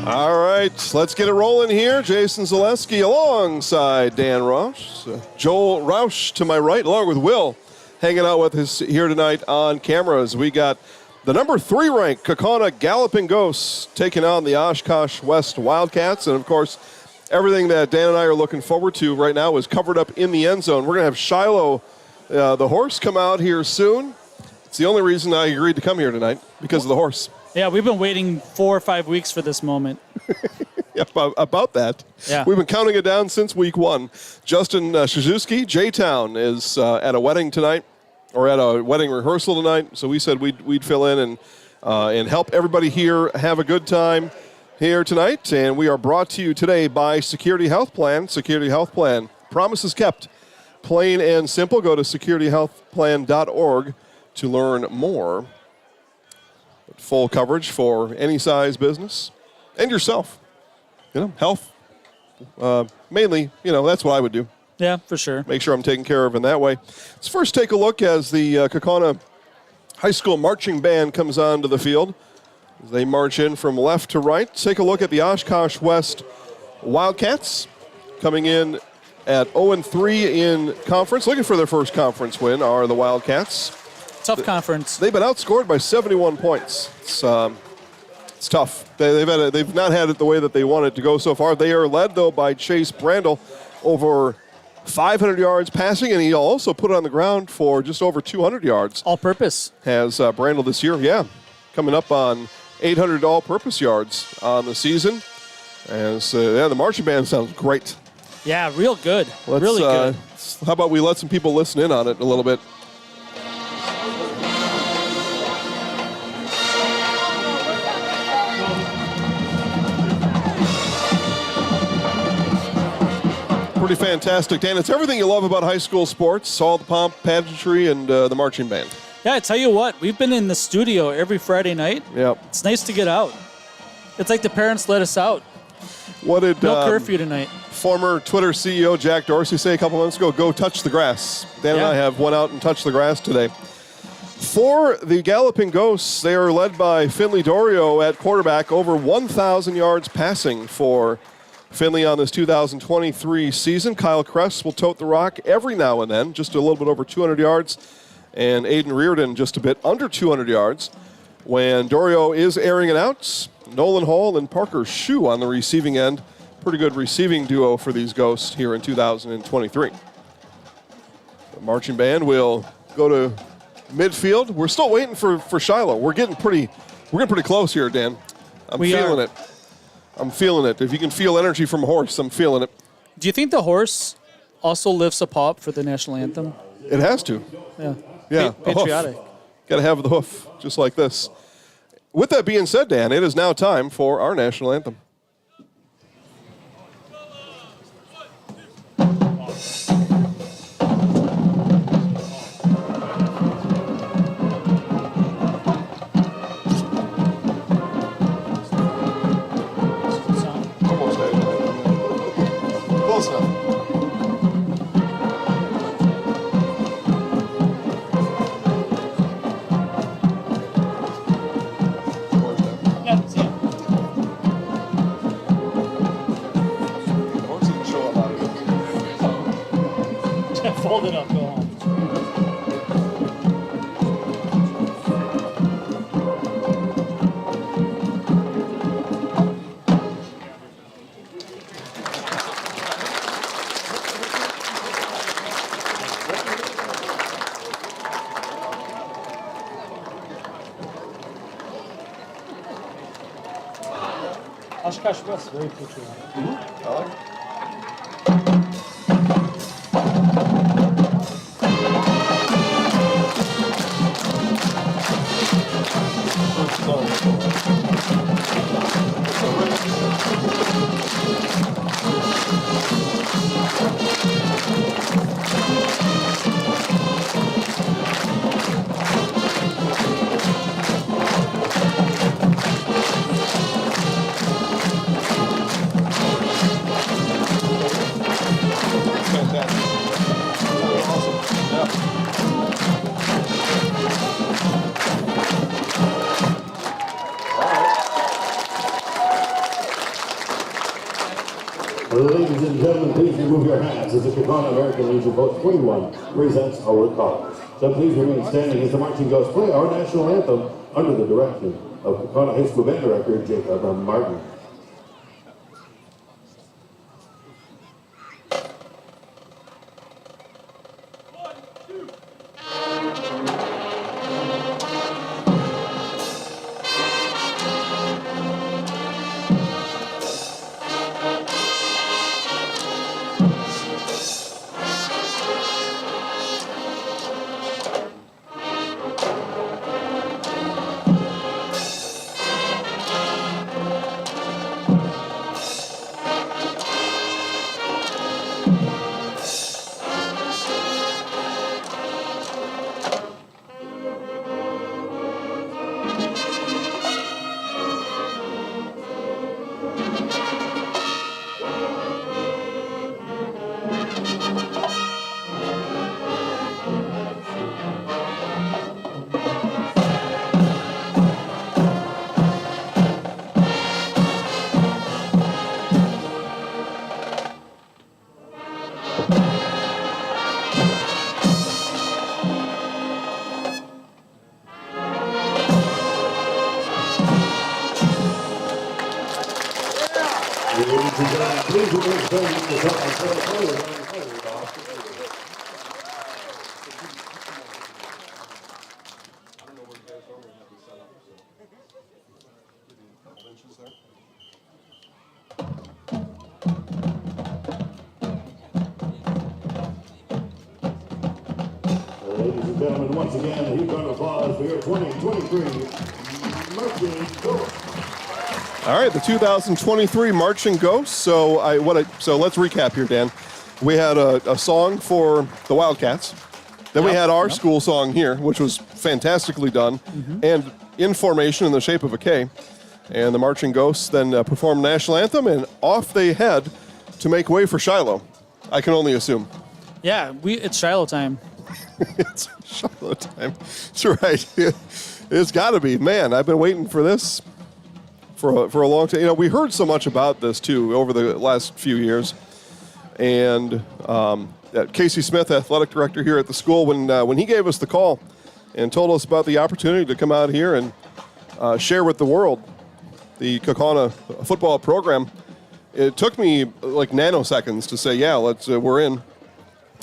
All right, let's get it rolling here. Jason Zaleski alongside Dan Roush. Joel Roush to my right, along with Will, hanging out with us here tonight on cameras. We got the number 3 ranked Kakana Galloping Ghosts taking on the Oshkosh West Wildcats. And, of course, everything that Dan and I are looking forward to right now is covered up in the end zone. We're going to have Shiloh, the horse, come out here soon. It's the only reason I agreed to come here tonight, because of the horse. Yeah, we've been waiting 4 or 5 weeks for this moment. Yeah, about that. Yeah. We've been counting it down since week 1. Justin Shizuki, J-Town, is at a wedding tonight, or at a wedding rehearsal tonight. So we said we'd fill in and help everybody here have a good time here tonight. And we are brought to you today by Security Health Plan. Security Health Plan. Promises kept. Plain and simple. Go to securityhealthplan.org to learn more. Full coverage for any size business and yourself. You know, health. Mainly, that's what I would do. Yeah, for sure. Make sure I'm taken care of in that way. Let's first take a look as the Kakana High School Marching Band comes onto the field. As they march in from left to right. Take a look at the Oshkosh West Wildcats coming in at 0-3 in conference. Looking for their first conference win are the Wildcats. Tough conference. They've been outscored by 71 points. It's tough. They've not had it the way that they want it to go so far. They are led, though, by Chase Brandel, over 500 yards passing, and he also put it on the ground for just over 200 yards. All-purpose. Has Brandel this year, coming up on 800 all-purpose yards on the season. And so, the marching band sounds great. Yeah, real good. Really good. How about we let some people listen in on it a little bit? Pretty fantastic, Dan. It's everything you love about high school sports, all the pomp, pageantry, and the marching band. Yeah, I tell you what, we've been in the studio every Friday night. Yep. It's nice to get out. It's like the parents let us out. What did no curfew tonight. Former Twitter CEO Jack Dorsey say a couple months ago? Go touch the grass. Dan and I have went out and touched the grass today. For the Galloping Ghosts, they are led by Finley Dorio at quarterback, over 1,000 yards passing for Finley on this 2023 season. Kyle Kress will tote the rock every now and then, just a little bit over 200 yards. And Aiden Reardon just a bit under 200 yards. When Dorio is airing it out, Nolan Hall and Parker Shue on the receiving end. Pretty good receiving duo for these Ghosts here in 2023. The marching band will go to midfield. We're still waiting for Shiloh. We're getting pretty close here, Dan. I'm feeling it. I'm feeling it. If you can feel energy from a horse, I'm feeling it. Do you think the horse also lifts a paw for the national anthem? It has to. Yeah. Yeah. Patriotic. Got to have the hoof, just like this. With that being said, Dan, it is now time for our national anthem. Fold it up, go home. Oshkosh West, very patriotic. I like it. remove your hats as the Kakana American Legion Post 21 presents our call. So please remain standing as the marching ghosts play our national anthem under the direction of Kakana High School Band Director Jacob Martin. Ladies and gentlemen, once again, a huge round of applause for your 2023 Marching Ghosts. All right, the 2023 Marching Ghosts. So let's recap here, Dan. We had a song for the Wildcats. Then we had our school song here, which was fantastically done, and in formation in the shape of a K. And the Marching Ghosts then performed national anthem, and off they head to make way for Shiloh. I can only assume. Yeah, it's Shiloh time. It's Shiloh time. That's right. It's got to be. Man, I've been waiting for this for a long time. You know, we heard so much about this, too, over the last few years. And Casey Smith, athletic director here at the school, when he gave us the call and told us about the opportunity to come out here and share with the world the Kaukauna football program, it took me like nanoseconds to say, yeah, we're in.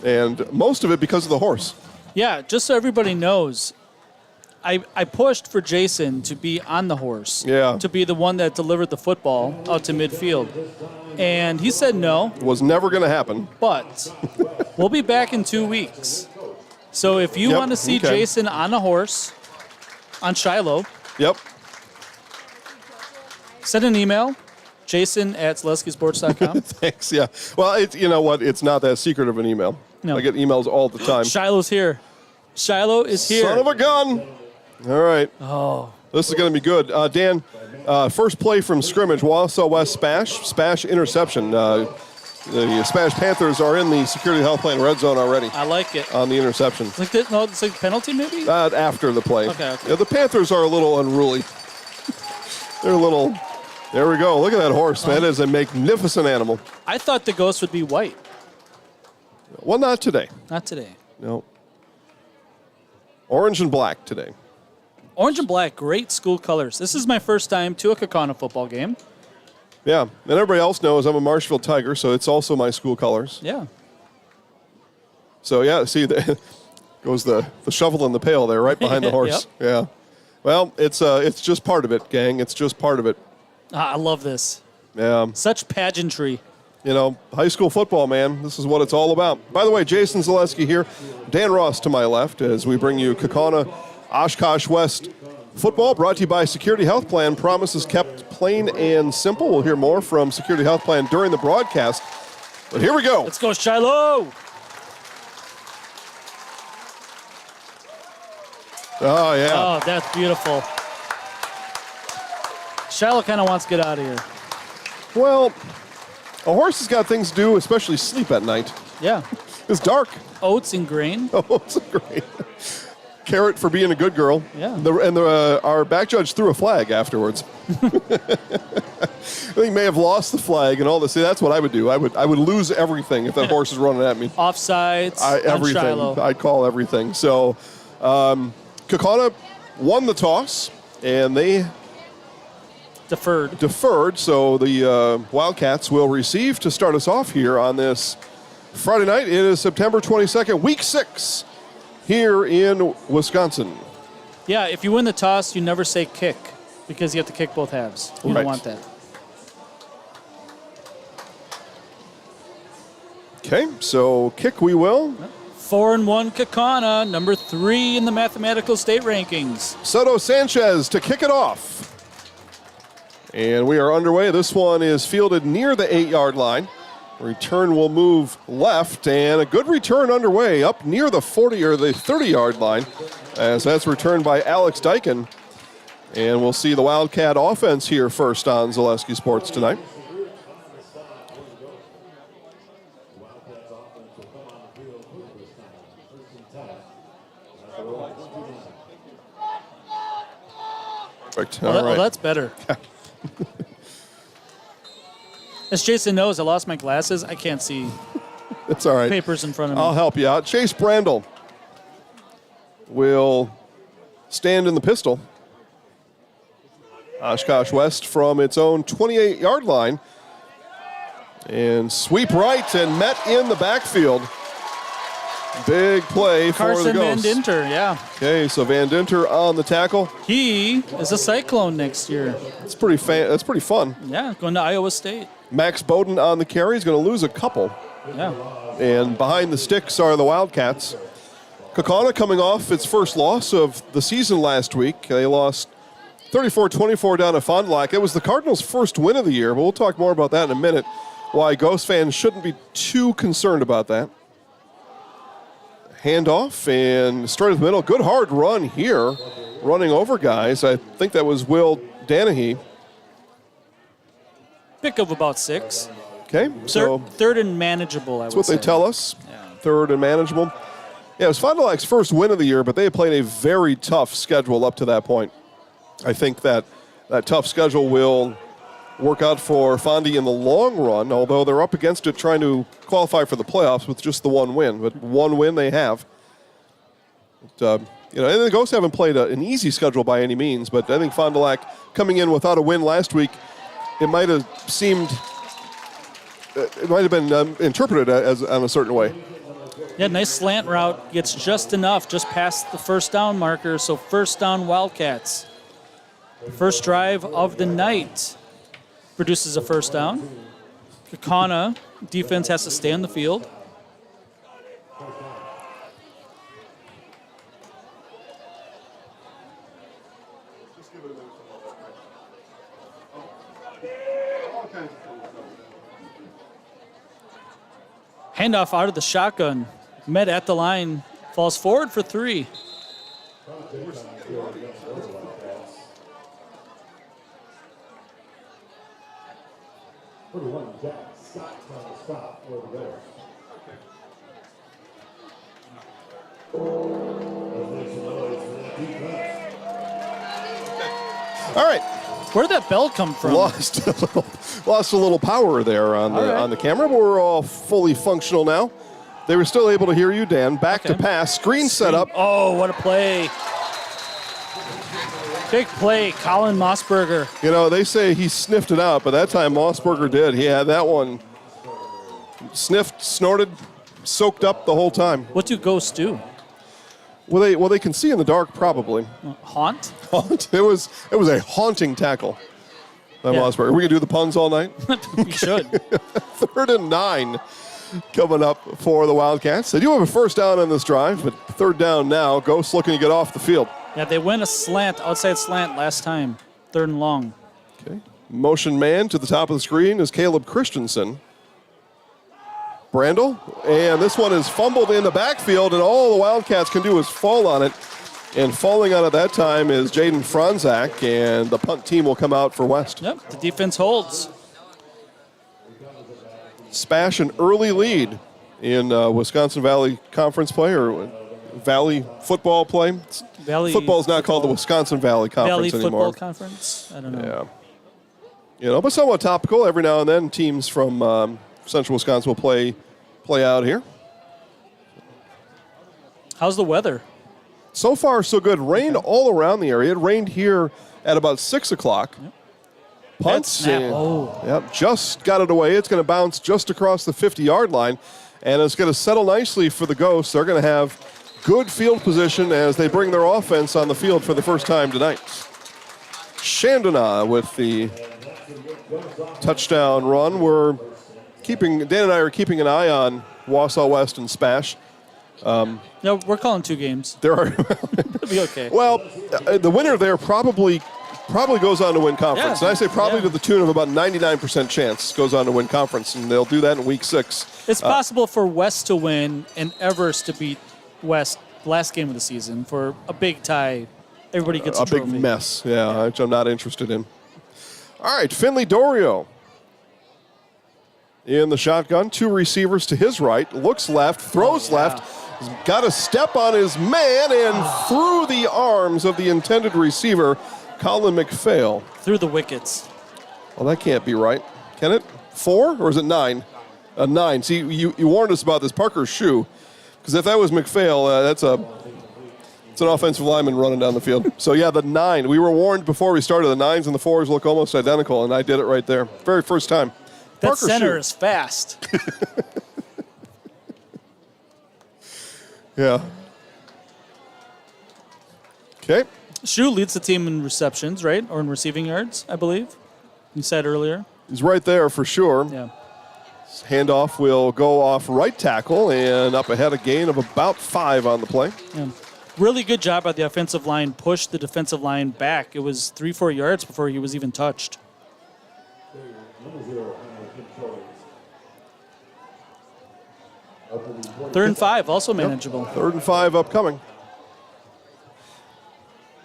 And most of it because of the horse. Yeah, just so everybody knows, I pushed for Jason to be on the horse. Yeah. To be the one that delivered the football out to midfield. And he said no. It was never going to happen. But we'll be back in 2 weeks. So if you want to see Jason on a horse on Shiloh, send an email, jason@zaleskisports.com. Thanks, yeah. Well, you know what? It's not that secret of an email. No. I get emails all the time. Shiloh's here. Shiloh is here. Son of a gun. All right. Oh. This is going to be good. Dan, first play from scrimmage, Oshkosh West Spash interception. The Spash Panthers are in the security health plan red zone already. I like it. On the interception. It's like penalty maybe? After the play. Okay. Yeah, the Panthers are a little unruly. They're a little... There we go. Look at that horse. That is a magnificent animal. I thought the ghost would be white. Well, not today. Not today. No. Orange and black today. Orange and black, great school colors. This is my first time to a Kakana football game. Yeah, and everybody else knows I'm a Marshfield Tiger, so it's also my school colors. Yeah. So, yeah, see, goes the shovel in the pail there right behind the horse. Yep. Yeah. Well, it's just part of it, gang. It's just part of it. I love this. Yeah. Such pageantry. You know, high school football, man. This is what it's all about. By the way, Jason Zaleski here, Dan Ross to my left as we bring you Kakana Oshkosh West football, brought to you by Security Health Plan. Promises kept plain and simple. We'll hear more from Security Health Plan during the broadcast. But here we go. Let's go, Shiloh. Oh, yeah. Oh, that's beautiful. Shiloh kind of wants to get out of here. Well, a horse has got things to do, especially sleep at night. Yeah. It's dark. Oats and grain. Oats and grain. Carrot for being a good girl. Yeah. Our back judge threw a flag afterwards. He may have lost the flag and all this. See, that's what I would do. I would lose everything if that horse is running at me. Offsides, everything. Shiloh. I'd call everything. So, Kakana won the toss, and they deferred. So the Wildcats will receive to start us off here on this Friday night. It is September 22nd, Week 6, here in Wisconsin. Yeah, if you win the toss, you never say kick because you have to kick both halves. You don't want that. Okay, so kick we will. 4-1 Kakana, number 3 in the mathematical state rankings. Soto Sanchez to kick it off. And we are underway. This one is fielded near the 8-yard line. Return will move left, and a good return underway up near the 40 or the 30-yard line, as that's returned by Alex Dyken. And we'll see the Wildcat offense here first on Zaleski Sports tonight. Perfect. All right. Well, that's better. As Jason knows, I lost my glasses. I can't see It's all right. papers in front of me. I'll help you out. Chase Brandel will stand in the pistol. Oshkosh West from its own 28-yard line. And sweep right and met in the backfield. Big play for the Carson Van Ghosts. Dinter, yeah. Okay, so Van Dinter on the tackle. He is a Cyclone next year. That's pretty fun. Yeah, going to Iowa State. Max Bowden on the carry. He's going to lose a couple. Yeah. And behind the sticks are the Wildcats. Kakana coming off its first loss of the season last week. They lost 34-24 down to Fond du Lac. It was the Cardinals' first win of the year, but we'll talk more about that in a minute. Why Ghost fans shouldn't be too concerned about that. Handoff and straight to the middle. Good hard run here, running over guys. I think that was Will Danahy. Pick of about 6. Okay, so third and manageable, I would say. that's what they tell us. Yeah. Third and manageable. Yeah, it was Fond du Lac's first win of the year, but they had played a very tough schedule up to that point. I think that tough schedule will work out for Fondy in the long run, although they're up against it trying to qualify for the playoffs with just the one win. But one win they have. But, and the Ghosts haven't played an easy schedule by any means, but I think Fond du Lac coming in without a win last week, it might have been interpreted as on a certain way. Yeah, nice slant route. Gets just enough, just past the first down marker. So first down Wildcats. First drive of the night produces a first down. Kakana defense has to stay on the field. Handoff out of the shotgun. Met at the line. Falls forward for 3. All right. Where did that bell come from? Lost a little power there on the camera, but we're all fully functional now. They were still able to hear you, Dan. Back to pass. Screen set up. Oh, what a play. Big play, Colin Mossberger. They say he sniffed it out, but that time Mossberger did. He had that one sniffed, snorted, soaked up the whole time. What do ghosts do? Well, they can see in the dark, probably. Haunt? It was a haunting tackle by Mossberger. We can do the puns all night. You should. 3rd and 9 coming up for the Wildcats. They do have a first down on this drive, but 3rd down now. Ghosts looking to get off the field. Yeah, they went a slant, outside slant last time. 3rd and long. Okay. Motion man to the top of the screen is Caleb Christensen. Brandel, and this one is fumbled in the backfield, and all the Wildcats can do is fall on it. And falling on it that time is Jaden Franzak, and the punt team will come out for West. Yep, the defense holds. Spash an early lead in Wisconsin Valley Conference play, or Valley football play. Football is not called the Wisconsin Valley Conference Valley anymore. Football Conference? I don't know. But somewhat topical. Every now and then, teams from Central Wisconsin will play out here. How's the weather? So far, so good. Rain all around the area. It rained here at about 6 o'clock. Yep. Punt. Yep, just got it away. It's going to bounce just across the 50-yard line, and it's going to settle nicely for the Ghosts. They're going to have good field position as they bring their offense on the field for the first time tonight. Chandana with the touchdown run. Dan and I are keeping an eye on Wausau West and Spash. No, we're calling 2 games. There are It'll be okay. Well, the winner there probably goes on to win conference. Yeah. And I say probably to the tune of about 99% chance goes on to win conference, and they'll do that in week 6. It's possible for West to win and Evers to beat West last game of the season for a big tie. Everybody gets a trophy. Big mess, which I'm not interested in. All right, Finley Dorio in the shotgun. 2 receivers to his right. Looks left, throws left. He's got a step on his man and through the arms of the intended receiver, Colin McPhail. Through the wickets. Well, that can't be right. Can it? 4 or is it 9? 9. See, you warned us about this Parker's shoe, because if that was McPhail, it's an offensive lineman running down the field. So, yeah, the 9. We were warned before we started. The 9s and the 4s look almost identical, and I did it right there. Very first time. That Parker's center shoe. is fast. Yeah. Okay. Shu leads the team in receptions, right? Or in receiving yards, I believe. You said earlier. He's right there for sure. Yeah. Handoff will go off right tackle and up ahead, a gain of about 5 on the play. Yeah. Really good job by the offensive line. Pushed the defensive line back. It was 3-4 yards before he was even touched. Third and 5, also manageable. 3rd and 5 upcoming.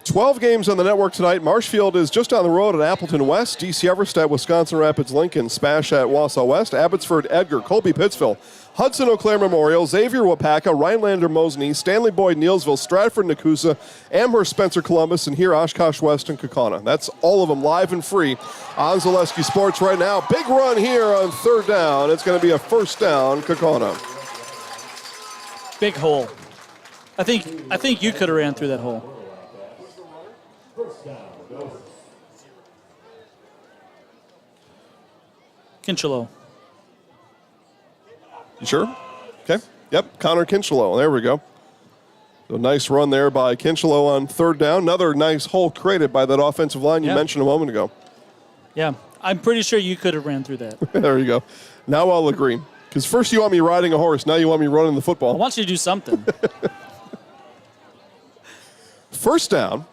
12 games on the network tonight. Marshfield is just on the road at Appleton West. DC Everest, Wisconsin Rapids Lincoln. Spash at Wausau West. Abbotsford, Edgar, Colby, Pittsville. Hudson, Eau Claire Memorial. Xavier, Wapaka. Rhinelander, Mosney. Stanley Boyd, Neilsville. Stratford, Nakusa. Amherst, Spencer, Columbus. And here, Oshkosh West and Kakana. That's all of them live and free on Zaleski Sports right now. Big run here on 3rd down. It's going to be a 1st down, Kakana. Big hole. I think you could have ran through that hole. Kinchelo. You sure? Okay. Yep, Connor Kinchelo. There we go. So nice run there by Kinchelo on 3rd down. Another nice hole created by that offensive line you mentioned a moment ago. Yeah, I'm pretty sure you could have ran through that. There you go. Now I'll agree. Because first you want me riding a horse, now you want me running the football. I want you to do something. 1st down.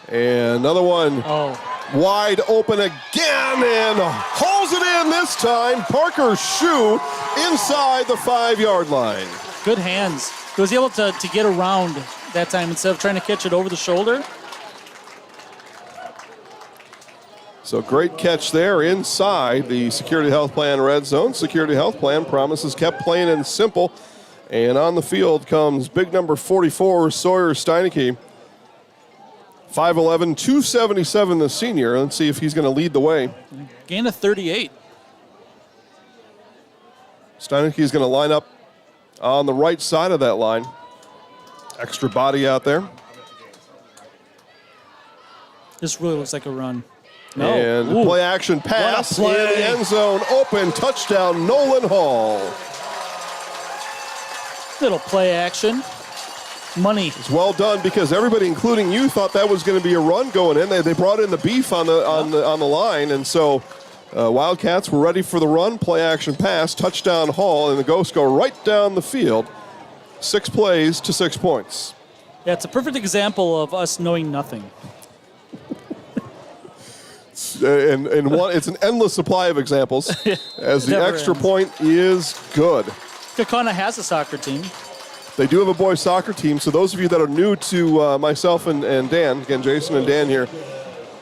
And another one. Wide open again and hauls it in this time. Parker Shoe inside the 5-yard line. Good hands. He was able to get around that time instead of trying to catch it over the shoulder. So great catch there inside the Security Health Plan red zone. Security Health Plan promises kept plain and simple. And on the field comes big number 44, Sawyer Steineke. 5'11", 277, the senior. Let's see if he's going to lead the way. Gain of 38. Steineke is going to line up on the right side of that line. Extra body out there. This really looks like a run. No. And play action pass in the end zone. Open touchdown, Nolan Hall. Little play action. Money. It's well done because everybody, including you, thought that was going to be a run going in. They brought in the beef on the line, and so Wildcats were ready for the run. Play action pass, touchdown Hall, and the Ghosts go right down the field. 6 plays to 6 points. Yeah, it's a perfect example of us knowing nothing. It's an endless supply of examples, as the extra point is good. Kakana has a soccer team. They do have a boys soccer team, so those of you that are new to myself and Dan, again, Jason and Dan here,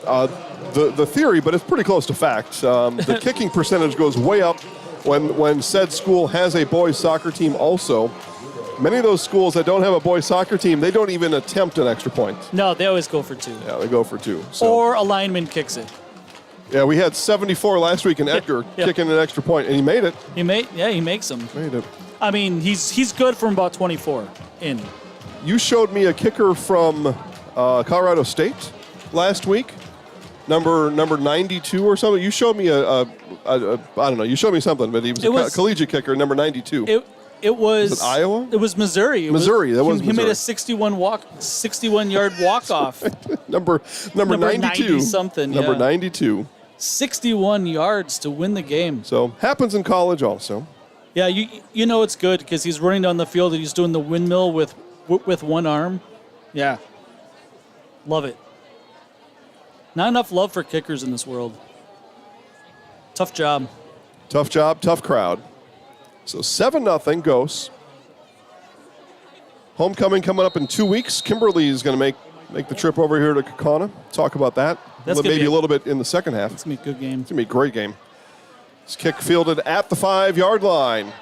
the theory, but it's pretty close to fact, the kicking percentage goes way up when said school has a boys soccer team also. Many of those schools that don't have a boys soccer team, they don't even attempt an extra point. No, they always go for 2. Yeah, they go for 2. So. Or a lineman kicks it. Yeah, we had 74 last week, and Edgar kicking an extra point, and he made it. He makes them. Made it. I mean, he's good from about 24 in. You showed me a kicker from Colorado State last week, number 92 or something. You showed me I don't know. You showed me something, but he was a collegiate kicker, number 92. It was it Iowa? It was Missouri. He made a 61-yard walk-off. number 92. 90 something. Number 92. 61 yards to win the game. So happens in college also. Yeah, you know it's good because he's running down the field and he's doing the windmill with one arm. Yeah. Love it. Not enough love for kickers in this world. Tough job. Tough job, tough crowd. So 7-0 Ghosts. Homecoming coming up in 2 weeks. Kimberly is going to make the trip over here to Kakana. Talk about that. Maybe a little bit in the second half. It's going to be a good game. It's going to be a great game. This kick fielded at the 5-yard line.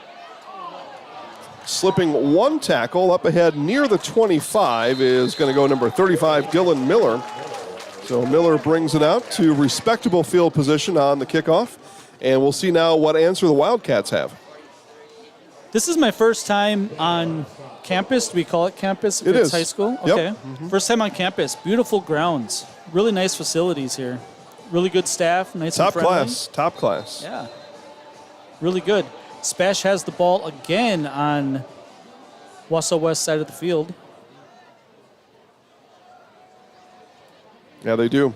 Slipping one tackle up ahead near the 25 is going to go number 35, Dylan Miller. So Miller brings it out to respectable field position on the kickoff. And we'll see now what answer the Wildcats have. This is my first time on campus. Do we call it campus? It is. High school? Yep. Okay. First time on campus. Beautiful grounds. Really nice facilities here. Really good staff. Nice and friendly. Top class. Yeah. Really good. Spash has the ball again on Oshkosh West side of the field. Yeah, they do.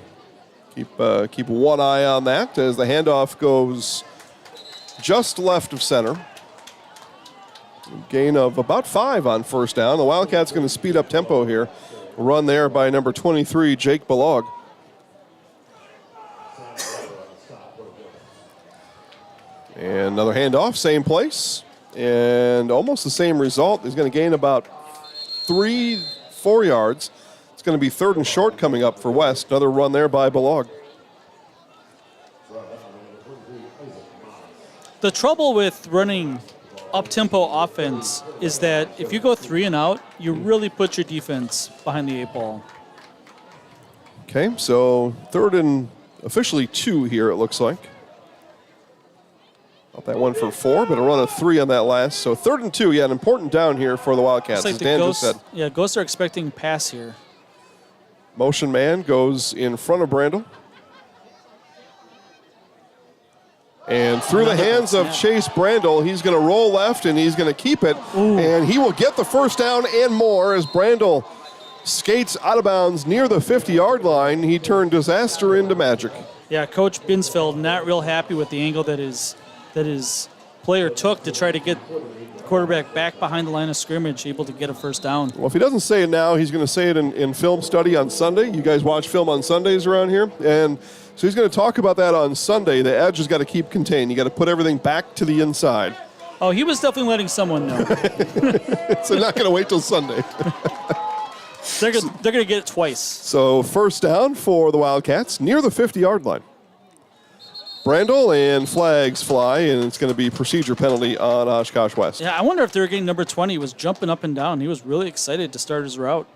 Keep one eye on that as the handoff goes just left of center. Gain of about 5 on first down. The Wildcats going to speed up tempo here. Run there by number 23, Jake Balog. And another handoff, same place. And almost the same result. He's going to gain about 3-4 yards. It's going to be 3rd and short coming up for West. Another run there by Balog. The trouble with running up-tempo offense is that if you go 3 and out, you really put your defense behind the 8 ball. Okay, so 3rd and officially 2 here, it looks like. Not that one for 4, but a run of 3 on that last. So 3rd and 2, yeah, an important down here for the Wildcats, Like as Dan just said. Yeah, Ghosts are expecting pass here. Motion man goes in front of Brandel. And through the hands of Chase Brandel, he's going to roll left, and he's going to keep it. Ooh. And he will get the first down and more as Brandel skates out of bounds near the 50-yard line. He turned disaster into magic. Yeah, Coach Binsfeld not real happy with the angle that his player took to try to get the quarterback back behind the line of scrimmage, able to get a first down. Well, if he doesn't say it now, he's going to say it in film study on Sunday. You guys watch film on Sundays around here? And so he's going to talk about that on Sunday. The edge has got to keep contained. You got to put everything back to the inside. Oh, he was definitely letting someone know. So not going to wait till Sunday. They're going to get it twice. So first down for the Wildcats near the 50-yard line. Brandel and flags fly, and it's going to be procedure penalty on Oshkosh West. Yeah, I wonder if they were getting number 20. He was jumping up and down. He was really excited to start his route.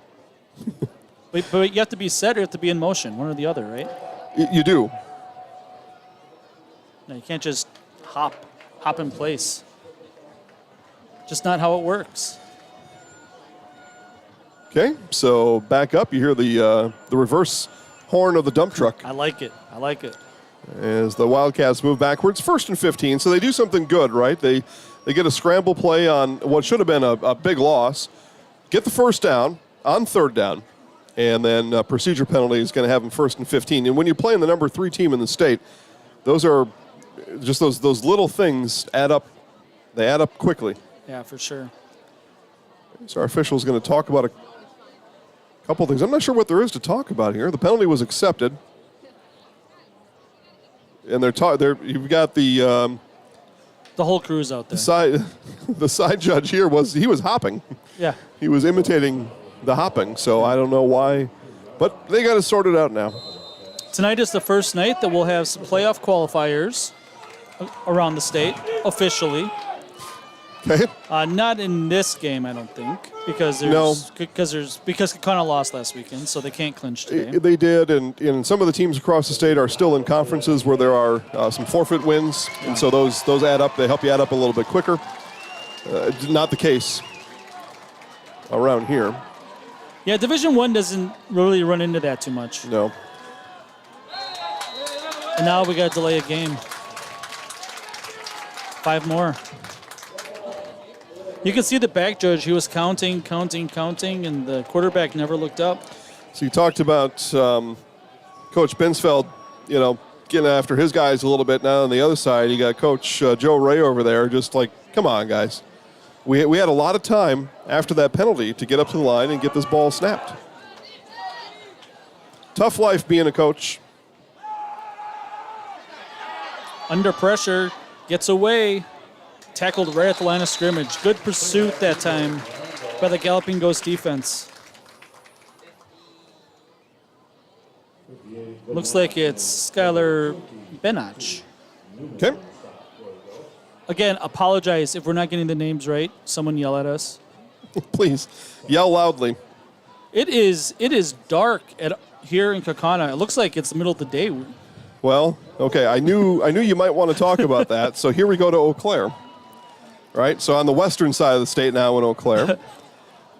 but you have to be set or you have to be in motion, one or the other, right? You do. No, you can't just hop in place. Just not how it works. Okay, so back up. You hear the reverse horn of the dump truck. I like it. As the Wildcats move backwards, 1st and 15. So they do something good, right? They get a scramble play on what should have been a big loss, get the first down on 3rd down, and then procedure penalty is going to have them 1st and 15. And when you're playing the number 3 team in the state, those are just those little things add up. They add up quickly. Yeah, for sure. So our official is going to talk about a couple of things. I'm not sure what there is to talk about here. The penalty was accepted. And you've got the whole crew's out there. The side judge here was hopping. Yeah. He was imitating the hopping, so I don't know why, but they got to sort it out now. Tonight is the first night that we'll have some playoff qualifiers around the state officially. Okay. Not in this game, I don't think, because Kakana lost last weekend, so they can't clinch today. They did, and some of the teams across the state are still in conferences where there are some forfeit wins, and so those add up. They help you add up a little bit quicker. Not the case around here. Yeah, Division I doesn't really run into that too much. No. And now we got to delay a game. 5 more. You can see the back judge. He was counting, and the quarterback never looked up. So you talked about Coach Binsfeld, getting after his guys a little bit. Now on the other side, you got Coach Joe Ray over there, just like, come on, guys. We had a lot of time after that penalty to get up to the line and get this ball snapped. Tough life being a coach. Under pressure, gets away, tackled right at the line of scrimmage. Good pursuit that time by the Galloping Ghost defense. Looks like it's Skylar Benach. Okay. Again, apologize if we're not getting the names right. Someone yell at us. Please, yell loudly. It is dark here in Kakana. It looks like it's the middle of the day. Well, okay, I knew you might want to talk about that. So here we go to Eau Claire. Right? So on the western side of the state now in Eau Claire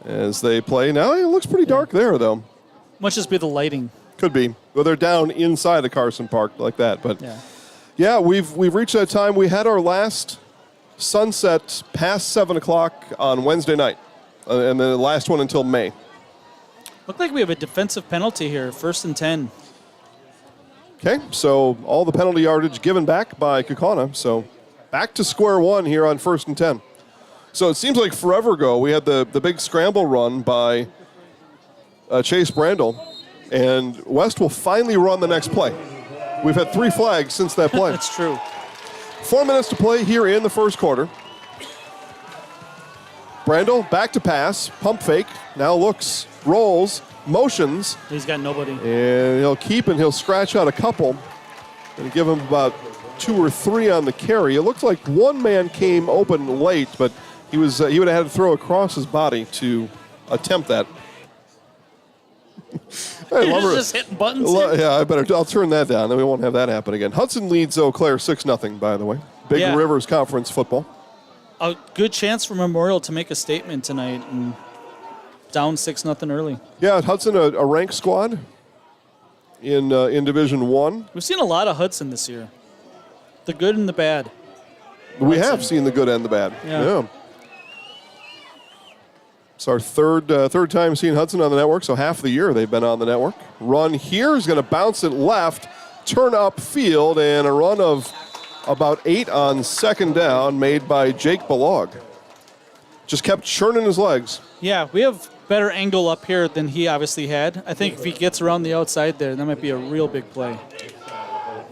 as they play. Now it looks pretty dark there, though. Must just be the lighting. Could be. Well, they're down inside of Carson Park like that. But yeah, we've reached that time. We had our last sunset past 7 o'clock on Wednesday night, and then the last one until May. Looked like we have a defensive penalty here, 1st and 10. Okay, so all the penalty yardage given back by Kakana. So back to square one here on 1st and 10. So it seems like forever ago we had the big scramble run by Chase Brandel, and West will finally run the next play. We've had 3 flags since that play. That's true. 4 minutes to play here in the first quarter. Brandel back to pass, pump fake, now looks, rolls, motions. He's got nobody. And he'll keep and he'll scratch out a couple and give him about 2 or 3 on the carry. It looks like one man came open late, but he would have had to throw across his body to attempt that. You're just hitting buttons here? Yeah, I'll turn that down, then we won't have that happen again. Hudson leads Eau Claire 6-0, by the way. Big Rivers Conference football. A good chance for Memorial to make a statement tonight and down 6-0 early. Yeah, Hudson, a ranked squad in Division I. We've seen a lot of Hudson this year. The good and the bad. We have seen the good and the bad. Yeah. It's our third time seeing Hudson on the network, so half the year they've been on the network. Run here is going to bounce it left, turn up field, and a run of about 8 on 2nd down made by Jake Balog. Just kept churning his legs. Yeah, we have better angle up here than he obviously had. I think if he gets around the outside there, that might be a real big play.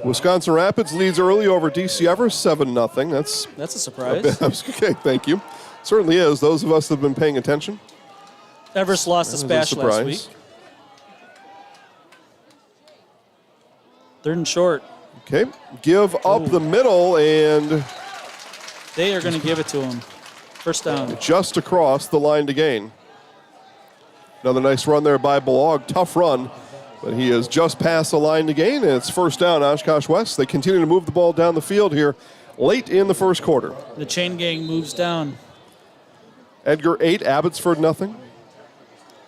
Wisconsin Rapids leads early over DC Everest 7-0. That's a surprise. Okay, thank you. Certainly is. Those of us that have been paying attention. Everest lost to Spash last week. 3rd and short. Okay, give up the middle, and they are going to give it to him. 1st down. Just across the line to gain. Another nice run there by Balog. Tough run, but he has just passed the line to gain, and it's 1st down, Oshkosh West. They continue to move the ball down the field here late in the first quarter. The chain gang moves down. Edgar 8, Abbotsford nothing.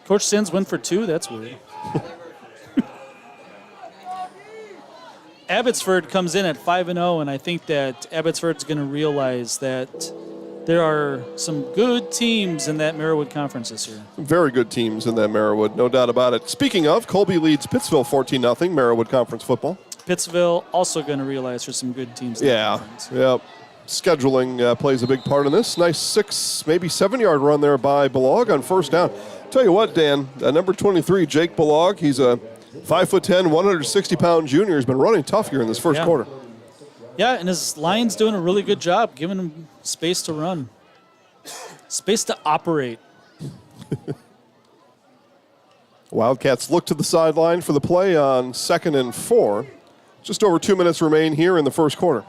Coach Sins went for 2. That's weird. Abbotsford comes in at 5-0, and I think that Abbotsford's going to realize that there are some good teams in that Merriwood Conference this year. Very good teams in that Merriwood, no doubt about it. Speaking of, Colby leads Pittsville 14-0, Merriwood Conference football. Pittsville also going to realize there's some good teams in that conference. Yeah. Scheduling plays a big part in this. Nice 6, maybe 7-yard run there by Balog on 1st down. Tell you what, Dan, number 23, Jake Balog, he's a 5'10", 160-pound junior. He's been running tough here in this first quarter. Yeah, and his line's doing a really good job, giving him space to run, space to operate. Wildcats look to the sideline for the play on 2nd and 4. Just over 2 minutes remain here in the first quarter.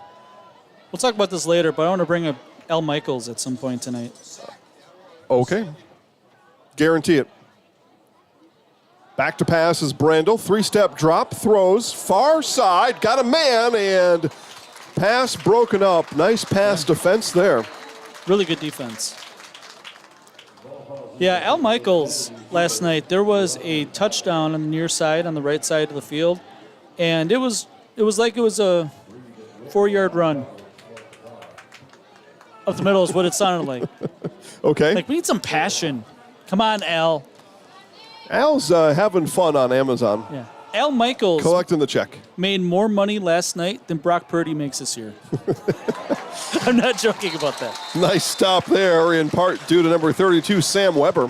We'll talk about this later, but I want to bring Al Michaels at some point tonight. Okay. Guarantee it. Back to pass is Brandel. 3-step drop, throws, far side, got a man, and pass broken up. Nice pass defense there. Really good defense. Yeah, Al Michaels last night, there was a touchdown on the near side, on the right side of the field, and it was like it was a 4-yard run. Up the middle is what it sounded like. Okay. Like, we need some passion. Come on, Al. Al's having fun on Amazon. Yeah. Al Michaels Collecting the check. made more money last night than Brock Purdy makes this year. I'm not joking about that. Nice stop there, in part due to number 32, Sam Weber.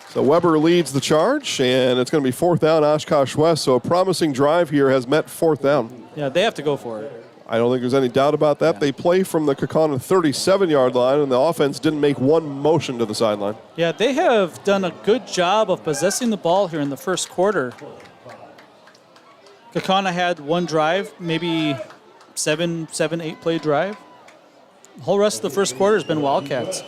So Weber leads the charge, and it's going to be 4th down, Oshkosh West. So a promising drive here has met 4th down. Yeah, they have to go for it. I don't think there's any doubt about that. Yeah. They play from the Kakana 37-yard line, and the offense didn't make one motion to the sideline. Yeah, they have done a good job of possessing the ball here in the first quarter. Kakana had one drive, maybe 8 play drive. The whole rest of the first quarter has been Wildcats.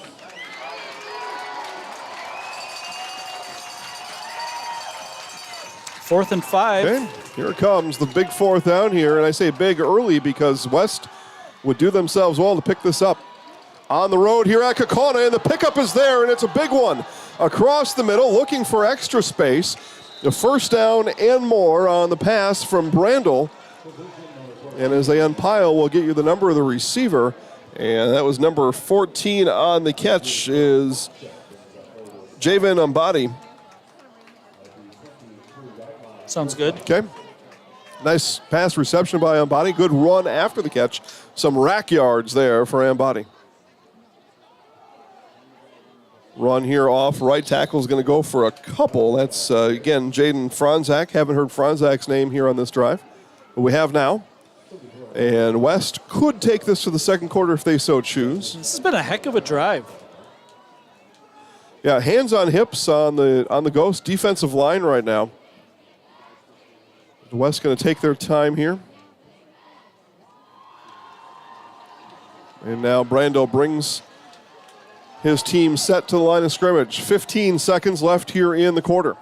Fourth and 5. Okay, here it comes, the big 4th down here, and I say big early because West would do themselves well to pick this up. On the road here at Kakana, and the pickup is there, and it's a big one. Across the middle, looking for extra space. The 1st down and more on the pass from Brandel. And as they unpile, we'll get you the number of the receiver. And that was number 14 on the catch is Javen Umbadi. Sounds good. Okay. Nice pass reception by Umbadi. Good run after the catch. Some rack yards there for Umbadi. Run here off. Right tackle is going to go for a couple. That's, again, Jaden Franzak. Haven't heard Franzak's name here on this drive, but we have now. And West could take this to the second quarter if they so choose. This has been a heck of a drive. Yeah, hands on hips on the Ghost defensive line right now. West going to take their time here. And now Brando brings his team set to the line of scrimmage. 15 seconds left here in the quarter.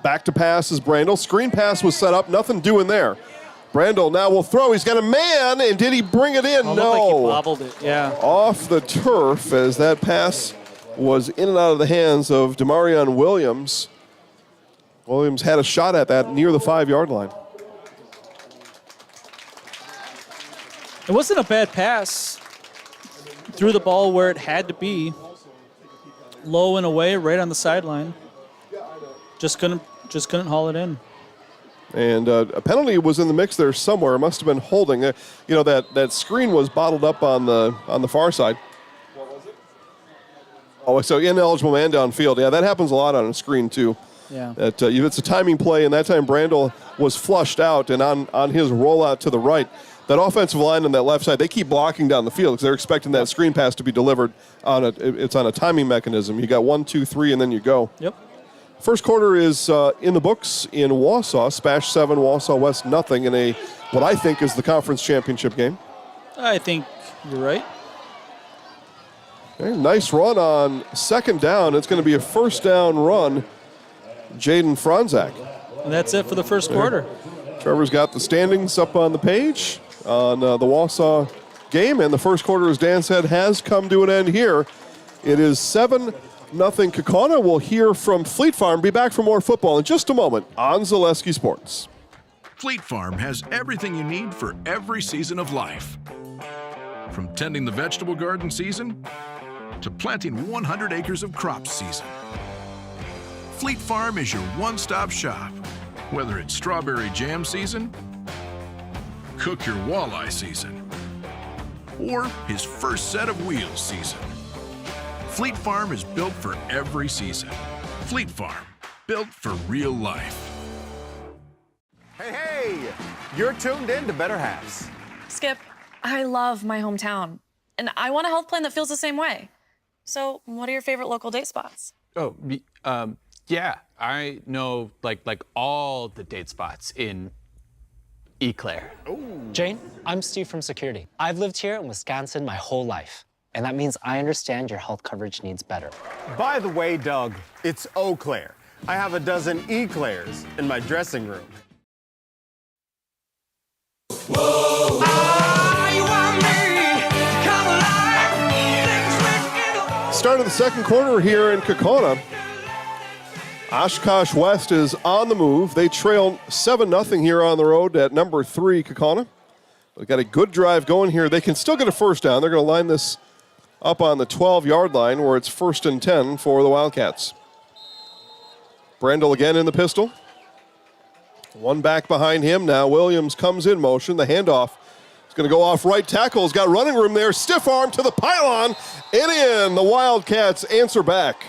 Back to pass is Brandel. Screen pass was set up. Nothing doing there. Brandel now will throw. He's got a man, and did he bring it in? Oh, no. Like he bobbled it, yeah. Off the turf as that pass was in and out of the hands of Demarion Williams. Williams had a shot at that near the 5-yard line. It wasn't a bad pass. Threw the ball where it had to be. Low and away, right on the sideline. Just couldn't haul it in. And a penalty was in the mix there somewhere. It must have been holding. That screen was bottled up on the far side. What was it? Oh, so ineligible man downfield. Yeah, that happens a lot on a screen too. Yeah. It's a timing play, and that time Brandel was flushed out, and on his rollout to the right, that offensive line on that left side, they keep blocking down the field because they're expecting that screen pass to be delivered it's on a timing mechanism. You got 1, 2, 3, and then you go. Yep. First quarter is in the books in Wausau. Spash 7, Wausau West nothing in what I think is the conference championship game. I think you're right. Okay, nice run on 2nd down. It's going to be a 1st down run. Jaden Franzak. And that's it for the first quarter. Trevor's got the standings up on the page on the Wausau game, and the first quarter, as Dan said, has come to an end here. It is 7-0 Kakana. We'll hear from Fleet Farm. Be back for more football in just a moment on Zaleski Sports. Fleet Farm has everything you need for every season of life. From tending the vegetable garden season to planting 100 acres of crops season. Fleet Farm is your one-stop shop. Whether it's strawberry jam season, cook your walleye season, or his first set of wheels season. Fleet Farm is built for every season. Fleet Farm, built for real life. Hey, you're tuned in to Better Halves. Skip, I love my hometown, and I want a health plan that feels the same way. So, what are your favorite local date spots? Oh, yeah, I know like all the date spots in Eau Claire. Jane, I'm Steve from security. I've lived here in Wisconsin my whole life. And that means I understand your health coverage needs better. By the way, Doug, it's Eau Claire. I have a dozen Eclairs in my dressing room. Start of the second quarter here in Kakana. Oshkosh West is on the move. They trail 7-0 here on the road at number 3, Kakana. They've got a good drive going here. They can still get a first down. They're going to line this up on the 12-yard line where it's 1st and 10 for the Wildcats. Brendel again in the pistol. One back behind him. Now Williams comes in motion. The handoff is going to go off right tackle. He's got running room there. Stiff arm to the pylon. And in. The Wildcats answer back.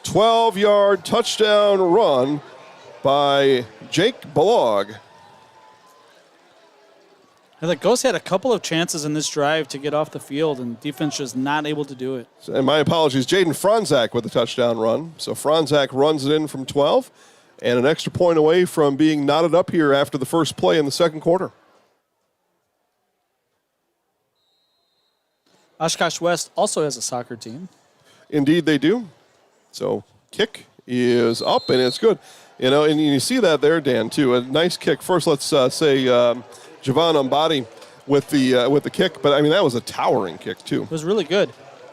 12-yard touchdown run by Jake Balog. And the Ghosts had a couple of chances in this drive to get off the field, and defense just not able to do it. And my apologies, Jaden Franzak with the touchdown run. So Franzak runs it in from 12, and an extra point away from being knotted up here after the first play in the second quarter. Oshkosh West also has a soccer team. Indeed they do. So kick is up, and it's good. You know, and you see that there, Dan, too. A nice kick. First, let's say Javon Umbadi with the kick, but I mean that was a towering kick too. It was really good,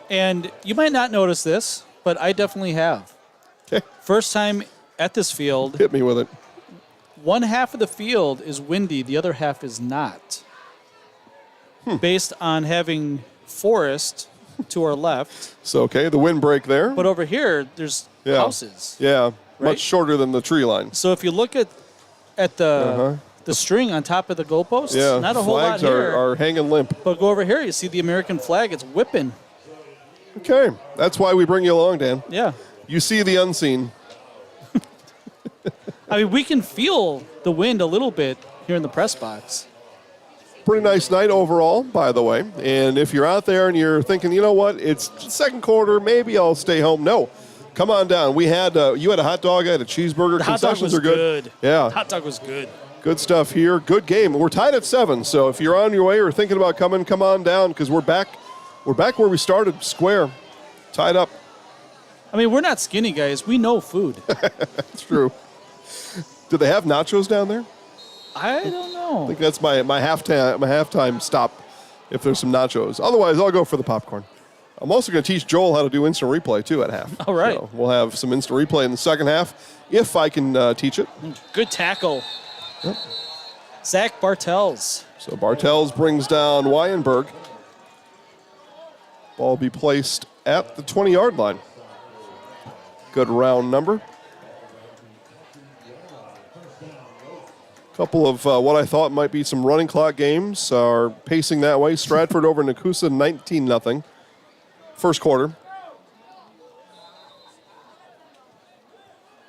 and you might not notice this, but I definitely have. Okay. First time at this field. Hit me with it. One half of the field is windy, the other half is not. Based on having forest to our left. So okay, the windbreak there. But over here, there's houses. Yeah, right? Much shorter than the tree line. So if you look at the string on top of the goalpost, not a whole lot here. Flags are hanging limp. But go over here, you see the American flag. It's whipping. Okay, that's why we bring you along, Dan. Yeah. You see the unseen. I mean, we can feel the wind a little bit here in the press box. Pretty nice night overall, by the way. And if you're out there and you're thinking, you know what, it's second quarter, maybe I'll stay home. No, come on down. We had you had a hot dog, I had a cheeseburger. The hot dog was good. Yeah, hot dog was good. Good stuff here. Good game. We're tied at 7. So if you're on your way or thinking about coming, come on down because we're back. We're back where we started, square, tied up. I mean, we're not skinny guys. We know food. That's true. Do they have nachos down there? I don't know. I think that's my halftime stop if there's some nachos. Otherwise, I'll go for the popcorn. I'm also going to teach Joel how to do instant replay, too, at half. All right. So we'll have some instant replay in the second half if I can teach it. Good tackle. Yep. Zach Bartels. So Bartels brings down Wyenberg. Ball be placed at the 20-yard line. Good round number. Couple of what I thought might be some running clock games are pacing that way. Stratford over Nakusa, 19-0. First quarter.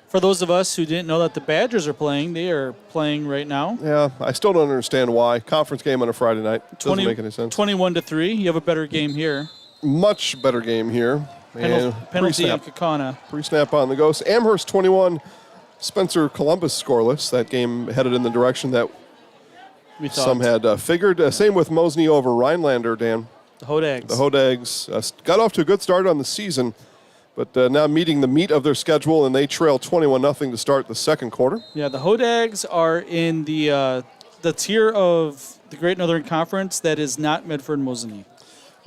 For those of us who didn't know that the Badgers are playing, they are playing right now. Yeah, I still don't understand why. Conference game on a Friday night. Doesn't make any sense. 21-3. You have a better game here. Much better game here. Penalty in Kakana. Pre-snap on the Ghosts. Amherst 21. Spencer Columbus scoreless. That game headed in the direction that some had figured. Same with Mosney over Rhinelander, Dan. The Hodags. The Hodags got off to a good start on the season, but now meeting the meat of their schedule, and they trail 21-0 to start the second quarter. Yeah, the Hodags are in the tier of the Great Northern Conference that is not Medford and Mosney.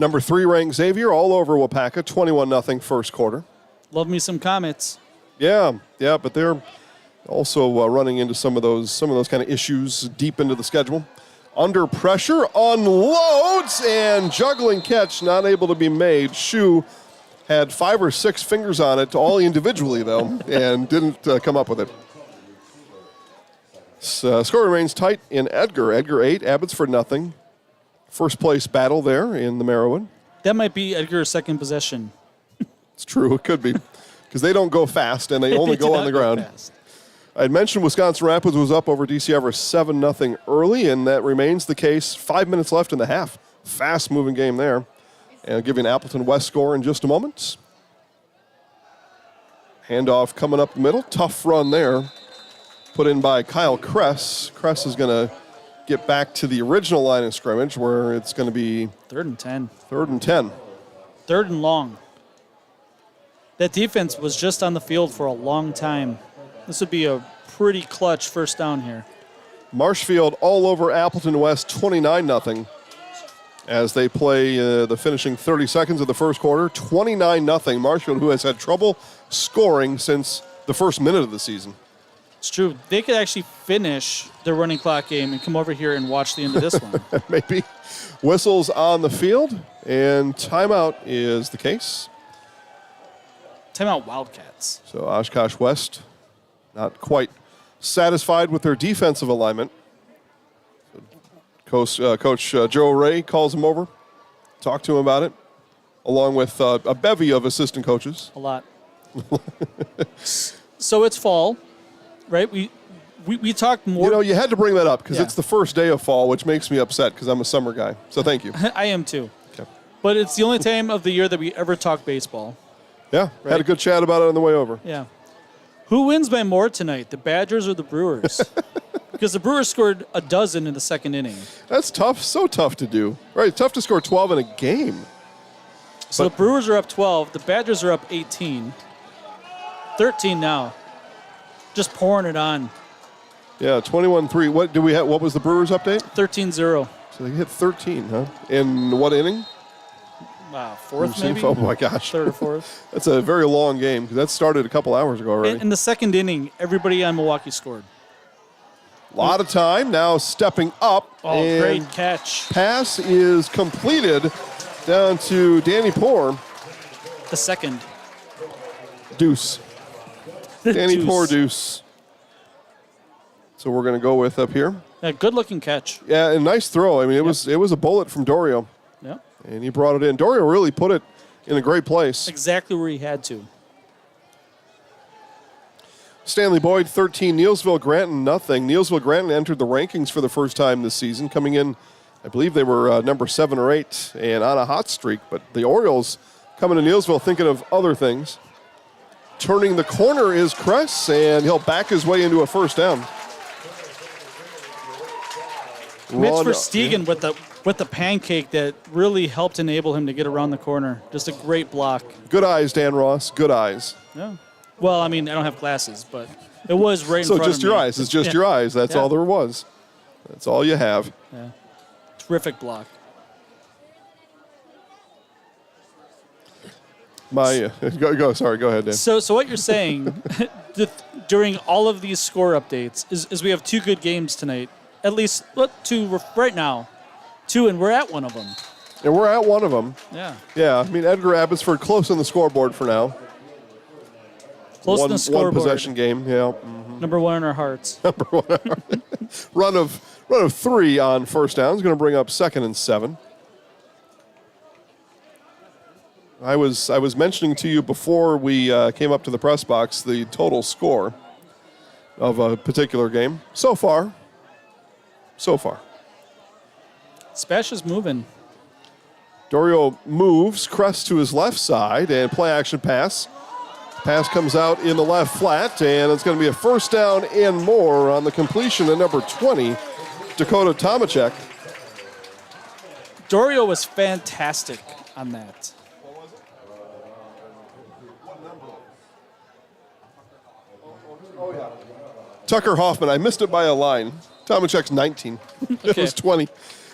Number 3 ranked Xavier all over Wapaka, 21-0 first quarter. Love me some Comets. Yeah, but they're also running into some of those kind of issues deep into the schedule. Under pressure, unloads, and juggling catch not able to be made. Shu had 5 or 6 fingers on it, all individually though, and didn't come up with it. Score remains tight in Edgar. Edgar 8, Abbotsford nothing. First place battle there in the Merowyn. That might be Edgar's second possession. It's true, it could be. Because they don't go fast, and they only go on the ground. I had mentioned Wisconsin Rapids was up over DC Everest 7-0 early, and that remains the case. 5 minutes left in the half. Fast-moving game there. And I'll give you an Appleton West score in just a moment. Handoff coming up the middle. Tough run there. Put in by Kyle Kress. Kress is going to get back to the original line of scrimmage where it's going to be 3rd and 10. 3rd and 10. 3rd and long. That defense was just on the field for a long time. This would be a pretty clutch first down here. Marshfield all over Appleton West 29-0 as they play the finishing 30 seconds of the first quarter. 29-0. Marshfield, who has had trouble scoring since the first minute of the season. It's true. They could actually finish their running clock game and come over here and watch the end of this one. Maybe. Whistles on the field, and timeout is the case. Timeout Wildcats. So Oshkosh West not quite satisfied with their defensive alignment. Coach Joe Ray calls him over, talk to him about it, along with a bevy of assistant coaches. A lot. So it's fall, right? We talked more. You know, you had to bring that up because Yeah. it's the first day of fall, which makes me upset because I'm a summer guy. So thank you. I am too. Okay. But it's the only time of the year that we ever talk baseball. Yeah, had a good chat about it on the way over. Yeah. Who wins by more tonight, the Badgers or the Brewers? Because the Brewers scored a dozen in the second inning. That's tough, so tough to do. Right, tough to score 12 in a game. So the Brewers are up 12. The Badgers are up 18. 13 now. Just pouring it on. Yeah, 21-3. What do we have? What was the Brewers update? 13-0. So they hit 13, huh? In what inning? Fourth, maybe? Oh, my gosh. Third or fourth. That's a very long game because that started a couple hours ago already. In the second inning, everybody on Milwaukee scored. A lot of time. Now stepping up. Oh, and great catch. Pass is completed down to Danny Poor. The second. Deuce. Danny Deuce. Poor deuce. So we're going to go with up here. Yeah, good-looking catch. Yeah, and nice throw. I mean, it was a bullet from Dorio. Yeah. And he brought it in. Dorio really put it in a great place. Exactly where he had to. Stanley Boyd, 13. Neilsville Granton, nothing. Neilsville Granton entered the rankings for the first time this season, coming in, I believe they were number 7 or 8 and on a hot streak. But the Orioles coming to Neilsville thinking of other things. Turning the corner is Kress, and he'll back his way into a first down. Mitch Verstegen with the pancake that really helped enable him to get around the corner. Just a great block. Good eyes, Dan Ross. Good eyes. Yeah. Well, I mean, I don't have glasses, but it was right in So front of me. just your eyes. It's just your eyes. That's all there was. That's all you have. Yeah. Terrific block. Sorry, go ahead, Dan. So what you're saying during all of these score updates is we have 2 good games tonight. At least 2 right now. 2, and we're at one of them. And we're at one of them. Yeah. Yeah, I mean, Edgar Abbotsford close on the scoreboard for now. Close to the scoreboard. One possession game, yeah. Number 1 in our hearts. Number 1. Run of 3 on first down is going to bring up 2nd and 7. I was mentioning to you before we came up to the press box the total score of a particular game. So far. Spash is moving. Dorio moves, Crest to his left side, and play action pass. Pass comes out in the left flat, and it's going to be a first down and more on the completion of number 20, Dakota Tomachek. Dorio was fantastic on that. Tucker Hoffman, I missed it by a line. Tomachek's 19. It Okay. was 20.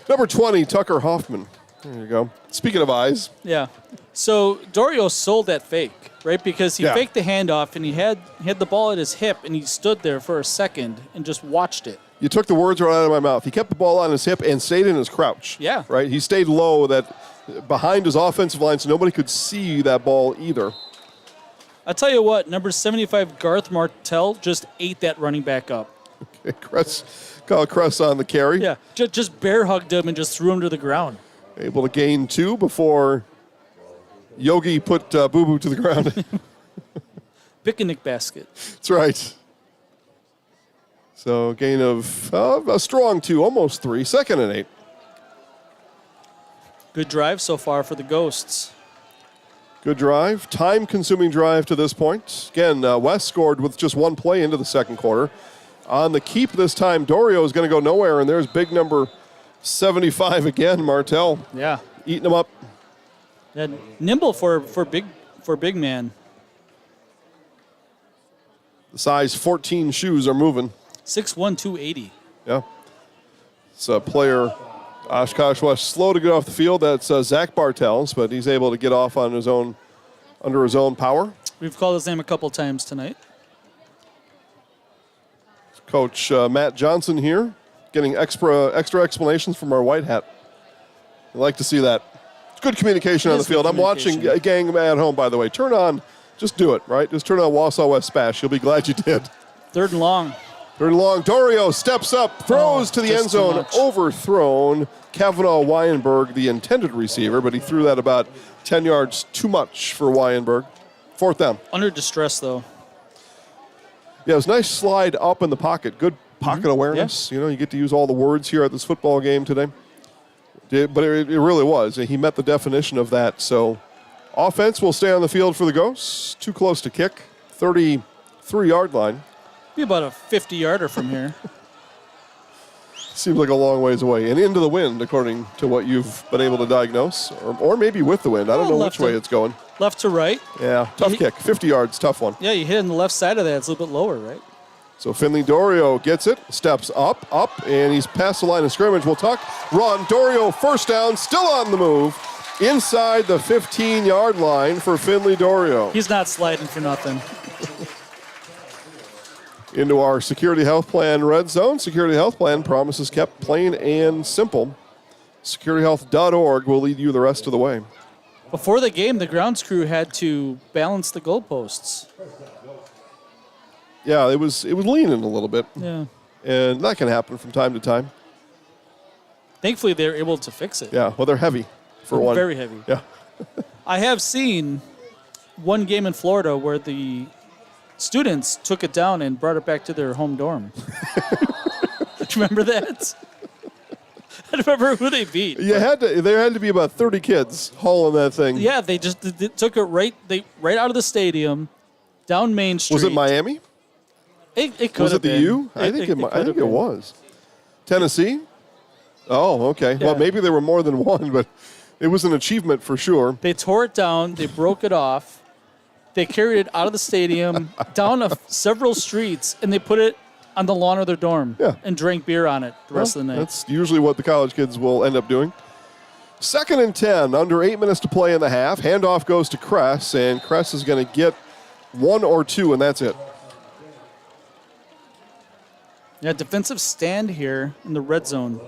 Number 20, Tucker Hoffman. There you go. Speaking of eyes. Yeah. So Dorio sold that fake, right? Because he faked the handoff and he had the ball at his hip and he stood there for a second and just watched it. You took the words right out of my mouth. He kept the ball on his hip and stayed in his crouch. Yeah. Right? He stayed low that behind his offensive line so nobody could see that ball either. I'll tell you what, number 75, Garth Martell, just ate that running back up. Call Cress on the carry. Yeah, just bear hugged him and just threw him to the ground. Able to gain 2 before Yogi put Boo Boo to the ground. Picnic basket. That's right. So gain of a strong 2, almost 3, 2nd and 8. Good drive so far for the Ghosts. Good drive, time-consuming drive to this point. Again, West scored with just 1 play into the second quarter. on the keep this time. Dorio is going to go nowhere, and there's big number 75 again, Martell. Yeah. Eating them up. Yeah, nimble for big man. The size 14 shoes are moving. 6'1", 280. Yeah. It's a player, Oshkosh West, slow to get off the field. That's Zach Bartels, but he's able to get off on his own, under his own power. We've called his name a couple times tonight. Coach Matt Johnson here, getting extra explanations from our white hat. I like to see that. It's good communication on the field. I'm watching a gang at home, by the way. Turn on, just do it, right? Just turn on Wausau West Spash. You'll be glad you did. 3rd and long. 3rd and long. Dorio steps up, throws to the end zone, overthrown. Kavanaugh Weinberg, the intended receiver, but he threw that about 10 yards too much for Weinberg. 4th down. Under distress, though. Yeah, it was a nice slide up in the pocket. Good pocket awareness. Yeah. You know, you get to use all the words here at this football game today. But it really was. He met the definition of that. So offense will stay on the field for the Ghosts. Too close to kick. 33-yard line. Be about a 50-yarder from here. Seems like a long ways away. And into the wind, according to what you've been able to diagnose. Or maybe with the wind. I don't know which way it's going. Left to right. Yeah, tough kick. 50 yards, tough one. Yeah, you hit on the left side of that. It's a little bit lower, right? So Finley Dorio gets it, steps up, and he's past the line of scrimmage. We'll tuck, run. Dorio, 1st down, still on the move. Inside the 15-yard line for Finley Dorio. He's not sliding for nothing. Into our Security Health Plan red zone. Security Health Plan promises kept plain and simple. SecurityHealth.org will lead you the rest of the way. Before the game, the grounds crew had to balance the goalposts. Yeah, it was leaning a little bit. Yeah. And that can happen from time to time. Thankfully, they were able to fix it. Yeah, well, they're heavy for one. Very heavy. Yeah. I have seen one game in Florida where the students took it down and brought it back to their home dorm. Do you remember that? I don't remember who they beat. There had to be about 30 kids hauling that thing. Yeah, they took it right out of the stadium, down Main Street. Was it Miami? It could was have it been. the U? I think it was. Tennessee? Oh, okay. Yeah. Well, maybe there were more than one, but it was an achievement for sure. They tore it down. They broke it off. They carried it out of the stadium, down several streets, and they put it on the lawn of their dorm and drank beer on it the rest of the night. That's usually what the college kids will end up doing. 2nd and 10, under 8 minutes to play in the half. Handoff goes to Kress, and Kress is going to get 1 or 2, and that's it. Yeah, defensive stand here in the red zone.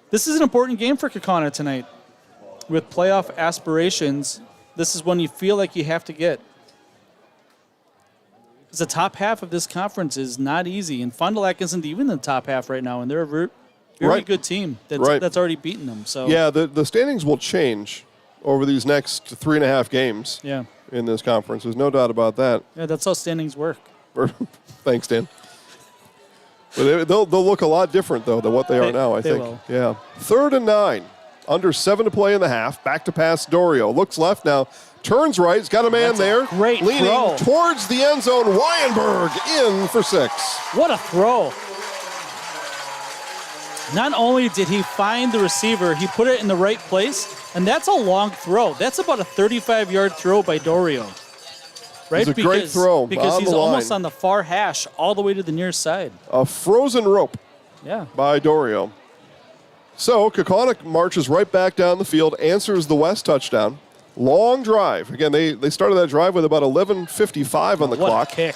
This is an important game for Kakana tonight. With playoff aspirations, this is one you feel like you have to get. Because the top half of this conference is not easy, and Fond du Lac isn't even in the top half right now, and they're a very good team that's already beaten them. So yeah, the standings will change over these next 3.5 games. Yeah. In this conference, there's no doubt about that. Yeah, that's how standings work. Thanks, Dan. But they'll look a lot different, though, than what they are now, I think. Will. Yeah. 3rd and 9. Under 7 to play in the half. Back to pass Dorio. Looks left now. Turns right. He's got a man there. Great leaning throw. Towards the end zone. Weinberg in for 6. What a throw. Not only did he find the receiver, he put it in the right place, and that's a long throw. That's about a 35-yard throw by Dorio. Right? It's a great throw. Because on he's the line. almost on the far hash, all the way to the near side. A frozen rope by Dorio. So Kakana marches right back down the field, answers the West touchdown. Long drive. Again, they started that drive with about 11:55 on the clock. What a kick.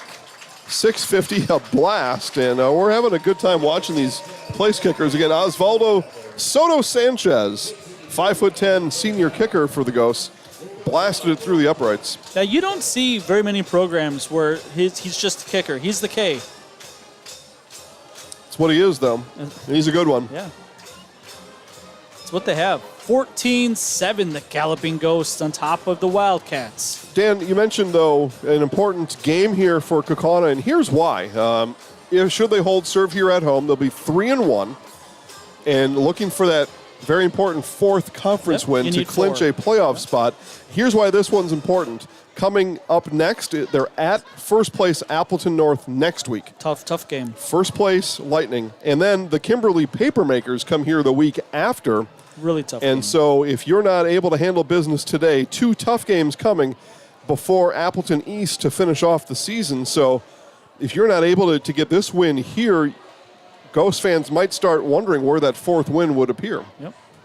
6:50, a blast. And we're having a good time watching these place kickers. Again, Osvaldo Soto Sanchez, 5'10" senior kicker for the Ghosts, blasted it through the uprights. Now, you don't see very many programs where he's just a kicker. He's the K. That's what he is, though. He's a good one. Yeah. That's what they have. 14-7, the Galloping Ghosts on top of the Wildcats. Dan, you mentioned, though, an important game here for Kaukauna, and here's why. Should they hold serve here at home, they'll be 3-1, and looking for that very important 4th conference win to clinch a playoff spot. Here's why this one's important. coming up next. They're at first place Appleton North next week. Tough game. First place Lightning. And then the Kimberly Papermakers come here the week after. Really tough And game. so if you're not able to handle business today, 2 tough games coming before Appleton East to finish off the season. So if you're not able to get this win here, Ghost fans might start wondering where that 4th win would appear,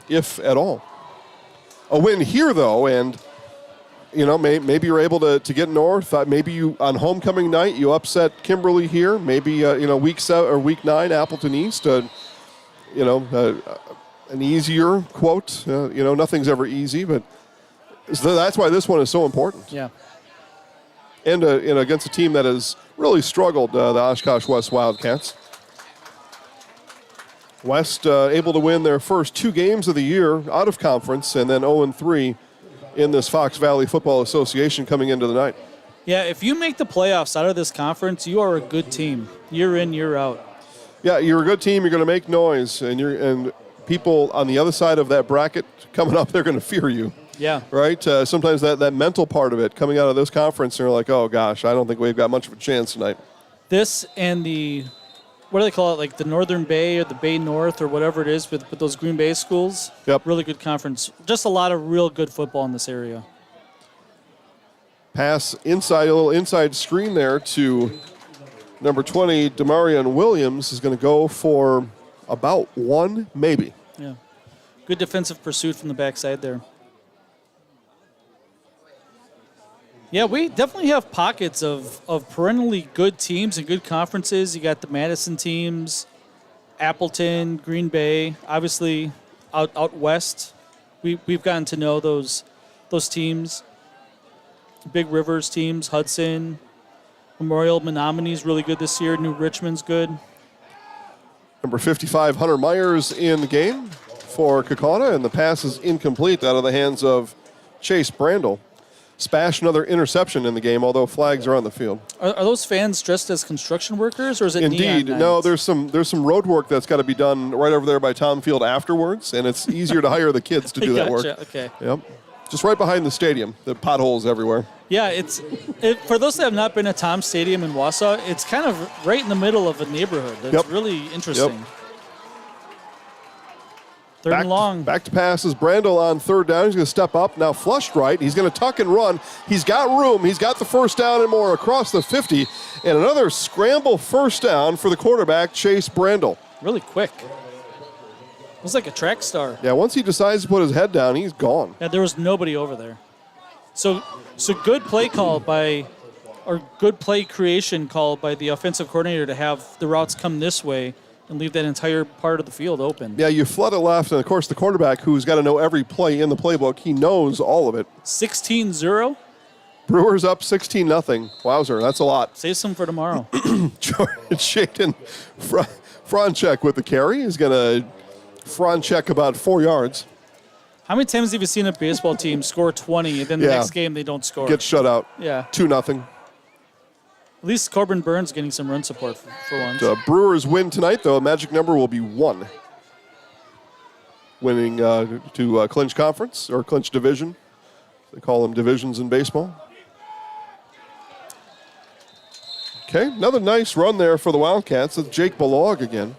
if at all. A win here, though, and maybe you're able to get north. Maybe you on homecoming night you upset Kimberly here. Maybe week 7 or week 9 Appleton East. An easier quote. Nothing's ever easy, but so that's why this one is so important. Yeah. And against a team that has really struggled, the Oshkosh West Wildcats. West able to win their first 2 games of the year out of conference, and then 0-3 in this Fox Valley Football Association coming into the night. Yeah, if you make the playoffs out of this conference, you are a good team. Year in, year out. Yeah, you're a good team. You're going to make noise, and people on the other side of that bracket coming up, they're going to fear you. Yeah. Right? Sometimes that mental part of it coming out of this conference, they're like, oh, gosh, I don't think we've got much of a chance tonight. This and the, what do they call it, like the Northern Bay or the Bay North or whatever it is with those Green Bay schools? Yep. Really good conference. Just a lot of real good football in this area. Pass inside, a little inside screen there to number 20, Demarion Williams, is going to go for about 1, maybe. Yeah. Good defensive pursuit from the backside there. Yeah, we definitely have pockets of perennially good teams and good conferences. You got the Madison teams, Appleton, Green Bay, obviously out west. We've gotten to know those teams. Big Rivers teams, Hudson, Memorial, Menominee's really good this year. New Richmond's good. Number 55, Hunter Myers in the game for Kakana, and the pass is incomplete out of the hands of Chase Brandel. Spash another interception in the game, although flags are on the field. Are those fans dressed as construction workers, or is it Indeed. neon No, nights? there's some road work that's got to be done right over there by Tom Field afterwards, and it's easier to hire the kids to do that work. Gotcha, okay. Yep. Just right behind the stadium. The potholes everywhere. Yeah, for those that have not been to Tom's Stadium in Wausau, it's kind of right in the middle of a neighborhood. It's really interesting. Yep. Third and long. Back to passes. Brandel on 3rd down. He's going to step up. Now flushed right. He's going to tuck and run. He's got room. He's got the first down and more across the 50. And another scramble first down for the quarterback, Chase Brandel. Really quick. It was like a track star. Yeah, once he decides to put his head down, he's gone. Yeah, there was nobody over there. So good play good play creation call by the offensive coordinator to have the routes come this way and leave that entire part of the field open. Yeah, you flood it left, and of course the quarterback, who's got to know every play in the playbook, he knows all of it. 16-0. Brewers up 16-0. Wowzer, that's a lot. Save some for tomorrow. Jordan Shayton, Franchek with the carry. He's going to Franchek about 4 yards. How many times have you seen a baseball team score 20 and then the next game they don't score? Get shut out. Yeah. 2-0. At least Corbin Burns getting some run support for once. Brewers win tonight, though. Magic number will be 1. Winning to clinch conference or clinch division. They call them divisions in baseball. Okay, another nice run there for the Wildcats. It's Jake Balog again.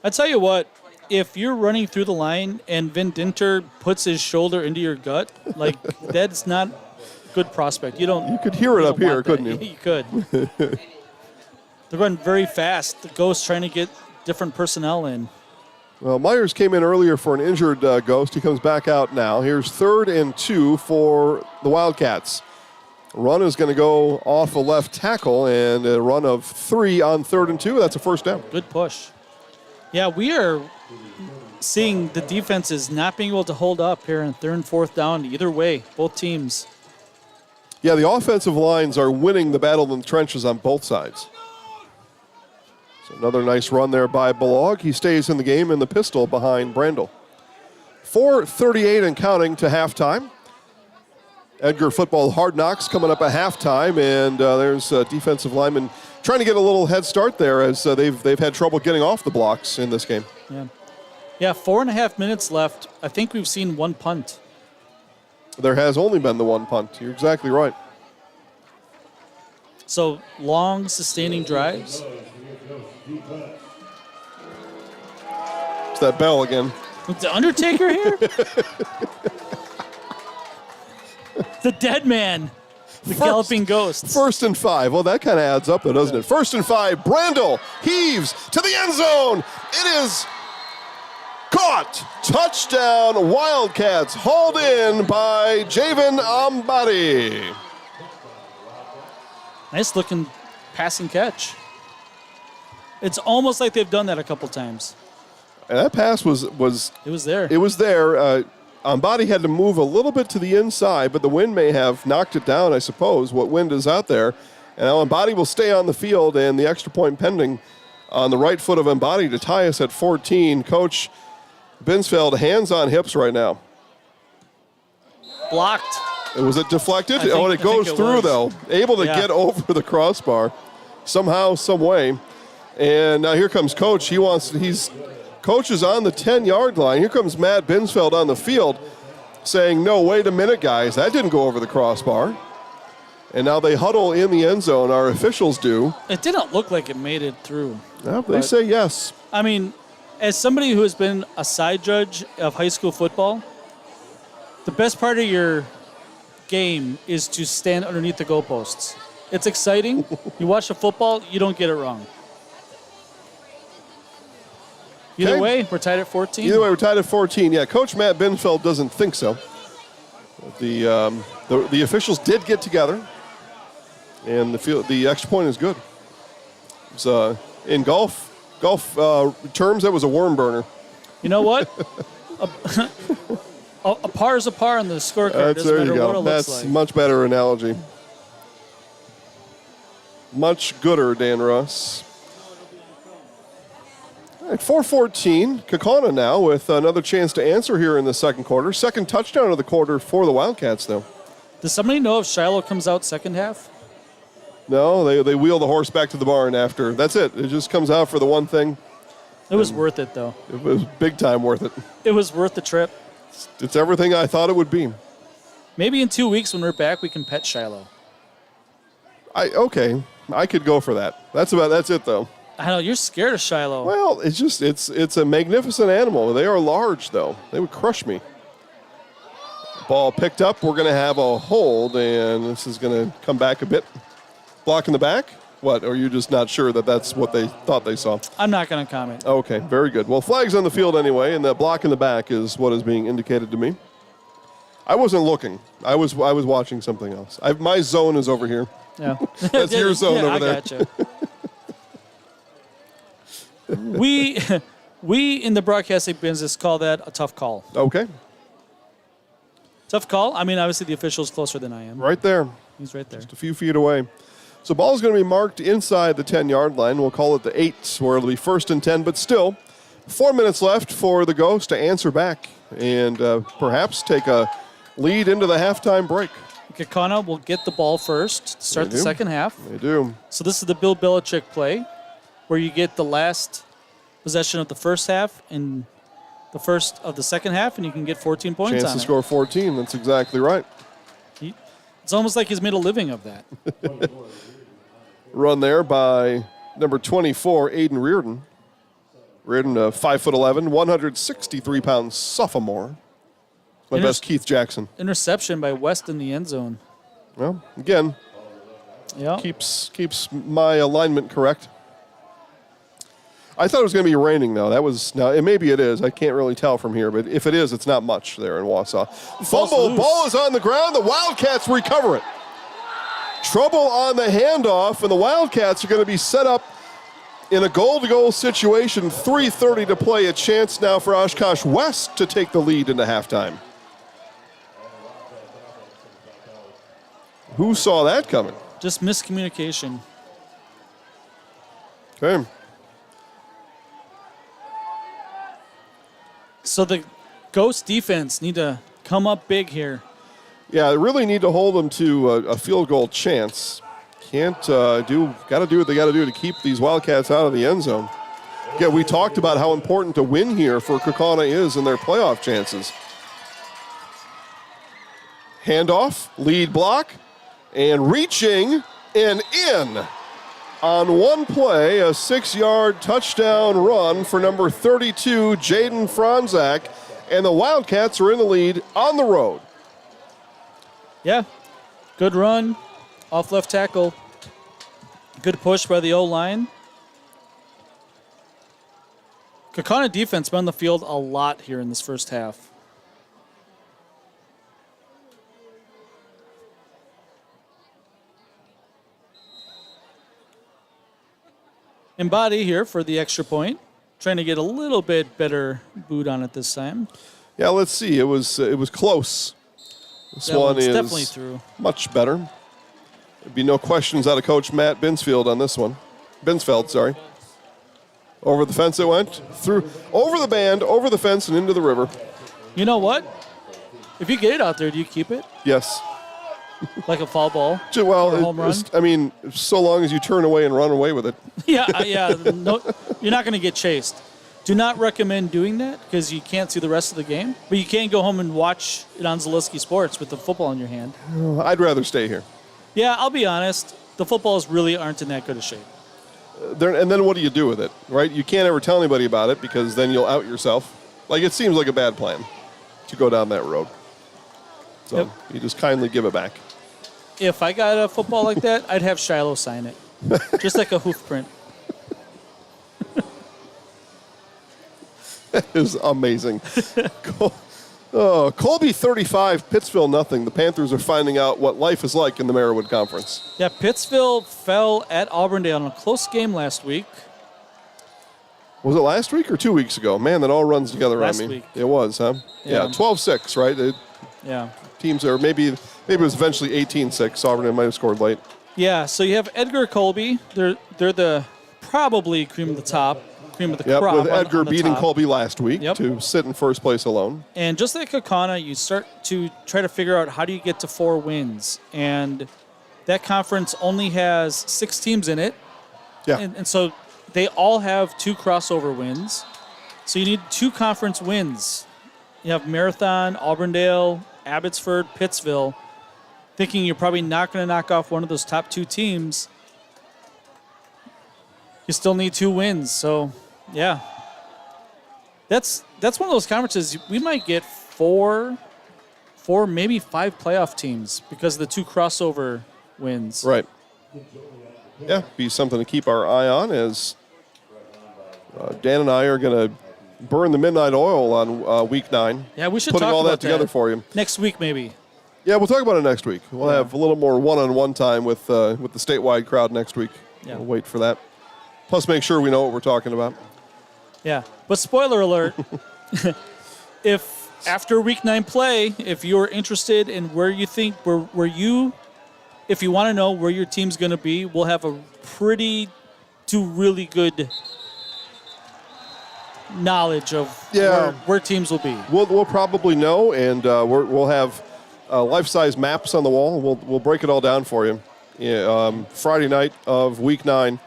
I tell you what, if you're running through the line and Vin Dinter puts his shoulder into your gut, like that's not good prospect. You could hear it up here, couldn't you? You could. They're running very fast. The Ghost trying to get different personnel in. Well, Myers came in earlier for an injured Ghost. He comes back out now. Here's 3rd and 2 for the Wildcats. Run is going to go off a left tackle, and a run of 3 on 3rd and 2. That's a first down. Good push. Yeah, we are seeing the defenses not being able to hold up here in 3rd and 4th down either way, both teams. Yeah, the offensive lines are winning the battle in the trenches on both sides. So another nice run there by Balog. He stays in the game in the pistol behind Brandel. 4:38 and counting to halftime. Edgar football hard knocks coming up at halftime, and there's defensive linemen trying to get a little head start there as they've had trouble getting off the blocks in this game. Yeah, 4.5 minutes left. I think we've seen 1 punt. There has only been the 1 punt. You're exactly right. So long, sustaining drives. It's that bell again. With the Undertaker here? The dead man. The galloping ghost. 1st and 5. Well, that kind of adds up, though, doesn't it? 1st and 5. Brandel heaves to the end zone. It is caught. Touchdown, Wildcats. Hauled in by Javen Ambati. Nice looking passing catch. It's almost like they've done that a couple times. And that pass was It was there. It was there. Ambati had to move a little bit to the inside, but the wind may have knocked it down, I suppose, what wind is out there. And now Ambati will stay on the field, and the extra point pending on the right foot of Ambati to tie us at 14. Coach Binsfeld, hands on hips right now. Blocked. Was it deflected? I It think goes it through, was. though. Able to get over the crossbar somehow, some way. And now here comes Coach. Coach is on the 10-yard line. Here comes Matt Binsfeld on the field saying, no, wait a minute, guys. That didn't go over the crossbar. And now they huddle in the end zone. Our officials do. It didn't look like it made it through. Well, they say yes. I mean, as somebody who has been a side judge of high school football, the best part of your game is to stand underneath the goalposts. It's exciting. You watch the football, you don't get it wrong. Either Okay. way, we're tied at 14. Either way, we're tied at 14. Yeah, Coach Matt Binsfeld doesn't think so. The officials did get together, and the extra point is good. It's, in golf terms, that was a worm burner. You know what? A par is a par on the scorecard. Doesn't There matter you go. what it looks That's like. much better analogy. Much gooder, Dan Russ. All right, 4:14. Kakana now with another chance to answer here in the second quarter. Second touchdown of the quarter for the Wildcats, though. Does somebody know if Shiloh comes out second half? No, they wheel the horse back to the barn after. That's it. It just comes out for the one thing. It was worth it, though. It was big time worth it. It was worth the trip. It's everything I thought it would be. Maybe in 2 weeks when we're back, we can pet Shiloh. Okay, I could go for that. That's it, though. I know, you're scared of Shiloh. Well, it's a magnificent animal. They are large, though. They would crush me. Ball picked up. We're going to have a hold, and this is going to come back a bit. Block in the back? What? Or are you just not sure that that's what they thought they saw? I'm not going to comment. Okay, very good. Well, flag's on the field anyway, and the block in the back is what is being indicated to me. I wasn't looking. I was watching something else. My zone is over here. Yeah. That's your zone over there. I gotcha. We in the broadcasting business call that a tough call. Okay, Tough call. I mean, obviously the official's closer than I am. right there. He's right there. A few feet away. So ball's going to be marked inside the 10-yard line. We'll call it the 8, where it'll be 1st and 10, but still 4 minutes left for the Ghosts to answer back and perhaps take a lead into the halftime break. Kakana will get the ball first to start the second half. They do. So this is the Bill Belichick play where you get the last possession of the first half and the first of the second half, and you can get 14 points Chance on to it. score 14. That's exactly right. It's almost like he's made a living of that. Run there by number 24, Aiden Reardon. Reardon, 5'11", 163-pound sophomore. My best Keith Jackson. Interception by West in the end zone. Well, again, Yeah. keeps my alignment correct. I thought it was going to be raining, though. Maybe it is. I can't really tell from here, but if it is, it's not much there in Wausau. Fumble, ball is on the ground. The Wildcats recover it. Trouble on the handoff, and the Wildcats are going to be set up in a goal-to-goal situation. 3:30 to play. A chance now for Oshkosh West to take the lead into halftime. Who saw that coming? Just miscommunication. Okay. So the Ghost defense need to come up big here. Yeah, they really need to hold them to a field goal chance. Got to do what they got to do to keep these Wildcats out of the end zone. Yeah, we talked about how important a win here for Kakana is in their playoff chances. Handoff, lead block, and reaching and in. On one play, a 6-yard touchdown run for number 32, Jaden Franzak, and the Wildcats are in the lead on the road. Yeah, good run off left tackle. Good push by the O-line. Kakana defense been on the field a lot here in this first half. And Body here for the extra point. Trying to get a little bit better boot on it this time. Yeah, let's see. It was close. This That one one's is definitely through. much better. There'd be no questions out of Coach Matt Binsfeld on this one. Binsfeld, sorry. Over the fence it went. Through, over the band, over the fence, and into the river. You know what? If you get it out there, do you keep it? Yes. Like a foul ball? Well, or a home run? I mean, so long as you turn away and run away with it. Yeah. No, you're not going to get chased. Do not recommend doing that because you can't see the rest of the game. But you can go home and watch it on Zaleski Sports with the football in your hand. I'd rather stay here. Yeah, I'll be honest. The footballs really aren't in that good a shape. And then what do you do with it, right? You can't ever tell anybody about it because then you'll out yourself. Like, it seems like a bad plan to go down that road. So you just kindly give it back. If I got a football like that, I'd have Shiloh sign it. Just like a hoof print. That is amazing. Colby 35, Pittsville nothing. The Panthers are finding out what life is like in the Merriwood Conference. Yeah, Pittsville fell at Auburndale in a close game last week. Was it last week or 2 weeks ago? Man, that all runs together Last on me. week. It was, huh? Yeah, 12-6, right? Yeah. Teams are maybe it was eventually 18-6. Auburndale might have scored late. Yeah, so you have Edgar Colby. They're the probably cream of the top, cream of the Yep, crop. with Edgar on the beating top. Colby last week Yep. to sit in first place alone. And just like Kakana, you start to try to figure out how do you get to 4 wins. And that conference only has 6 teams in it. Yeah. And so they all have 2 crossover wins. So you need 2 conference wins. You have Marathon, Auburndale, Abbotsford, Pittsville. Thinking you're probably not going to knock off one of those top 2 teams. You still need 2 wins. So, yeah. That's one of those conferences we might get 4, maybe 5 playoff teams because of the 2 crossover wins. Right. Yeah, be something to keep our eye on as Dan and I are going to burn the midnight oil on week 9. Yeah, we should putting talk all about that together for you. Next week, maybe. Yeah, we'll talk about it next week. We'll have a little more one-on-one time with the statewide crowd next week. Yeah. We'll wait for that. Plus, make sure we know what we're talking about. Yeah, but spoiler alert, if after week 9 play, if you're interested in where you think, if you want to know where your team's going to be, we'll have a really good knowledge of where teams will be. We'll probably know, and we'll have life-size maps on the wall. We'll break it all down for you. Friday night of week 9.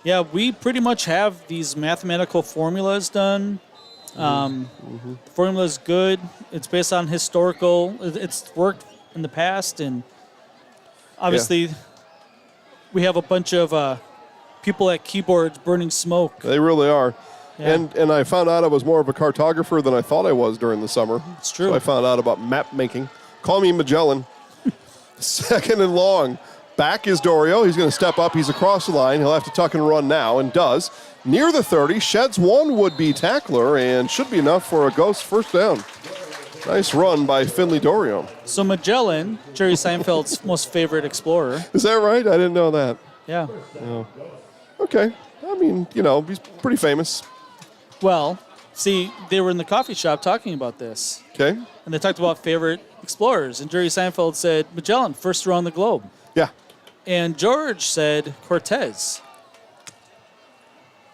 Yeah, we pretty much have these mathematical formulas done. The formula's good. It's based on historical. It's worked in the past, and obviously we have a bunch of people at keyboards burning smoke. They really are. Yeah. And I found out I was more of a cartographer than I thought I was during the summer. It's true. So I found out about map making. Call me Magellan. 2nd and long. Back is Dorio. He's going to step up. He's across the line. He'll have to tuck and run now, and does. Near the 30, sheds one would-be tackler, and should be enough for a Ghost first down. Nice run by Finley Dorio. So Magellan, Jerry Seinfeld's most favorite explorer. Is that right? I didn't know that. Yeah. Oh. Okay. I mean, he's pretty famous. Well, see, they were in the coffee shop talking about this. Okay. And they talked about favorite explorers, and Jerry Seinfeld said Magellan, first around the globe. Yeah. And George said Cortez.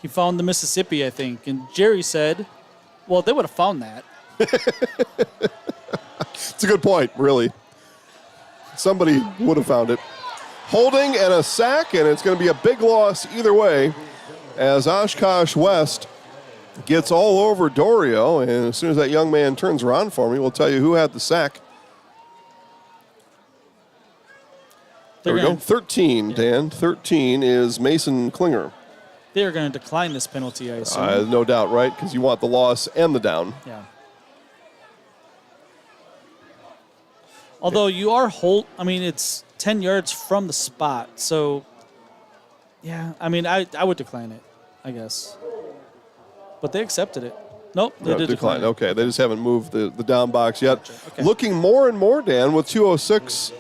He found the Mississippi, I think. And Jerry said, well, they would have found that. It's a good point, really. Somebody would have found it. Holding and a sack, and it's going to be a big loss either way as Oshkosh West gets all over Dorio. And as soon as that young man turns around for me, we'll tell you who had the sack. There we go. 13, Dan. 13 is Mason Klinger. They're going to decline this penalty, I assume. No doubt, right? Because you want the loss and the down. Yeah. Although you are it's 10 yards from the spot. So, yeah, I would decline it, I guess. But they accepted it. Nope, they did decline it. Okay, they just haven't moved the down box yet. Gotcha. Okay. Looking more and more, Dan, with 2:06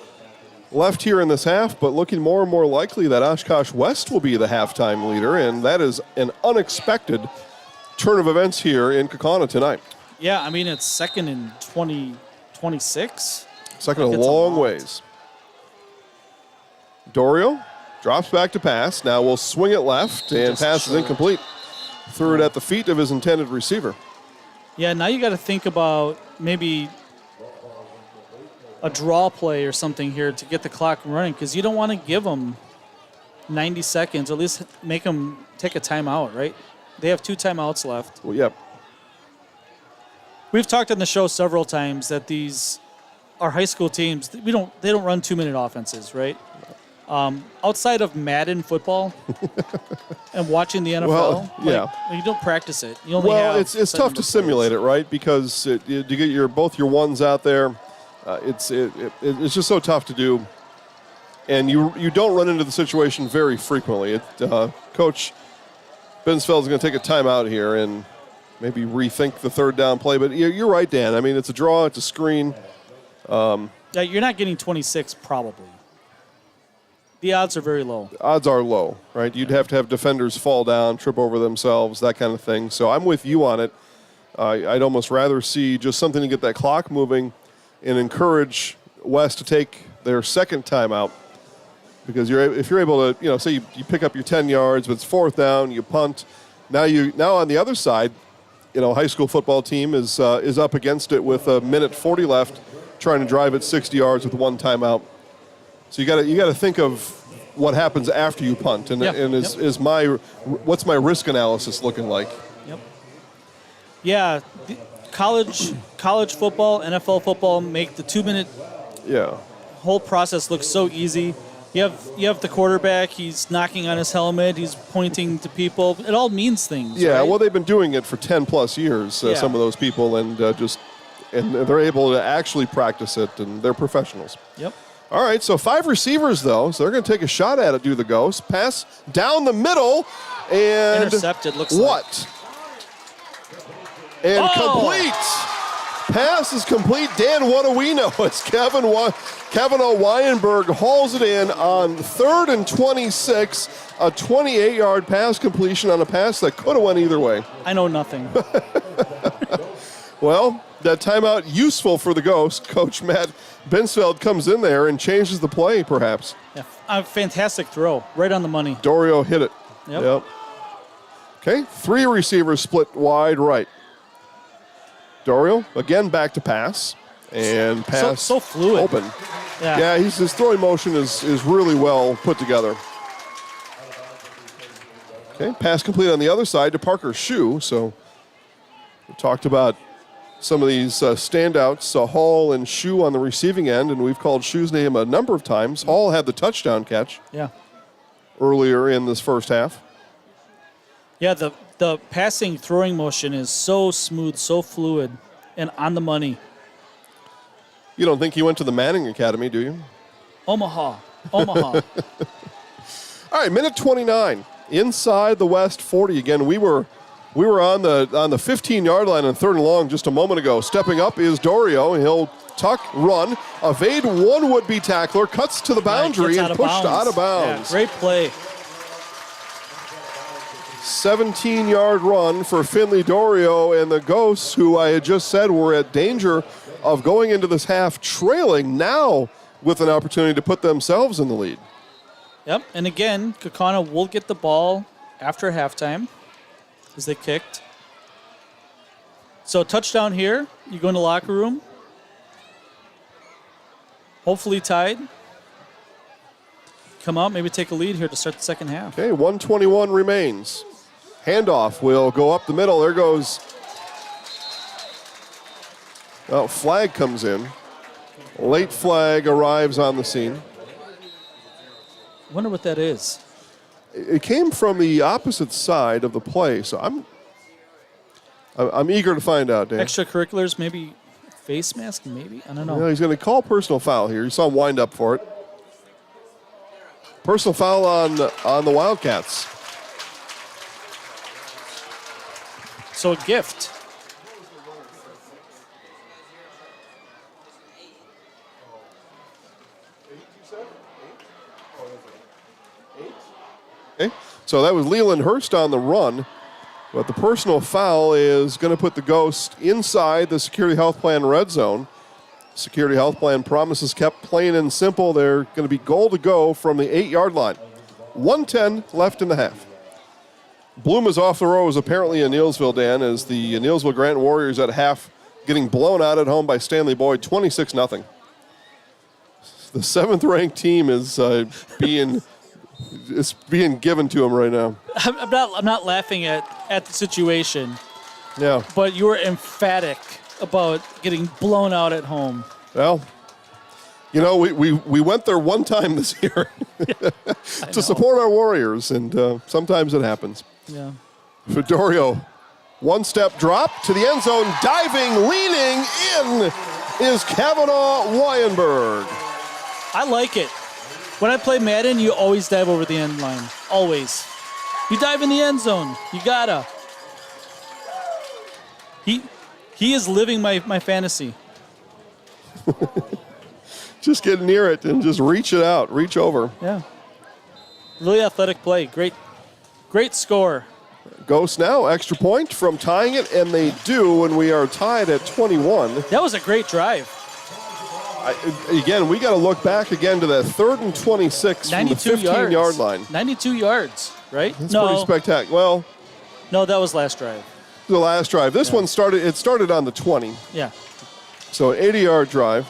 left here in this half, but looking more and more likely that Oshkosh West will be the halftime leader, and that is an unexpected turn of events here in Kakana tonight. Yeah, it's second and 26. Second a long ways. Dorio drops back to pass. Now will swing it left, and pass is incomplete. Threw it at the feet of his intended receiver. Yeah, now you got to think about maybe a draw play or something here to get the clock running, because you don't want to give them 90 seconds, or at least make them take a timeout, right? They have 2 timeouts left. Well, yep. We've talked on the show several times that our high school teams, they don't run 2-minute offenses, right? Outside of Madden football and watching the NFL, you don't practice it. You only have it's tough to simulate it, right? Because to get both your ones out there, it's just so tough to do, and you don't run into the situation very frequently. Coach Bensfeld is going to take a timeout here and maybe rethink the third down play. But you're right, Dan. It's a draw, it's a screen. You're not getting 26 probably. The odds are very low. Odds are low, right? You'd have to have defenders fall down, trip over themselves, that kind of thing. So I'm with you on it. I'd almost rather see just something to get that clock moving and encourage West to take their second timeout. Because if you're able to, say you pick up your 10 yards, but it's fourth down, you punt. Now on the other side, high school football team is up against it with a minute 40 left, trying to drive it 60 yards with 1 timeout. So you got to think of what happens after you punt, and what's my risk analysis looking like? Yep. Yeah, college football, NFL football make the 2-minute whole process look so easy. You have the quarterback. He's knocking on his helmet. He's pointing to people. It all means things. Yeah. Right? Well, they've been doing it for 10+ years. Some of those people, and they're able to actually practice it, and they're professionals. Yep. All right, so 5 receivers, though, so they're going to take a shot at it, do the ghost. Pass down the middle, and intercepted, looks what? And complete. Pass is complete. Dan, what do we know? It's Kevin Wyenberg hauls it in on 3rd and 26, a 28-yard pass completion on a pass that could have went either way. I know nothing. Well, that timeout useful for the Ghost. Coach Matt Bensfeld comes in there and changes the play, perhaps. Yeah, a fantastic throw, right on the money. Dorio hit it. Yep. Okay, 3 receivers split wide right. Dorio, again, back to pass. And pass so fluid. Open. Yeah, his throwing motion is really well put together. Okay, pass complete on the other side to Parker Shue. So we talked about some of these standouts, Hall and Shue on the receiving end, and we've called Shue's name a number of times. Hall had the touchdown catch earlier in this first half. Yeah, the passing throwing motion is so smooth, so fluid, and on the money. You don't think he went to the Manning Academy, do you? Omaha. All right, minute 29. Inside the West 40 again. We were on the 15-yard line on 3rd and long just a moment ago. Stepping up is Dorio. He'll tuck, run, evade one would-be tackler, cuts to the boundary and pushed out of bounds. Yeah, great play. 17-yard run for Finley Dorio and the Ghosts, who I had just said were at danger of going into this half trailing, now with an opportunity to put themselves in the lead. Yep, and again, Kakana will get the ball after halftime as they kicked. So touchdown here, you go in the locker room. Hopefully tied. Come out, maybe take a lead here to start the second half. Okay, 1:21 remains. Handoff will go up the middle. There goes. Well, flag comes in. Late flag arrives on the scene. Wonder what that is. It came from the opposite side of the play, so I'm eager to find out, Dan. Extracurriculars, maybe face mask, maybe? I don't know. Yeah, he's going to call personal foul here. You saw him wind up for it. Personal foul on the Wildcats. So a gift. Okay, so that was Leland Hurst on the run, but the personal foul is going to put the Ghost inside the Security Health Plan red zone. Security Health Plan promises kept plain and simple. They're going to be goal to go from the 8-yard line. 1:10 left in the half. Bloom is off the rows apparently in Neillsville, Dan, as the Neillsville Grant Warriors at half getting blown out at home by Stanley Boyd, 26-0. The 7th-ranked team is being given to him right now. I'm not laughing at the situation, Yeah. but you were emphatic about getting blown out at home. Well, you know, we went there one time this year to support our Warriors, and sometimes it happens. Yeah. Fedorio, one-step drop to the end zone, diving, leaning in is Kavanaugh Wyenberg. I like it. When I play Madden, you always dive over the end line. Always. You dive in the end zone. You gotta. He is living my fantasy. Just get near it and just reach it out, reach over. Yeah. Really athletic play. Great score. Ghosts now, extra point from tying it, and they do, and we are tied at 21. That was a great drive. Again, we got to look back again to that 3rd and 26 from the 15-yard line. 92 yards, right? That's pretty spectacular. Well, no, that was last drive. the last drive. This one started on the 20. Yeah. So an 80-yard drive.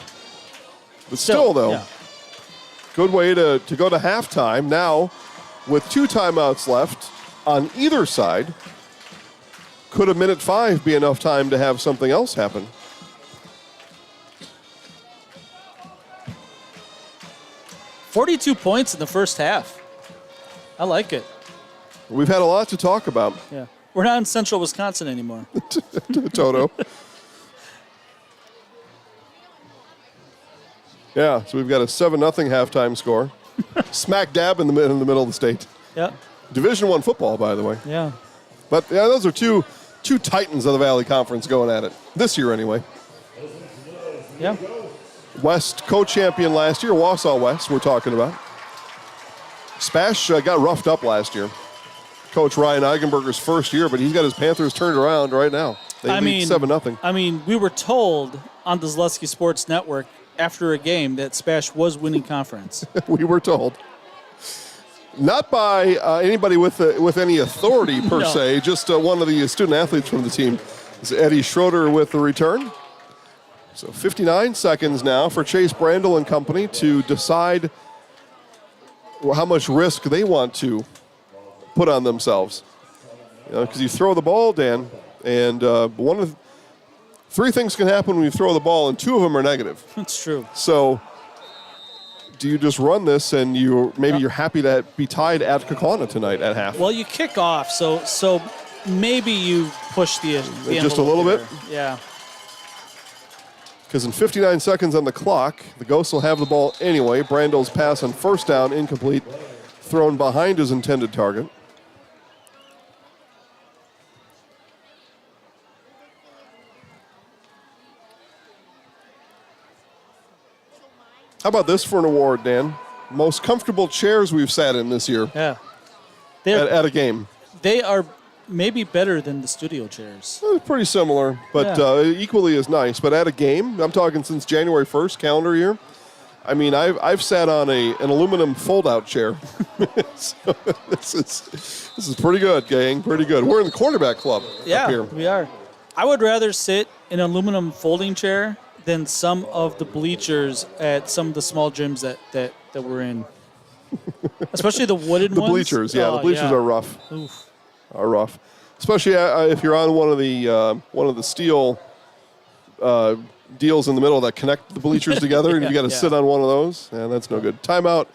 But still though, yeah. good way to go to halftime. Now, with 2 timeouts left on either side, could a minute 5 be enough time to have something else happen? $42 points in the first half. I like it. We've had a lot to talk about. Yeah. We're not in central Wisconsin anymore. Toto. Yeah, so we've got a 7-0 halftime score. Smack dab in the middle of the state. Yeah. Division I football, by the way. Yeah. But yeah, those are two titans of the Valley Conference going at it. This year, anyway. Yeah. West co-champion last year, Wausau West, we're talking about. Spash got roughed up last year. Coach Ryan Eigenberger's first year, but he's got his Panthers turned around right now. They lead 7-0. I mean, we were told on the Zaleski Sports Network after a game that Spash was winning conference. We were told. Not by anybody with any authority per se, just one of the student athletes from the team. Is Eddie Schroeder with the return. So 59 seconds now for Chase Brandel and company to decide how much risk they want to put on themselves. Because you throw the ball, Dan, and one of 3 things can happen when you throw the ball, and 2 of them are negative. That's true. So do you just run this, and you're happy to be tied at Kakana tonight at half? Well, you kick off, so maybe you push the just a little bit? Yeah. Because in 59 seconds on the clock, the Ghosts will have the ball anyway. Brandel's pass on first down, incomplete, thrown behind his intended target. How about this for an award, Dan? Most comfortable chairs we've sat in this year. Yeah. At a game. They are maybe better than the studio chairs. Pretty similar, but equally as nice. But at a game, I'm talking since January 1st, calendar year. I mean, I've sat on an aluminum fold-out chair. So this is pretty good, gang. Pretty good. We're in the quarterback club up here. We are. I would rather sit in an aluminum folding chair than some of the bleachers at some of the small gyms that we're in. Especially the wooden ones. The bleachers, the bleachers are rough. Oof. Are rough, especially if you're on one of the steel deals in the middle that connect the bleachers together, and you got to sit on one of those, and that's no good. Timeout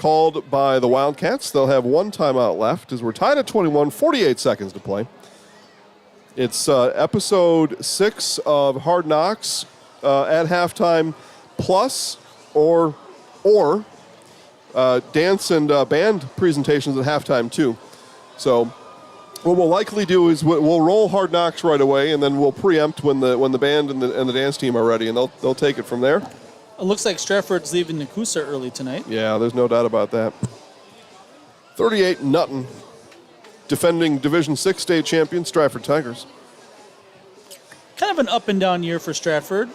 called by the Wildcats. They'll have one timeout left as we're tied at 21, 48 seconds to play. It's episode 6 of Hard Knocks at halftime, plus or dance and band presentations at halftime too. So what we'll likely do is we'll roll Hard Knocks right away, and then we'll preempt when the band and the dance team are ready, and they'll take it from there. It looks like Stratford's leaving Nakusa early tonight. Yeah, there's no doubt about that. 38-0. Defending Division 6 state champion Stratford Tigers. Kind of an up and down year for Stratford.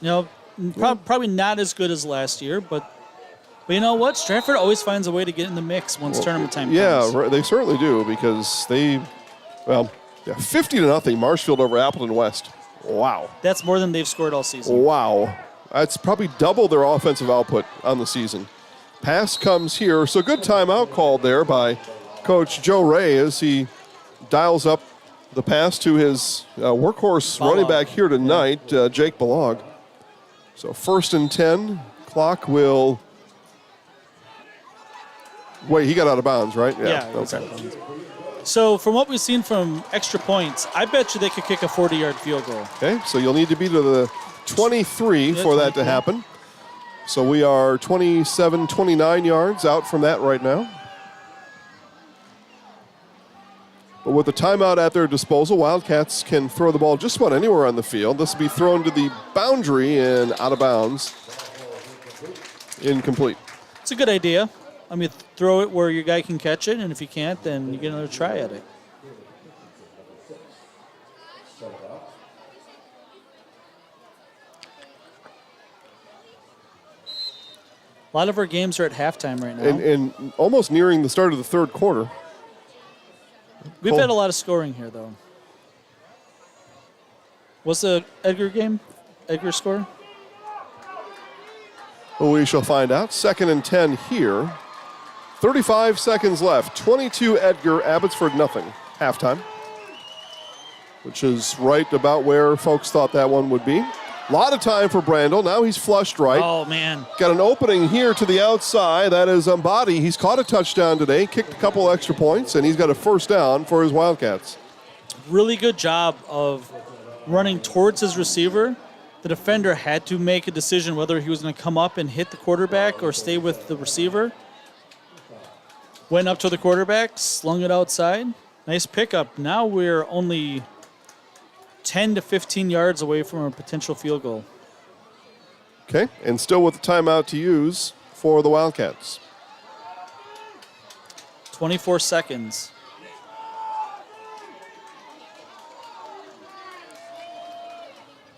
Probably not as good as last year, but you know what? Stratford always finds a way to get in the mix once tournament time comes. Yeah, they certainly do, because 50-0 Marshfield over Appleton West. Wow. That's more than they've scored all season. Wow. That's probably double their offensive output on the season. Pass comes here, so good timeout called there by Coach Joe Ray as he dials up the pass to his workhorse running back here tonight, Jake Balog. So 1st and 10, clock will... Wait, he got out of bounds, right? Yeah. Okay. So from what we've seen from extra points, I bet you they could kick a 40-yard field goal. Okay, so you'll need to be to the 23 for that to happen. So we are 27, 29 yards out from that right now. But with the timeout at their disposal, Wildcats can throw the ball just about anywhere on the field. This will be thrown to the boundary and out of bounds. Incomplete. It's a good idea. I mean, throw it where your guy can catch it, and if you can't, then you get another try at it. A lot of our games are at halftime right now. And almost nearing the start of the third quarter. We've had a lot of scoring here, though. What's the Edgar game? Edgar score? Well, we shall find out. 2nd and 10 here. 35 seconds left. 22 Edgar, Abbotsford nothing. Halftime. Which is right about where folks thought that one would be. A lot of time for Brandel. Now he's flushed right. Oh, man. Got an opening here to the outside. That is Umbadi. He's caught a touchdown today, kicked a couple extra points, and he's got a first down for his Wildcats. Really good job of running towards his receiver. The defender had to make a decision whether he was going to come up and hit the quarterback or stay with the receiver. Went up to the quarterback, slung it outside. Nice pickup. Now we're only 10 to 15 yards away from a potential field goal. Okay, and still with the timeout to use for the Wildcats. 24 seconds.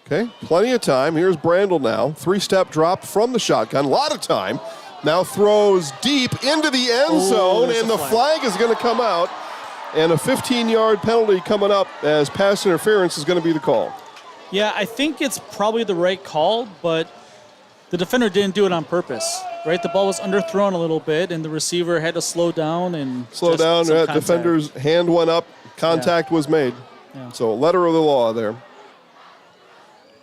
Okay, plenty of time. Here's Brandel now. 3-step drop from the shotgun. A lot of time. Now throws deep into the end zone, and the flag is going to come out. And a 15-yard penalty coming up as pass interference is going to be the call. Yeah, I think it's probably the right call, but the defender didn't do it on purpose, right? The ball was underthrown a little bit, and the receiver had to slow down and Defender's hand went up. Contact was made. Yeah. So letter of the law there.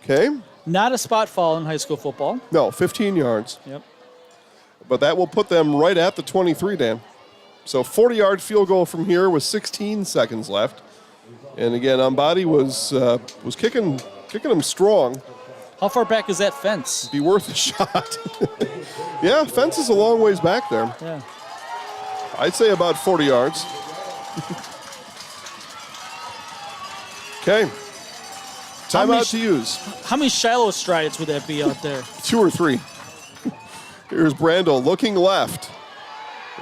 Okay. Not a spot foul in high school football. No, 15 yards. Yep. But that will put them right at the 23, Dan. So 40-yard field goal from here with 16 seconds left. And again, Umbadi was kicking him strong. How far back is that fence? Be worth a shot. Yeah, fence is a long ways back there. Yeah. I'd say about 40 yards. Okay. Timeout to use. How many Shiloh strides would that be out there? 2 or 3. Here's Brandel looking left.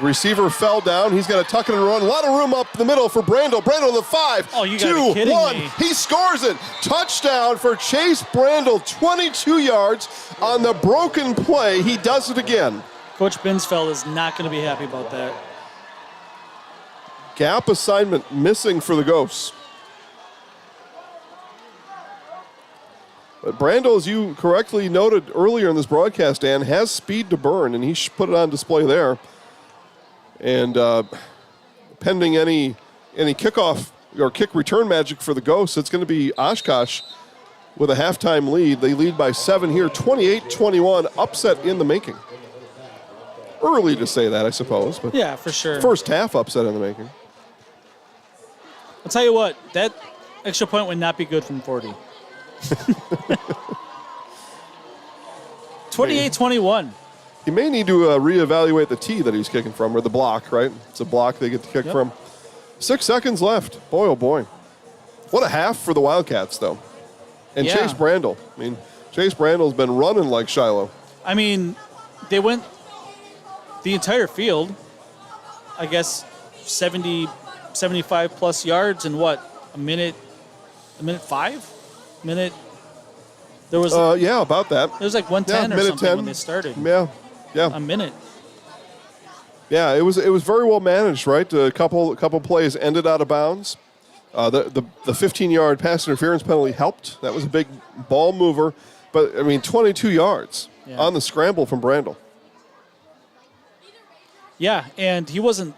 Receiver fell down. He's got to tuck it and run. A lot of room up the middle for Brandel. Brandel the 5. Oh, you gotta be kidding 2-1. me. He scores it. Touchdown for Chase Brandel. 22 yards on the broken play. He does it again. Coach Binsfeld is not going to be happy about that. Gap assignment missing for the Ghosts. But Brandel, as you correctly noted earlier in this broadcast, Dan, has speed to burn, and he put it on display there. And pending any kickoff or kick return magic for the Ghosts, it's going to be Oshkosh with a halftime lead. They lead by 7 here, 28-21, upset in the making. early to say that, I suppose. But Yeah, for sure. first half upset in the making. I'll tell you what, that extra point would not be good from 40. 28-21. He may need to reevaluate the tee that he's kicking from, or the block, right? It's a block they get to kick from. 6 seconds left. Boy, oh boy. What a half for the Wildcats, though. And Yeah. Chase Brandle. I mean, Chase Brandle's been running like Shiloh. I mean, they went the entire field, I guess 70, 75 plus yards in what, a minute 5? There was Yeah, about that. it was like 110 or minute something 10. when they started. Yeah, yeah. A minute. Yeah, it was very well managed, right? A couple plays ended out of bounds. The 15-yard pass interference penalty helped. That was a big ball mover. But, I mean, 22 yards on the scramble from Brandle. Yeah, and he wasn't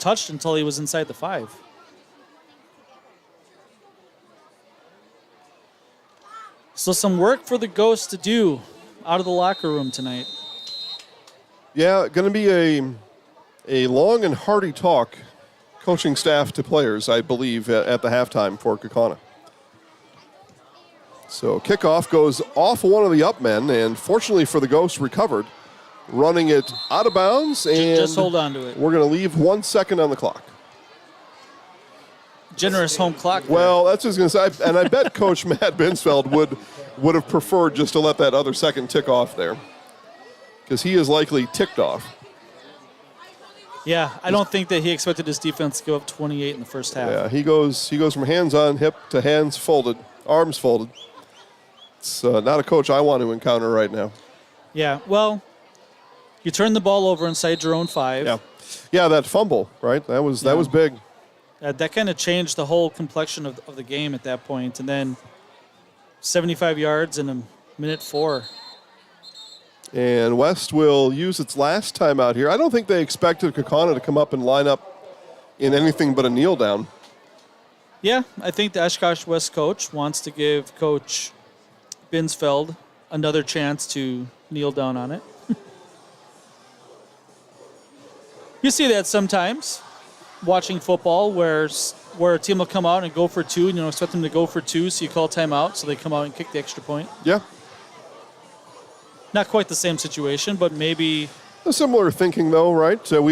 touched until he was inside the 5. So some work for the Ghosts to do out of the locker room tonight. Yeah, going to be a long and hearty talk, coaching staff to players, I believe, at the halftime for Kakana. So kickoff goes off one of the up men, and fortunately for the Ghosts, recovered, running it out of bounds, and Just hold on to it. we're going to leave 1 second on the clock. Generous home clock. there. Well, that's what I was going to say, and I bet Coach Matt Binsfeld would have preferred just to let that other second tick off there, because he is likely ticked off. Yeah, I don't think that he expected his defense to go up 28 in the first half. Yeah, he goes from hands on hip to hands folded, arms folded. It's not a coach I want to encounter right now. Yeah, well, you turn the ball over inside your own 5. Yeah, that fumble, right? That was big. That kind of changed the whole complexion of the game at that point. And then 75 yards in a minute 4. And West will use its last timeout here. I don't think they expected Kakana to come up and line up in anything but a kneel down. Yeah, I think the Oshkosh West coach wants to give Coach Binsfeld another chance to kneel down on it. You see that sometimes watching football where a team will come out and go for 2, and you don't expect them to go for 2, so you call timeout, so they come out and kick the extra point. Yeah. Not quite the same situation, but maybe. A similar thinking, though, right? So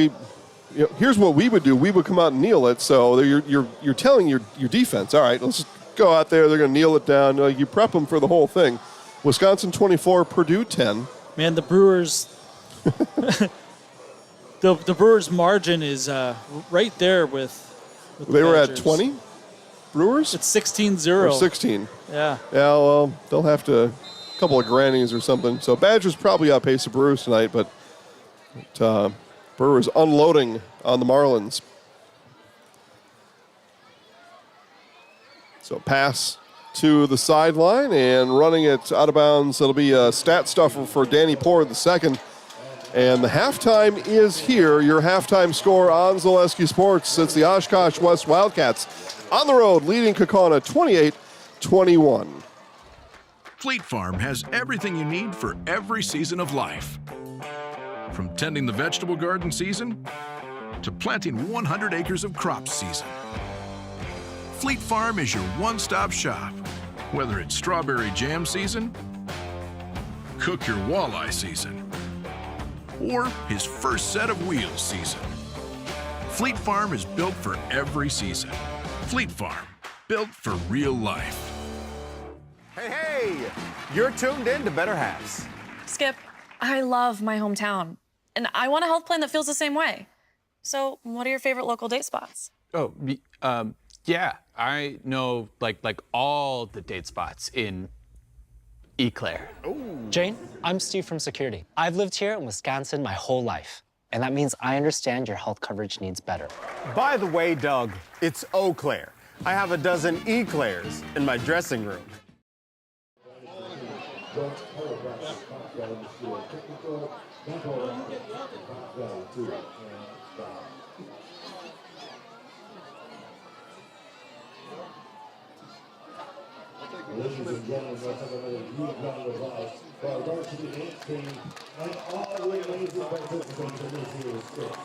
here's what we would do. We would come out and kneel it. So you're telling your defense, all right, let's go out there. They're going to kneel it down. You prep them for the whole thing. Wisconsin 24, Purdue 10. Man, the Brewers. the Brewers' margin is right there with the They were at Badgers. 20. Brewers. It's 16-0. Or 16. Yeah. Yeah, well, they'll have to, a couple of grannies or something. So Badgers probably outpace the Brewers tonight, but Brewers unloading on the Marlins. So pass to the sideline and running it out of bounds. It'll be a stat stuffer for Danny Poor the second. And the halftime is here. Your halftime score on Zaleski Sports. It's the Oshkosh West Wildcats on the road, leading Kakana 28-21. Fleet Farm has everything you need for every season of life. From tending the vegetable garden season to planting 100 acres of crops season. Fleet Farm is your one-stop shop. Whether it's strawberry jam season, cook your walleye season, or his first set of wheels season. Fleet Farm is built for every season. Fleet Farm, built for real life. Hey, you're tuned in to Better Halves. Skip, I love my hometown, and I want a health plan that feels the same way. So, what are your favorite local date spots? Oh, yeah, I know like all the date spots in Eclair. Jane, I'm Steve from security. I've lived here in Wisconsin my whole life, and that means I understand your health coverage needs better. By the way, Doug, it's Eau Claire. I have a dozen Eclairs in my dressing room. Ladies and gentlemen, let's have another huge round of applause for our varsity dance team and all the amazing participants in this year's sixth.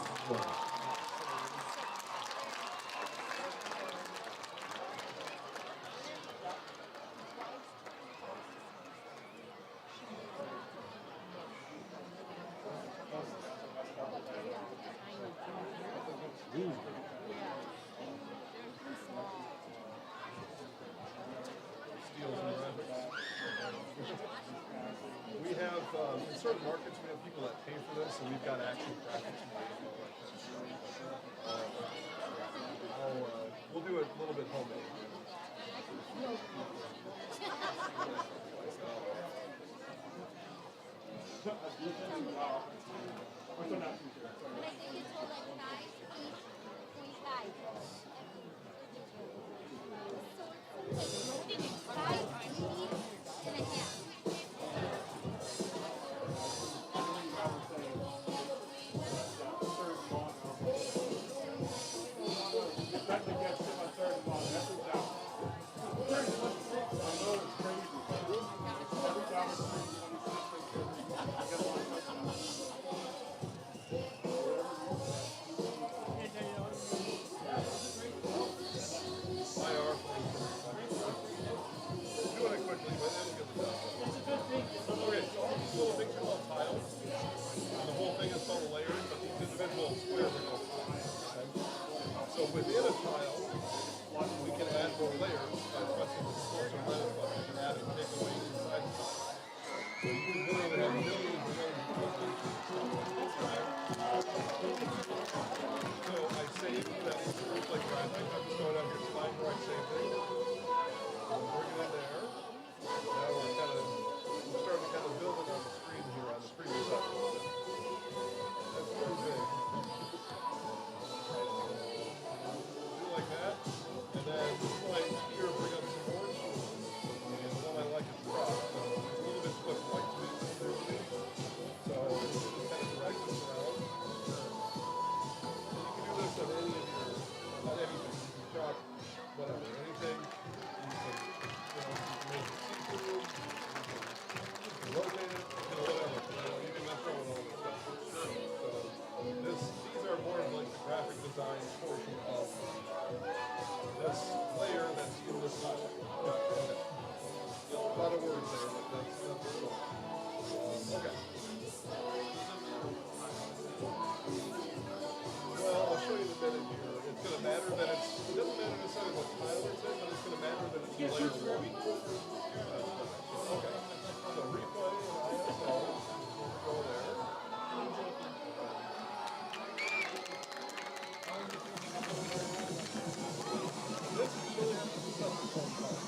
We have, in certain markets, we have people that pay for this, and we've got actual graphics made. We'll do it a little bit homemade. So within a tile, we can add more layers by pressing the source or layers button. We can add and take away inside the tile. So you can literally have millions and millions of pieces. So I saved that like graphic. I'm just going down here, find where I saved it. I'll bring it in there. Now we're starting to kind of build it on the screen here on the previous episode. That's pretty big. Like that, and then right here bring up some more tools. And the one I like is cross, so it's a little bit quick like to do. So just kind of drag this around. You can do this on any of your, not anything, you can drop whatever, anything. You can make it see-through, you can rotate it, whatever. You can mess around with all this stuff. So these are more of like the graphic design portion of this layer that's in this tile. A lot of words there, but that's the story. Okay. Well, I'll show you in a minute here. It's going to matter that it doesn't matter necessarily what tile it's in, but it's going to matter that it's in layer 1. Okay. So replay and ISO. Go there. This is really stuff that's on fire.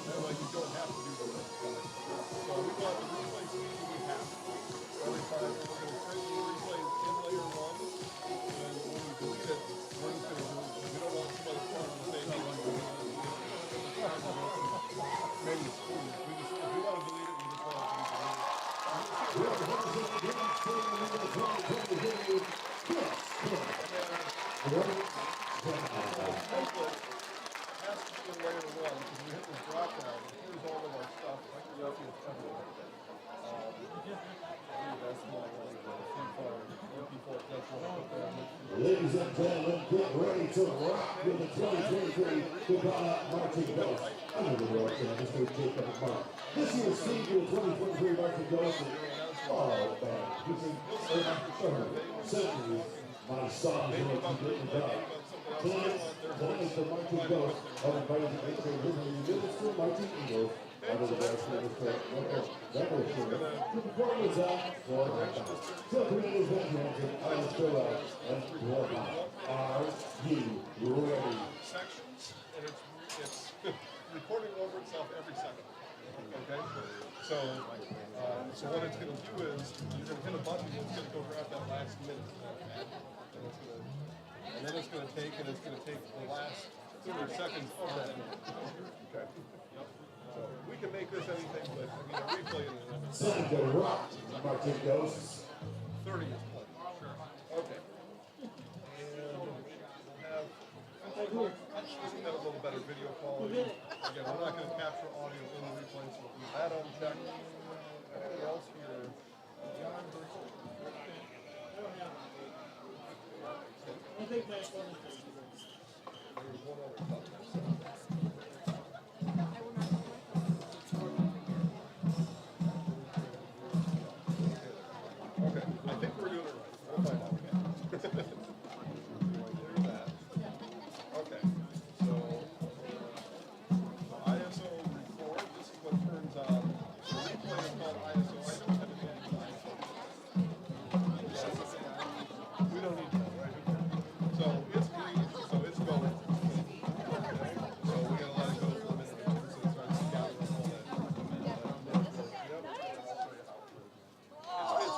That way you don't have to do the rest. So we want the replay speed we have. Every time we're going to create the replays in layer 1, and when we delete it, we're just going to do it. We don't want somebody trying to say, hey, maybe it's cool. If we want to delete it, we just want to delete it. Has to be in layer 1 because we hit this drop down. Here's all of our stuff. I can go through it everywhere. That's my Ladies and gentlemen, get ready to rock with the 2023 Kakana Marching Ghost. Under the direction of Mr. Jacob Mark. This year's senior 2023 Marching Ghost is all band. Using centuries, my songs are what you didn't die. Tonight, the Marching Ghost are invited to make their living Minister Marching Eagles under the direction of Mr. to perform his act for the so creators and I will fill out and warm up. Are you ready? Sections, and it's recording over itself every second. Okay? So what it's going to do is you're going to hit a button and it's going to go grab that last minute. And then it's going to take the last 30 seconds of that minute. Okay? Yep. So we can make this anything, but I mean, a replay in it. Time to rock, Marching Ghosts. 30 is plenty. Sure. Okay. And we'll have just to get a little better video quality. Again, we're not going to capture audio in the replay, so we'll leave that unchecked. Anything else here? There's one other okay, I think we're doing it right. We'll find out. There's that. Okay, so ISO record, this is what turns on. The replay is called ISO. I don't have to manage ISO. We don't need that, right? So it's green, so it's going. Okay. So we gotta let it go for a minute or two so it starts gathering all that. Yep. It's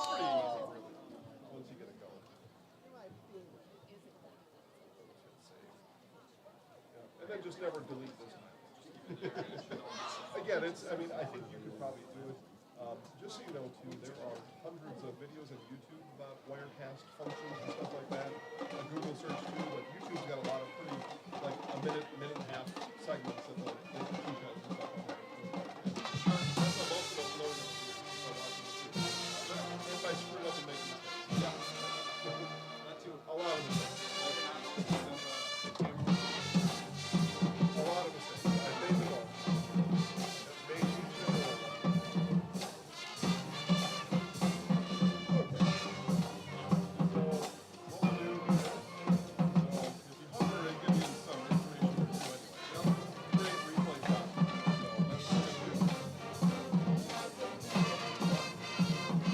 pretty easy, really, once you get it going. And then just never delete this time. Again, it's, I mean, I think you could probably do it. Just so you know, too, there are hundreds of videos on YouTube about Wirecast functions and stuff like that. A Google search, too, but YouTube's got a lot of pretty, like, a minute and a half segments that they teach us and stuff like that. That's what most of us learn from watching the video. If I screwed up and make mistakes. Yeah. Not too. A lot of mistakes. A lot of mistakes. I made them all. Made each and every one. Okay. So what we'll do here, so if you hover and give me the summary, it's pretty much what we're doing anyway. Create replay time. So that's what we're going to do.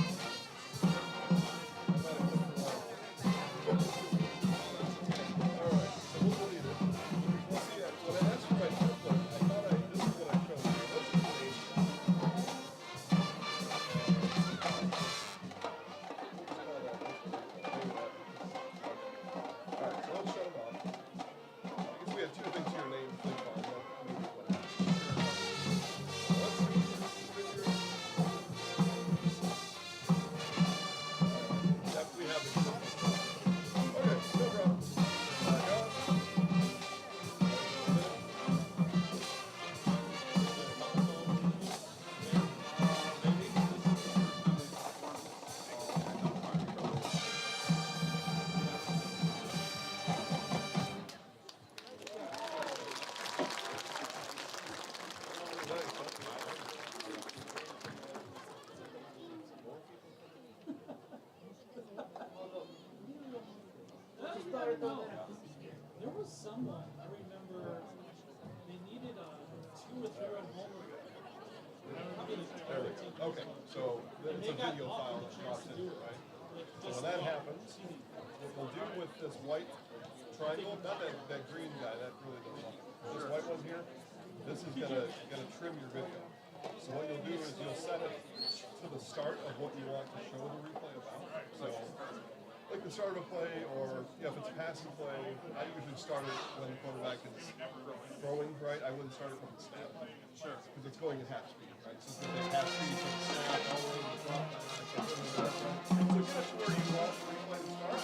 Alright, so we'll delete it. We'll see that. When I asked for my template, I thought this is what I showed you. Let's just change it. Alright, so let's shut them off. I guess we have two things here, name, click on, maybe whatever. Let's see. Yep, we have it. Okay, no problem. Back on. There was someone, I remember, they needed a 2 or 3 run homer. There we go. Okay, so it's a video file that drops in here, right? So when that happens, what we'll do with this white triangle, not that green guy, that really doesn't want it. This white one here, this is gonna trim your video. So what you'll do is you'll set it to the start of what you want to show the replay about. So like the start of a play, or if it's passing play, I usually start it when the quarterback is throwing, right? I wouldn't start it from the snap. Sure. Because it's going at half speed, right? So it's going to take half speed from the snap all the way to the drop. So get it to where you want the replay to start.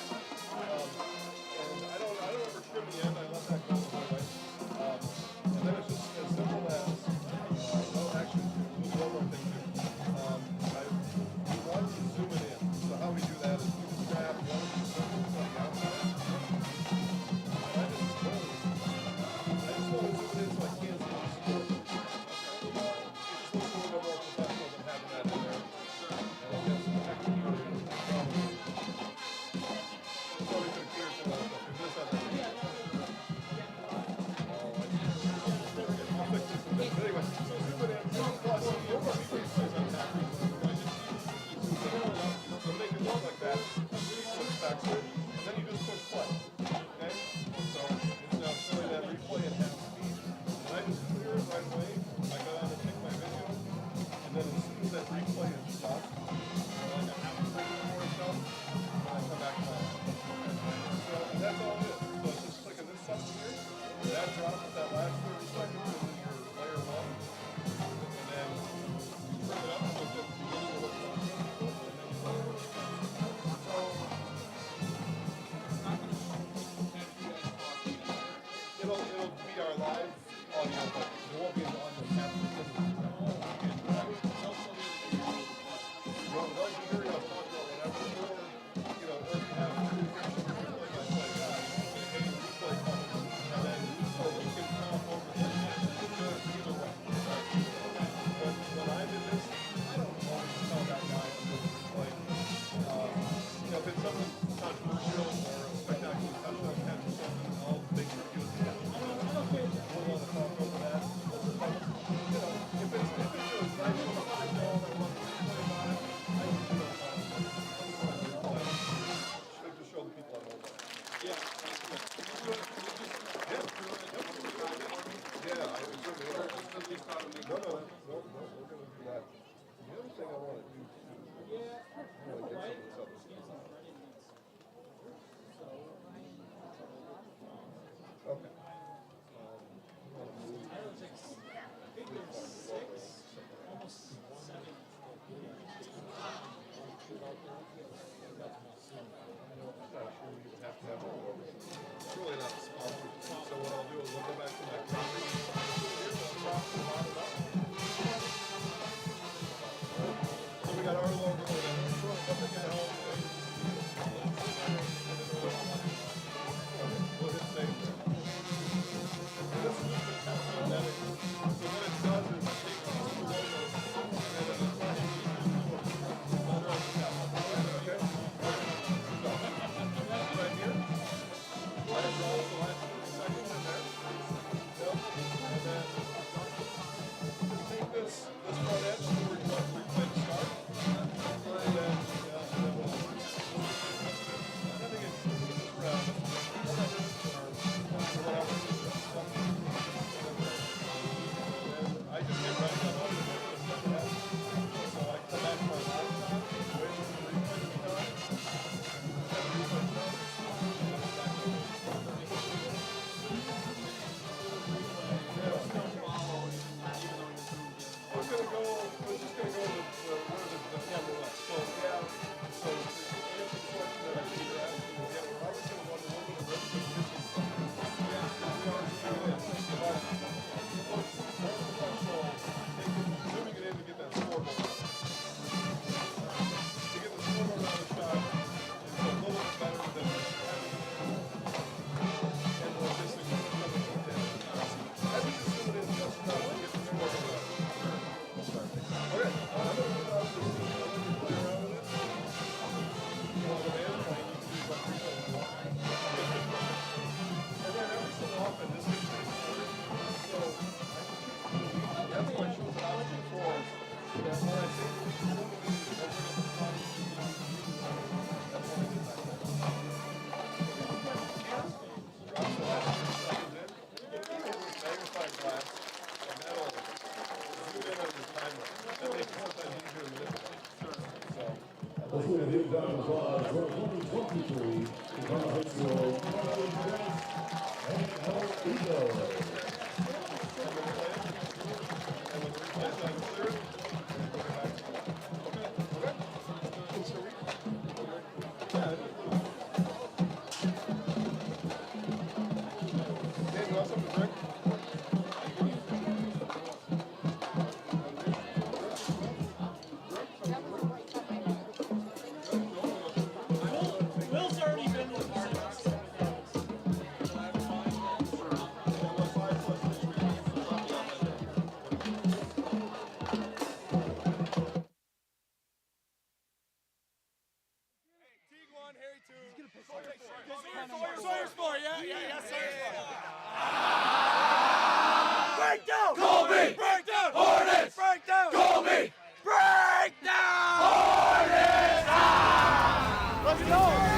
And I don't ever trim the end. I let that go the whole way. And then it's just as simple as, actually, one more thing here. We want to zoom it in. So how we do that is we just grab one of these circles on the outside. And I just want to zoom it in so I can't see the score. It just looks a little bit more professional than having that in there. And it gets executed. Let's do a big round of applause for 2023 Kakana High School Wildcats and Eagles. Breakdown! Colby! Breakdown! Hornets! Breakdown! Colby! Breakdown! Hornets! Ah! Let's go!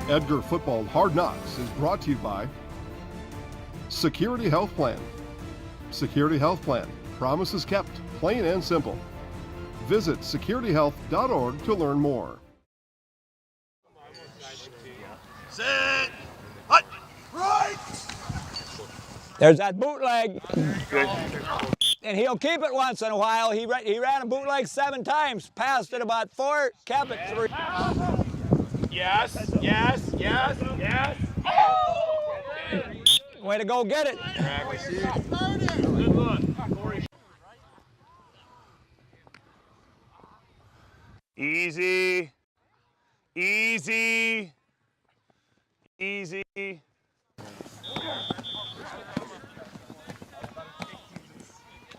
Edgar Football Hard Knocks is brought to you by Security Health Plan. Security Health Plan. Promises kept. Plain and simple. Visit securityhealth.org to learn more. Sit. Hut. Right. There's that bootleg. Good. And he'll keep it once in a while. He ran a bootleg 7 times, passed it about 4, kept it 3. Yes, yes, yes, yes. Way to go get it. Good look. Easy. Easy. Easy.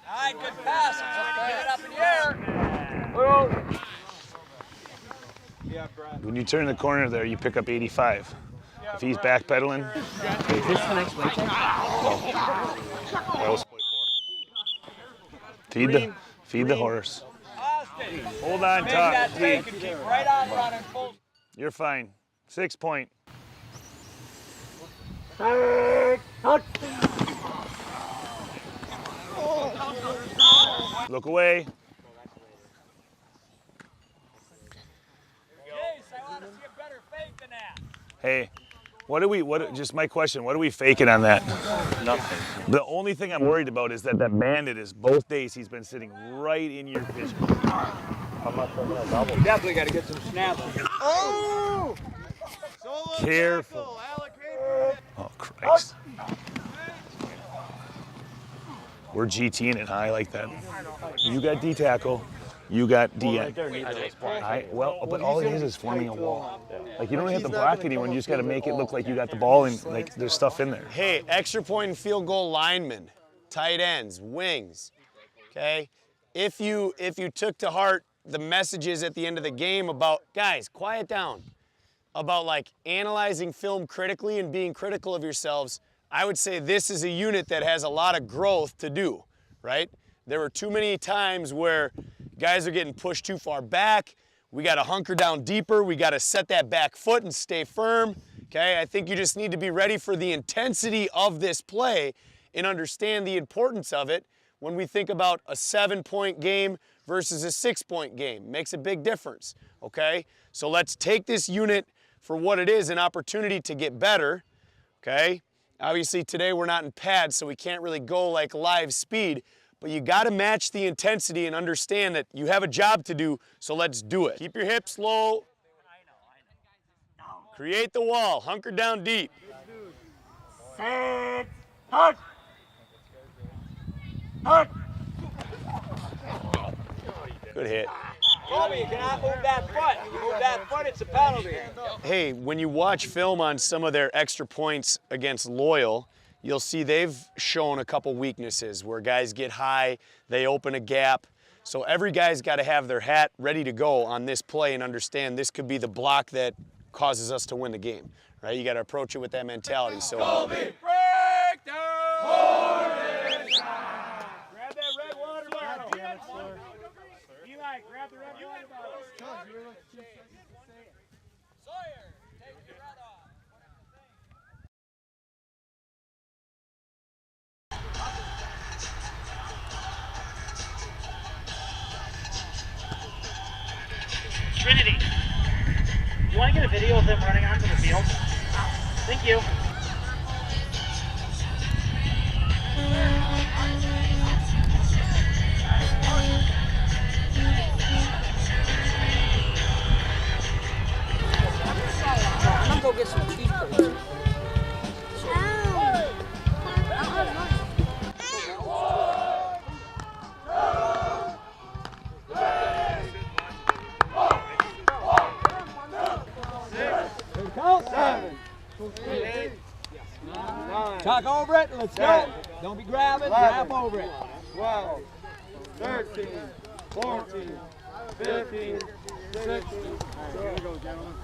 All right, good pass. Get it up in the air. When you turn the corner there, you pick up 85. If he's backpedaling. Is this the next weight check? Feed the horse. Hold on, top. Right on running full. You're fine. 6 point. Look away. Hey, just my question, what are we faking on that? Nothing. The only thing I'm worried about is that bandit is both days he's been sitting right in your pitch. I'm not throwing a double. You definitely got to get some snaps. Oh! Careful. Oh, Christ. We're GTing it high like that. You got D tackle. You got DN. Well, but all it is forming a wall. Like, you don't have to block anyone. You just got to make it look like you got the ball and, like, there's stuff in there. Hey, extra point and field goal linemen, tight ends, wings, okay? If you took to heart the messages at the end of the game about, guys, quiet down, about, like, analyzing film critically and being critical of yourselves, I would say this is a unit that has a lot of growth to do, right? There were too many times where guys are getting pushed too far back. We got to hunker down deeper. We got to set that back foot and stay firm. Okay, I think you just need to be ready for the intensity of this play and understand the importance of it when we think about a 7-point game versus a 6-point game. Makes a big difference, okay? So let's take this unit for what it is, an opportunity to get better, okay? Obviously today we're not in pads, so we can't really go like live speed, but you got to match the intensity and understand that you have a job to do, so let's do it. Keep your hips low. Create the wall. Hunker down deep. Set. Hut. Hut. Good hit. Colby, you cannot move that foot. You move that foot, it's a penalty. Hey, when you watch film on some of their extra points against Loyal, you'll see they've shown a couple weaknesses where guys get high, they open a gap. So every guy's got to have their hat ready to go on this play and understand this could be the block that causes us to win the game, right? You got to approach it with that mentality. So. Colby, break down! Grab that red water bottle. Eli, grab the red water bottle. Sawyer, take your red off. Trinity, you want to get a video of them running onto the field? Thank you. I'm gonna go get some cheese curds. Tuck over it, let's go. Don't be grabbing, grab over it. 12, 13, 14, 15, 16. Here we go, gentlemen.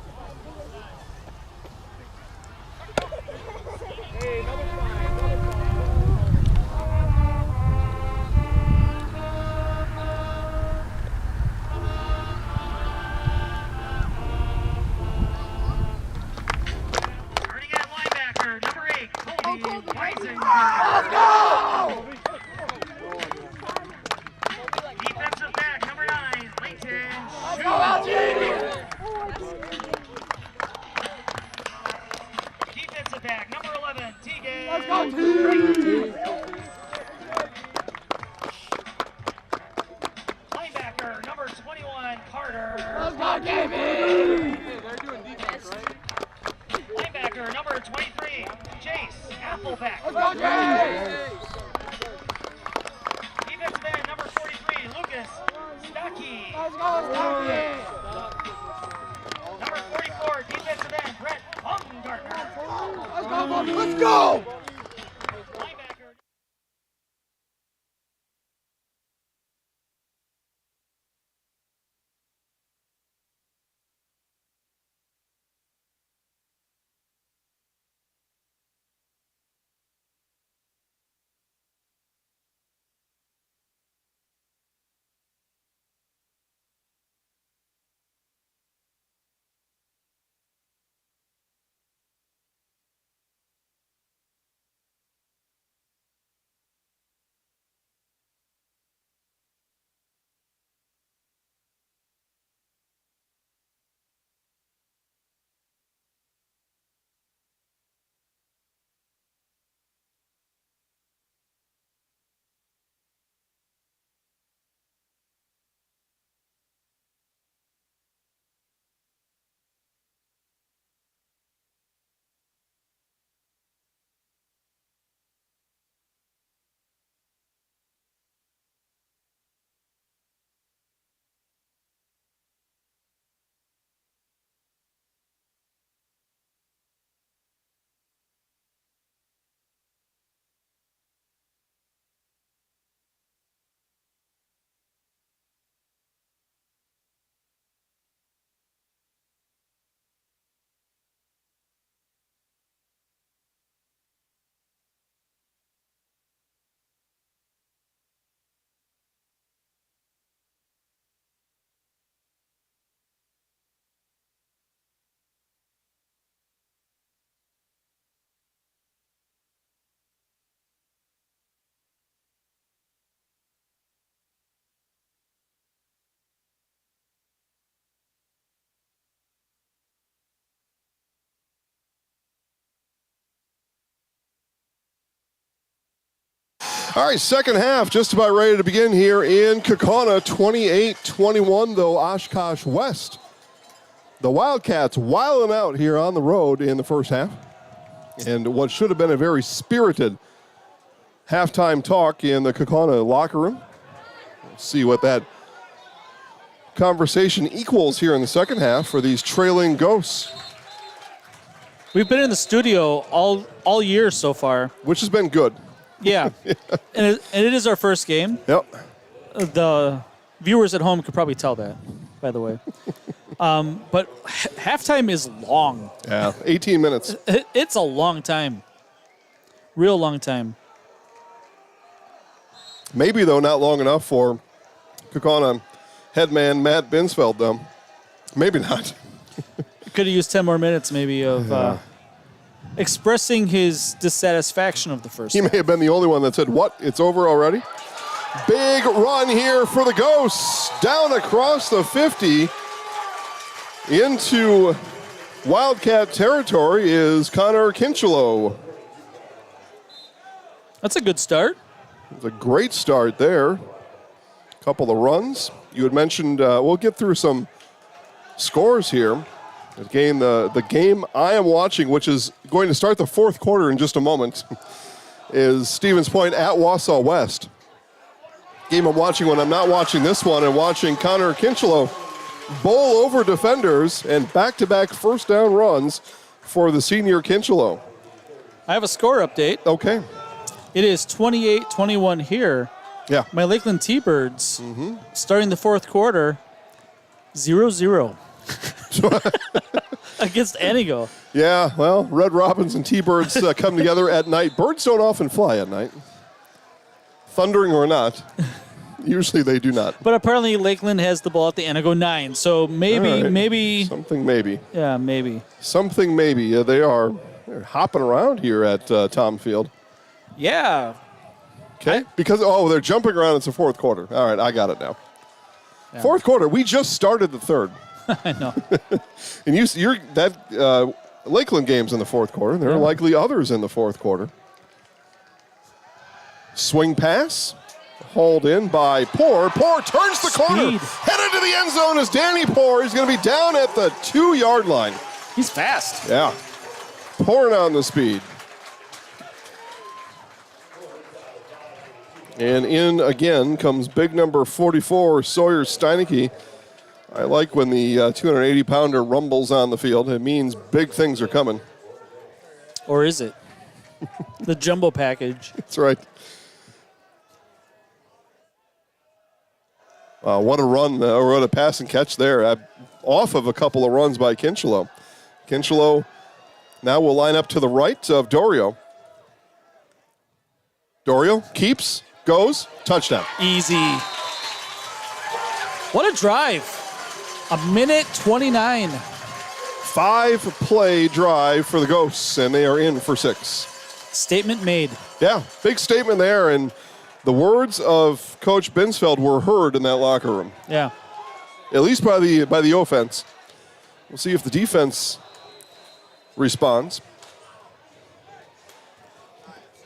Hey, number 5. Turning at linebacker, number 8, Colby Rising. Let's go! Defensive back, number 9, All right, second half just about ready to begin here in Kakana. 28-21, though, Oshkosh West. The Wildcats wilding out here on the road in the first half. And what should have been a very spirited halftime talk in the Kakana locker room. Let's see what that conversation equals here in the second half for these trailing Ghosts. We've been in the studio all year so far. Which has been good. Yeah. And it is our first game. Yep. The viewers at home could probably tell that, by the way. But halftime is long. Yeah, 18 minutes. It's a long time. Real long time. Maybe, though, not long enough for Kakana headman Matt Binsfeld, though. Maybe not. Could have used 10 more minutes, maybe, of expressing his dissatisfaction of the first He may have been the only one that said, what, it's over already? Big run here for the Ghosts. Down across the 50 into Wildcat territory is Connor Kinchelow. That's a good start. It's a great start there. Couple of runs. You had mentioned, we'll get through some scores here. Again, the game I am watching, which is going to start the fourth quarter in just a moment, is Stevens Point at Wausau West. Game I'm watching when I'm not watching this one and watching Connor Kinchelow bowl over defenders and back-to-back first down runs for the senior Kinchelow. I have a score update. Okay. It is 28-21 here. Yeah. My Lakeland T-Birds, starting the fourth quarter, 0-0. Against Anigo. Yeah, well, Red Robins and T-Birds come together at night. Birds don't often fly at night. Thundering or not. Usually they do not. But apparently Lakeland has the ball at the Anigo 9, so maybe. Something maybe. Yeah, maybe. Something maybe. They're hopping around here at Tom Field. Yeah. Okay. Because, they're jumping around. It's the fourth quarter. All right, I got it now. Yeah. Fourth quarter. We just started the third. I know. And you're that Lakeland game's in the fourth quarter. There are likely others in the fourth quarter. Swing pass. Hauled in by Poor. Poor turns the corner. Headed to the end zone is Danny Poor. He's going to be down at the 2-yard line. He's fast. Yeah. Pouring on the speed. And in again comes big number 44, Sawyer Steineke. I like when the 280-pounder rumbles on the field. It means big things are coming. Or is it? The jumbo package. That's right. What a run, or what a pass and catch there. Off of a couple of runs by Kinchelow. Kinchelow now will line up to the right of Dorio. Dorio keeps, goes, touchdown. Easy. What a drive. A minute 29. 5-play drive for the Ghosts, and they are in for 6. Statement made. Yeah, big statement there, and the words of Coach Binsfeld were heard in that locker room. Yeah. At least by the offense. We'll see if the defense responds.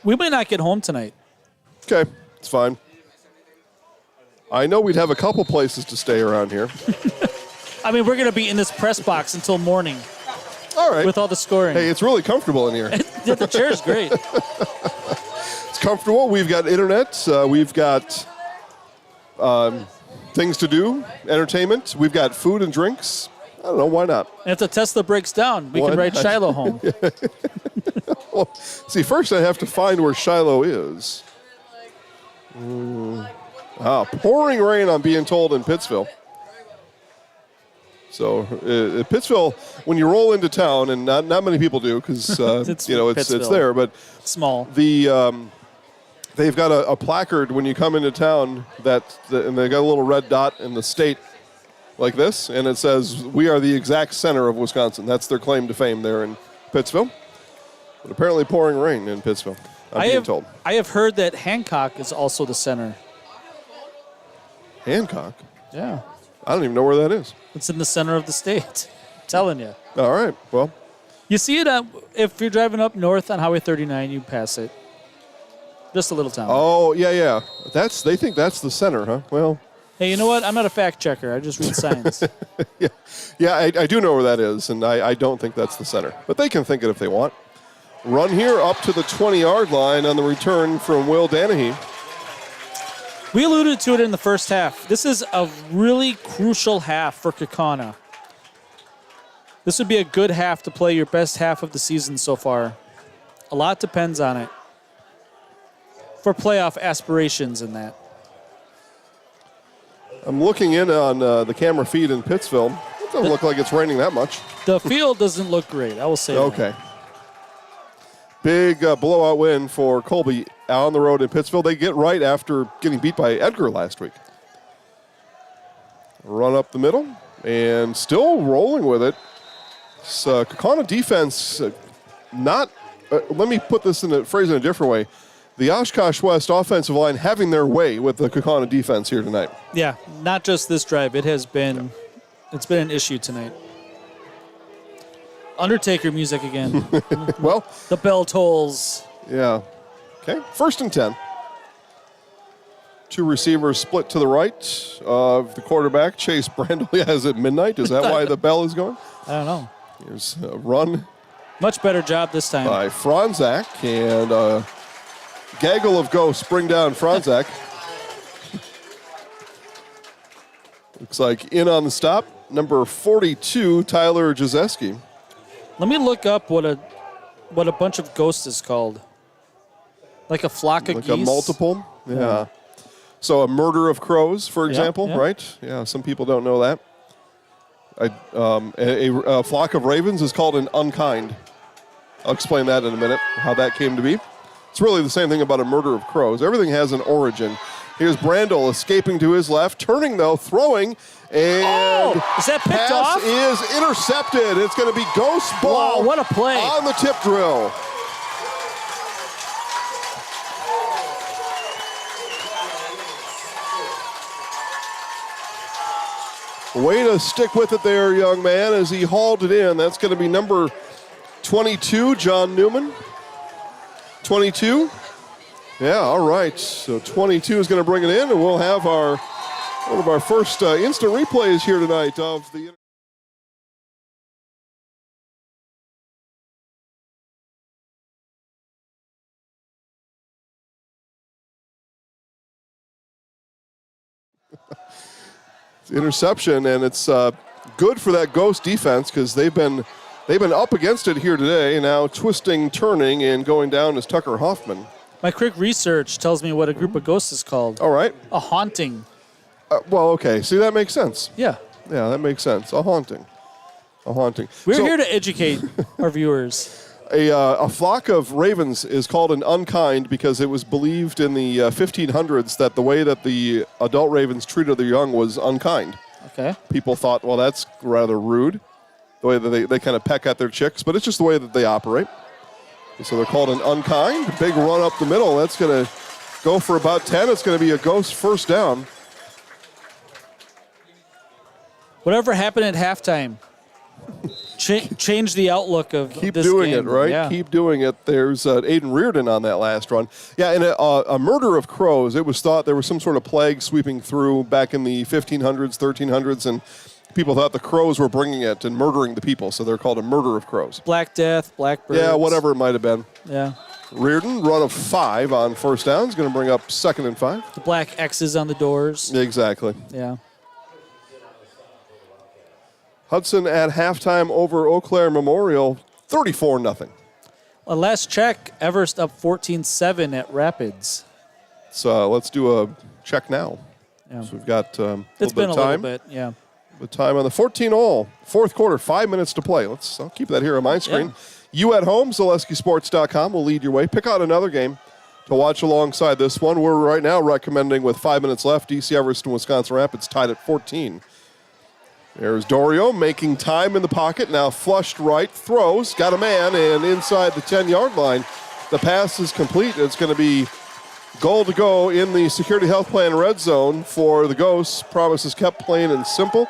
We might not get home tonight. Okay, it's fine. I know we'd have a couple places to stay around here. I mean, we're going to be in this press box until morning. All right. With all the scoring. Hey, it's really comfortable in here. The chair's great. It's comfortable. We've got internet. We've got things to do, entertainment. We've got food and drinks. I don't know, why not? And if the Tesla breaks down, we can ride Shiloh home. Well, see, first I have to find where Shiloh is. Pouring rain, I'm being told, in Pittsville. So Pittsville, when you roll into town, and not many people do, because it's there, but small. They've got a placard when you come into town and they got a little red dot in the state like this, and it says, "We are the exact center of Wisconsin." That's their claim to fame there in Pittsville. But apparently pouring rain in Pittsville, I'm being told. I have heard that Hancock is also the center. Hancock? Yeah. I don't even know where that is. It's in the center of the state. I'm telling you. All right, well. You see it if you're driving up north on Highway 39, you pass it. Just a little town. Oh, yeah. They think that's the center, huh? Well. Hey, you know what? I'm not a fact checker. I just read signs. Yeah, I do know where that is, and I don't think that's the center. But they can think it if they want. Run here up to the 20-yard line on the return from Will Danahy. We alluded to it in the first half. This is a really crucial half for Kakana. This would be a good half to play your best half of the season so far. A lot depends on it for playoff aspirations in that. I'm looking in on the camera feed in Pittsville. It doesn't look like it's raining that much. The field doesn't look great, I will say Okay. Big blowout win for Colby on the road in Pittsville. They get right after getting beat by Edgar last week. Run up the middle and still rolling with it. So Kakana defense not, let me put this in a phrase in a different way. The Oshkosh West offensive line having their way with the Kakana defense here tonight. Yeah, not just this drive. It has been, it's been an issue tonight. Undertaker music again. Well, the bell tolls. Yeah. Okay, 1st and 10. Two receivers split to the right of the quarterback. Chase Brandle has it midnight. Is that why the bell is going? I don't know. Here's a run. Much better job this time. By Franzak, and a gaggle of ghosts bring down Franzak. Looks like in on the stop, number 42, Tyler Jazeski. Let me look up what a bunch of ghosts is called. Like a flock of like geese? A multiple? Yeah. So a murder of crows, for example, right? Yeah, some people don't know that. A flock of ravens is called an unkind. I'll explain that in a minute, how that came to be. It's really the same thing about a murder of crows. Everything has an origin. Here's Brandle escaping to his left, turning though, throwing, and is that picked pass off? is intercepted. It's going to be ghost ball. Wow, what a play. On the tip drill. Way to stick with it there, young man, as he hauled it in. That's going to be number 22, John Newman. 22. Yeah, all right. So 22 is going to bring it in, and we'll have one of our first instant replays here tonight of the. Interception, and it's good for that Ghost defense because they've been up against it here today. Now twisting, turning, and going down is Tucker Hoffman. My quick research tells me what a group of ghosts is called. All right. A haunting. Well, okay. See, that makes sense. Yeah. Yeah, that makes sense. A haunting. A haunting. We're here to educate our viewers. A flock of ravens is called an unkind because it was believed in the 1500s that the way that the adult ravens treated their young was unkind. Okay. People thought, well, that's rather rude, the way that they kind of peck at their chicks, but it's just the way that they operate. And so they're called an unkind. Big run up the middle. That's going to go for about 10. It's going to be a Ghost first down. Whatever happened at halftime, change the outlook of Keep this doing game. it, right? Yeah. Keep doing it. There's Aiden Reardon on that last run. Yeah, and a murder of crows, it was thought there was some sort of plague sweeping through back in the 1500s, 1300s, and people thought the crows were bringing it and murdering the people, so they're called a murder of crows. Black Death, Blackbirds. Yeah, whatever it might have been. Yeah. Reardon, run of 5 on first down, is going to bring up 2nd and 5. The black X's on the doors. Exactly. Yeah. Hudson at halftime over Eau Claire Memorial, 34-0. Last check, Everest up 14-7 at Rapids. So let's do a check now. Yeah. So we've got It's been a little bit, yeah. The time on the 14-all, fourth quarter, 5 minutes to play. I'll keep that here on my screen. Yeah. You at home, ZaleskiSports.com will lead your way. Pick out another game to watch alongside this one. We're right now recommending with 5 minutes left, DC Everest and Wisconsin Rapids tied at 14. There's Dorio making time in the pocket. Now flushed right, throws, got a man, and inside the 10-yard line. The pass is complete. It's going to be goal to go in the Security Health Plan red zone for the Ghosts. Promise is kept plain and simple.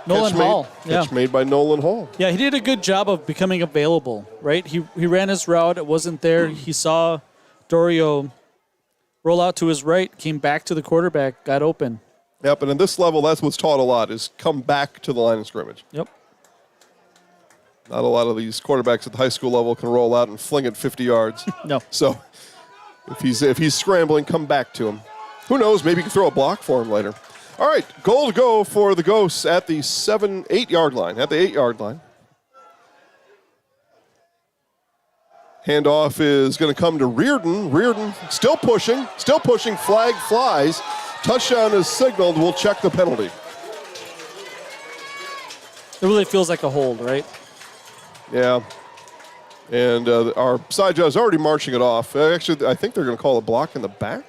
Nolan Hall. Catch made by Nolan Hall. Yeah, he did a good job of becoming available, right? He ran his route. It wasn't there. He saw Dorio Roll out to his right, came back to the quarterback, got open. Yep, and at this level, that's what's taught a lot, is come back to the line of scrimmage. Yep. Not a lot of these quarterbacks at the high school level can roll out and fling it 50 yards. No. So if he's scrambling, come back to him. Who knows, maybe you can throw a block for him later. All right, goal to go for the Ghosts at the 8-yard line, at the 8-yard line. Handoff is going to come to Reardon. Reardon still pushing, flag flies. Touchdown is signaled, we'll check the penalty. It really feels like a hold, right? Yeah. And our side judge is already marching it off. Actually, I think they're going to call a block in the back.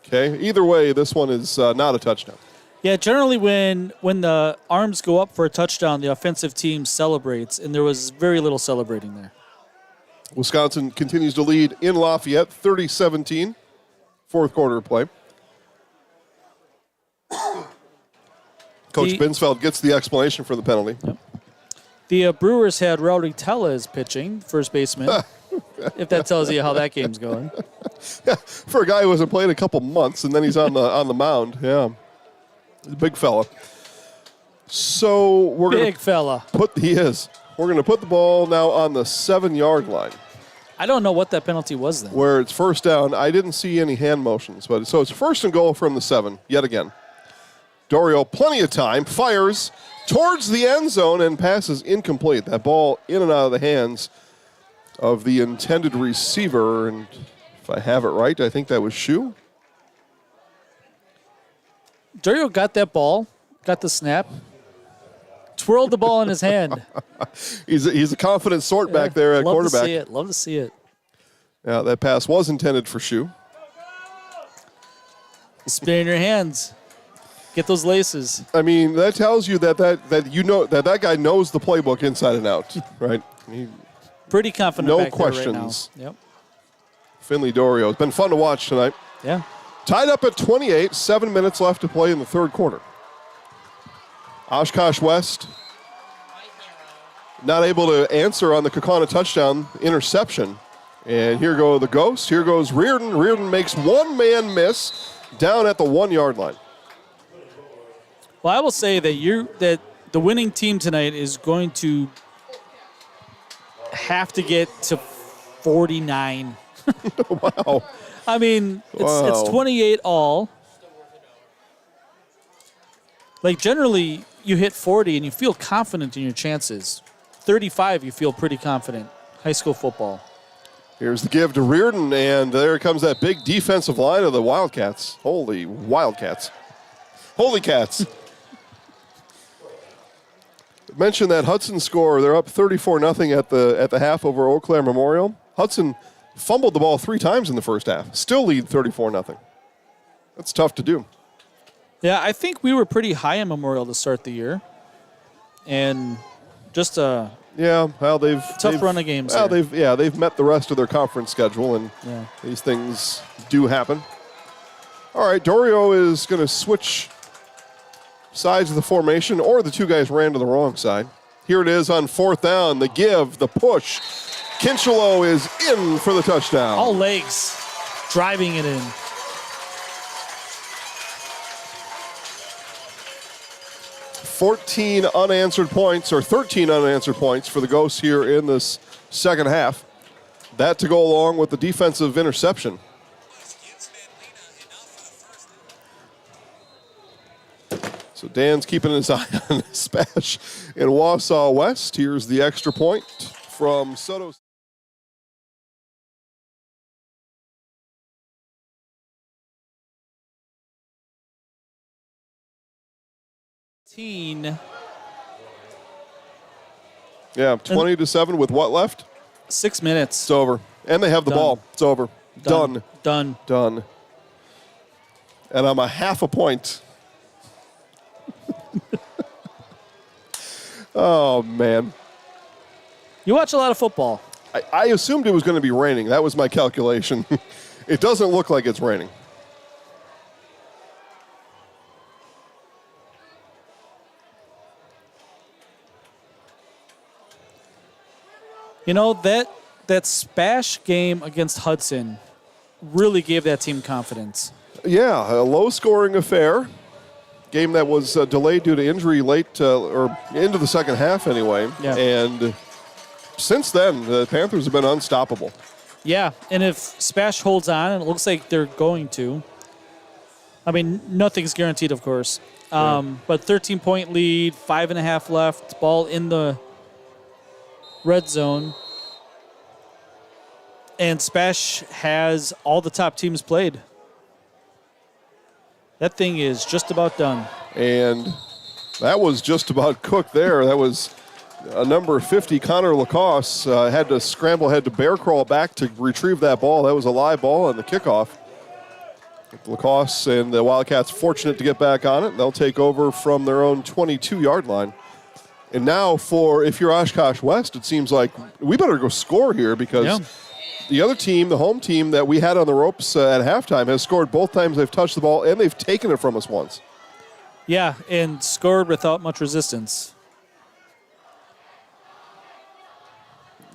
Okay. Either way, this one is not a touchdown. Yeah, generally when the arms go up for a touchdown, the offensive team celebrates, and there was very little celebrating there. Wisconsin continues to lead in Lafayette, 30-17, fourth quarter of play. Coach Binsfeld gets the explanation for the penalty. Yep. The Brewers had Rowdy Tellez pitching, first baseman, if that tells you how that game's going. Yeah, for a guy who hasn't played a couple months, and then he's on the mound. Yeah, he's a big fella. So we're going to put the ball now on the 7-yard line. I don't know what that penalty was then. Where it's first down. I didn't see any hand motions, but so it's first and goal from the 7 yet again. Dorio, plenty of time, fires towards the end zone and passes incomplete. That ball in and out of the hands of the intended receiver. And if I have it right, I think that was Shu. Dorio got that ball, got the snap, twirled the ball in his hand. He's a confident sort back there at quarterback. Love to see it. Yeah, that pass was intended for Shu. Spin in your hands. Get those laces. I mean, that tells you that guy knows the playbook inside and out, right? Pretty confident. No back questions. There right now. Yep. Finley Dorio. It's been fun to watch tonight. Yeah. Tied up at 28, 7 minutes left to play in the third quarter. Oshkosh West not able to answer on the Kakana touchdown interception. And here go the Ghosts. Here goes Reardon. Reardon makes one-man miss down at the 1-yard line. Well, I will say that the winning team tonight is going to have to get to 49. Wow. I mean, it's 28 all. Like, generally, you hit 40 and you feel confident in your chances. 35, you feel pretty confident. High school football. Here's the give to Reardon, and there comes that big defensive line of the Wildcats. Holy Wildcats. Holy cats. Mentioned that Hudson score. They're up 34-0 at the half over Eau Claire Memorial. Hudson fumbled the ball 3 times in the first half. Still lead 34-0. That's tough to do. Yeah, I think we were pretty high in Memorial to start the year. And just a tough run of games. Well, they've met the rest of their conference schedule, and these things do happen. All right, Dorio is going to switch sides of the formation, or the two guys ran to the wrong side. Here it is on 4th down. The give, the push. Kincheloe is in for the touchdown. All legs driving it in. Thirteen unanswered points for the Ghosts here in this second half. That to go along with the defensive interception. So Dan's keeping his eye on the Spash in Wausau West. Here's the extra point from Soto. Yeah, 20-7 with what left? 6 minutes. It's over. And they have the ball. It's over. Done. Done. And I'm a half a point. Oh, man. You watch a lot of football. I assumed it was going to be raining. That was my calculation. It doesn't look like it's raining. You know, that Spash game against Hudson really gave that team confidence. Yeah, a low-scoring affair. Game that was delayed due to injury late or into the second half anyway. Yeah. And since then, the Panthers have been unstoppable. Yeah, and if Spash holds on, and it looks like they're going to, I mean, nothing's guaranteed, of course. But 13-point lead, 5.5 left, ball in the red zone. And Spash has all the top teams played. That thing is just about done. And that was just about cooked there. That was number 50, Connor Lacoste, had to scramble, had to bear crawl back to retrieve that ball. That was a live ball on the kickoff. Lacoste and the Wildcats fortunate to get back on it. They'll take over from their own 22-yard line. And now if you're Oshkosh West, it seems like we better go score here because the other team, the home team that we had on the ropes at halftime, has scored both times they've touched the ball, and they've taken it from us once. Yeah, and scored without much resistance.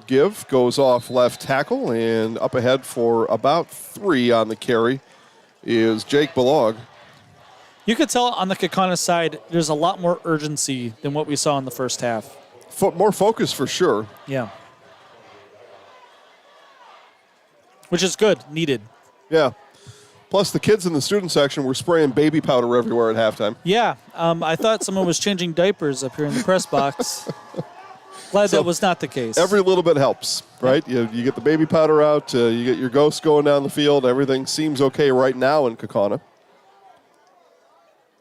Give goes off left tackle, and up ahead for about 3 on the carry is Jake Balog. You could tell on the Kakana side, there's a lot more urgency than what we saw in the first half. More focus for sure. Yeah. Which is good, needed. Yeah. Plus, the kids in the student section were spraying baby powder everywhere at halftime. Yeah. I thought someone was changing diapers up here in the press box. Glad that was not the case. Every little bit helps, right? You get the baby powder out, you get your ghosts going down the field. Everything seems okay right now in Kakana.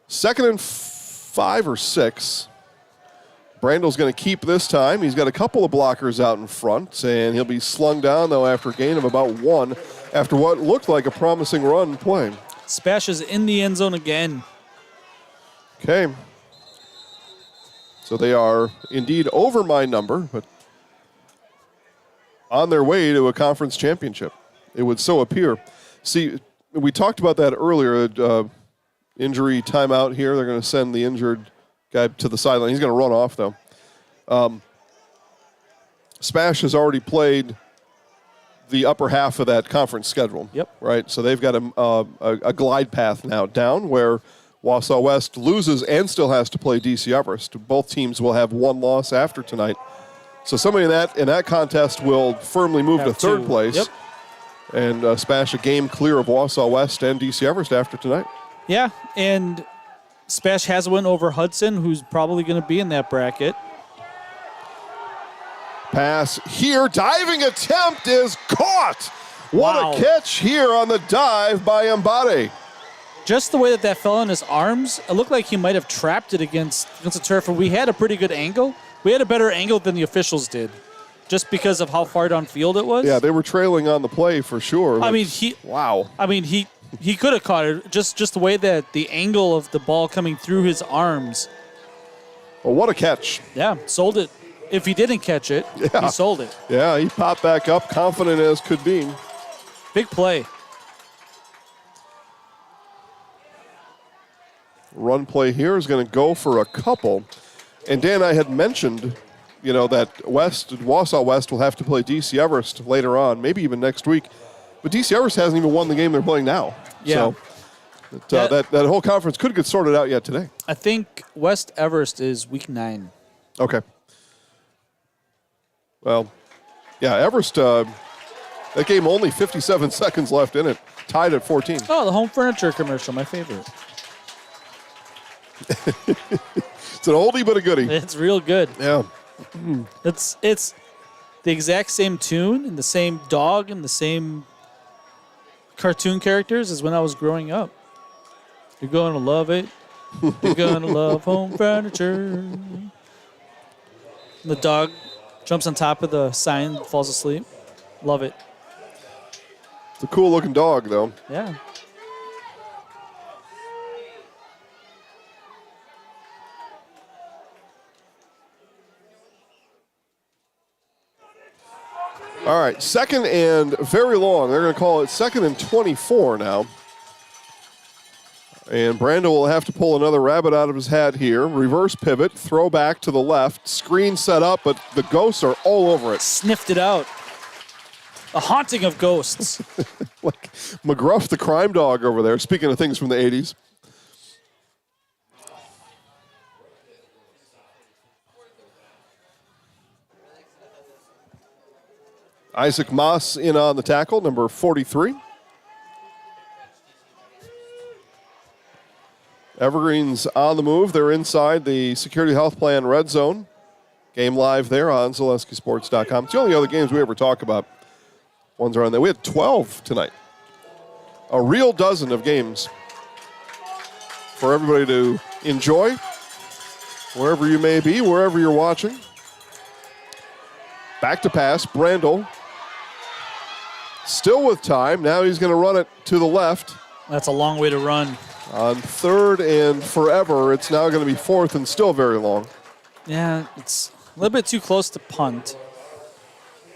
2nd and 5 or 6. Brandel's going to keep this time. He's got a couple of blockers out in front, and he'll be slung down, though, after a gain of about 1 after what looked like a promising run play. Spash is in the end zone again. Okay. So they are indeed over my number, but on their way to a conference championship. It would so appear. See, we talked about that earlier. Injury timeout here. They're going to send the injured guy to the sideline. He's going to run off, though. Spash has already played the upper half of that conference schedule. Yep. Right? So they've got a glide path now down where Wausau West loses and still has to play DC Everest. Both teams will have 1 loss after tonight. So somebody in that contest will firmly move to third place. Yep. And Spash a game clear of Wausau West and DC Everest after tonight. Yeah, and Spash has a win over Hudson, who's probably going to be in that bracket. Pass here, diving attempt is caught. What a catch here on the dive by Mbade. Just the way that fell in his arms, it looked like he might have trapped it against the turf, and we had a pretty good angle. We had a better angle than the officials did, just because of how far downfield it was. Yeah, they were trailing on the play for sure. I mean, he could have caught it, just the way that the angle of the ball coming through his arms. Well, what a catch. Yeah, sold it. If he didn't catch it, he sold it. Yeah, he popped back up, confident as could be. Big play. Run play here is going to go for a couple. And Dan, I had mentioned, that Wausau West will have to play DC Everest later on, maybe even next week. But DC Everest hasn't even won the game they're playing now. Yeah. So that whole conference could get sorted out yet today. I think West Everest is week 9. Okay. Well, yeah, Everest, that game only 57 seconds left in it, tied at 14. Oh, the home furniture commercial, my favorite. It's an oldie but a goodie. It's real good. Yeah. It's the exact same tune and the same dog and the same cartoon characters as when I was growing up. You're going to love it. You're going to love home furniture. And the dog jumps on top of the sign, falls asleep. Love it. It's a cool looking dog, though. Yeah. All right, 2nd and very long. They're going to call it 2nd and 24 now. And Brando will have to pull another rabbit out of his hat here. Reverse pivot, throw back to the left. Screen set up, but the ghosts are all over it. Sniffed it out. A haunting of ghosts. Like McGruff the crime dog over there, speaking of things from the 80s. Isaac Moss in on the tackle, number 43. Evergreen's on the move. They're inside the Security Health Plan red zone. Game live there on ZaleskiSports.com. It's the only other games we ever talk about. Ones are on there. We had 12 tonight. A real dozen of games for everybody to enjoy, wherever you may be, wherever you're watching. Back to pass, Brandel. Still with time. Now he's going to run it to the left. That's a long way to run. On third and forever, it's now going to be fourth and still very long. Yeah, it's a little bit too close to punt.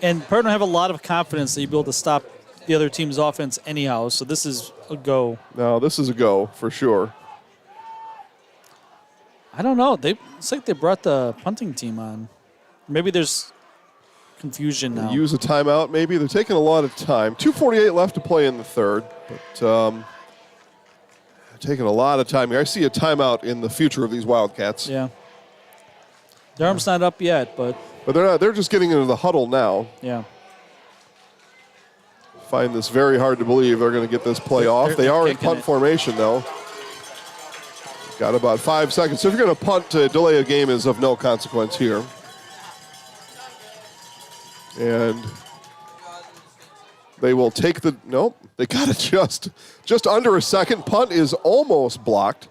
And Purdue don't have a lot of confidence that you'll be able to stop the other team's offense anyhow, so this is a go. No, this is a go for sure. I don't know. It's like they brought the punting team on. Maybe there's confusion now. Use a timeout maybe. They're taking a lot of time. 2:48 left to play in the third, but taking a lot of time here. I see a timeout in the future of these Wildcats. Yeah. Their arm's not up yet, but they're not. They're just getting into the huddle now. Yeah. Find this very hard to believe they're going to get this play off. They are in punt formation, though. Got about 5 seconds. So if you're going to punt, to delay a game is of no consequence here. And they will take the, nope, they got it just under a second. Punt is almost blocked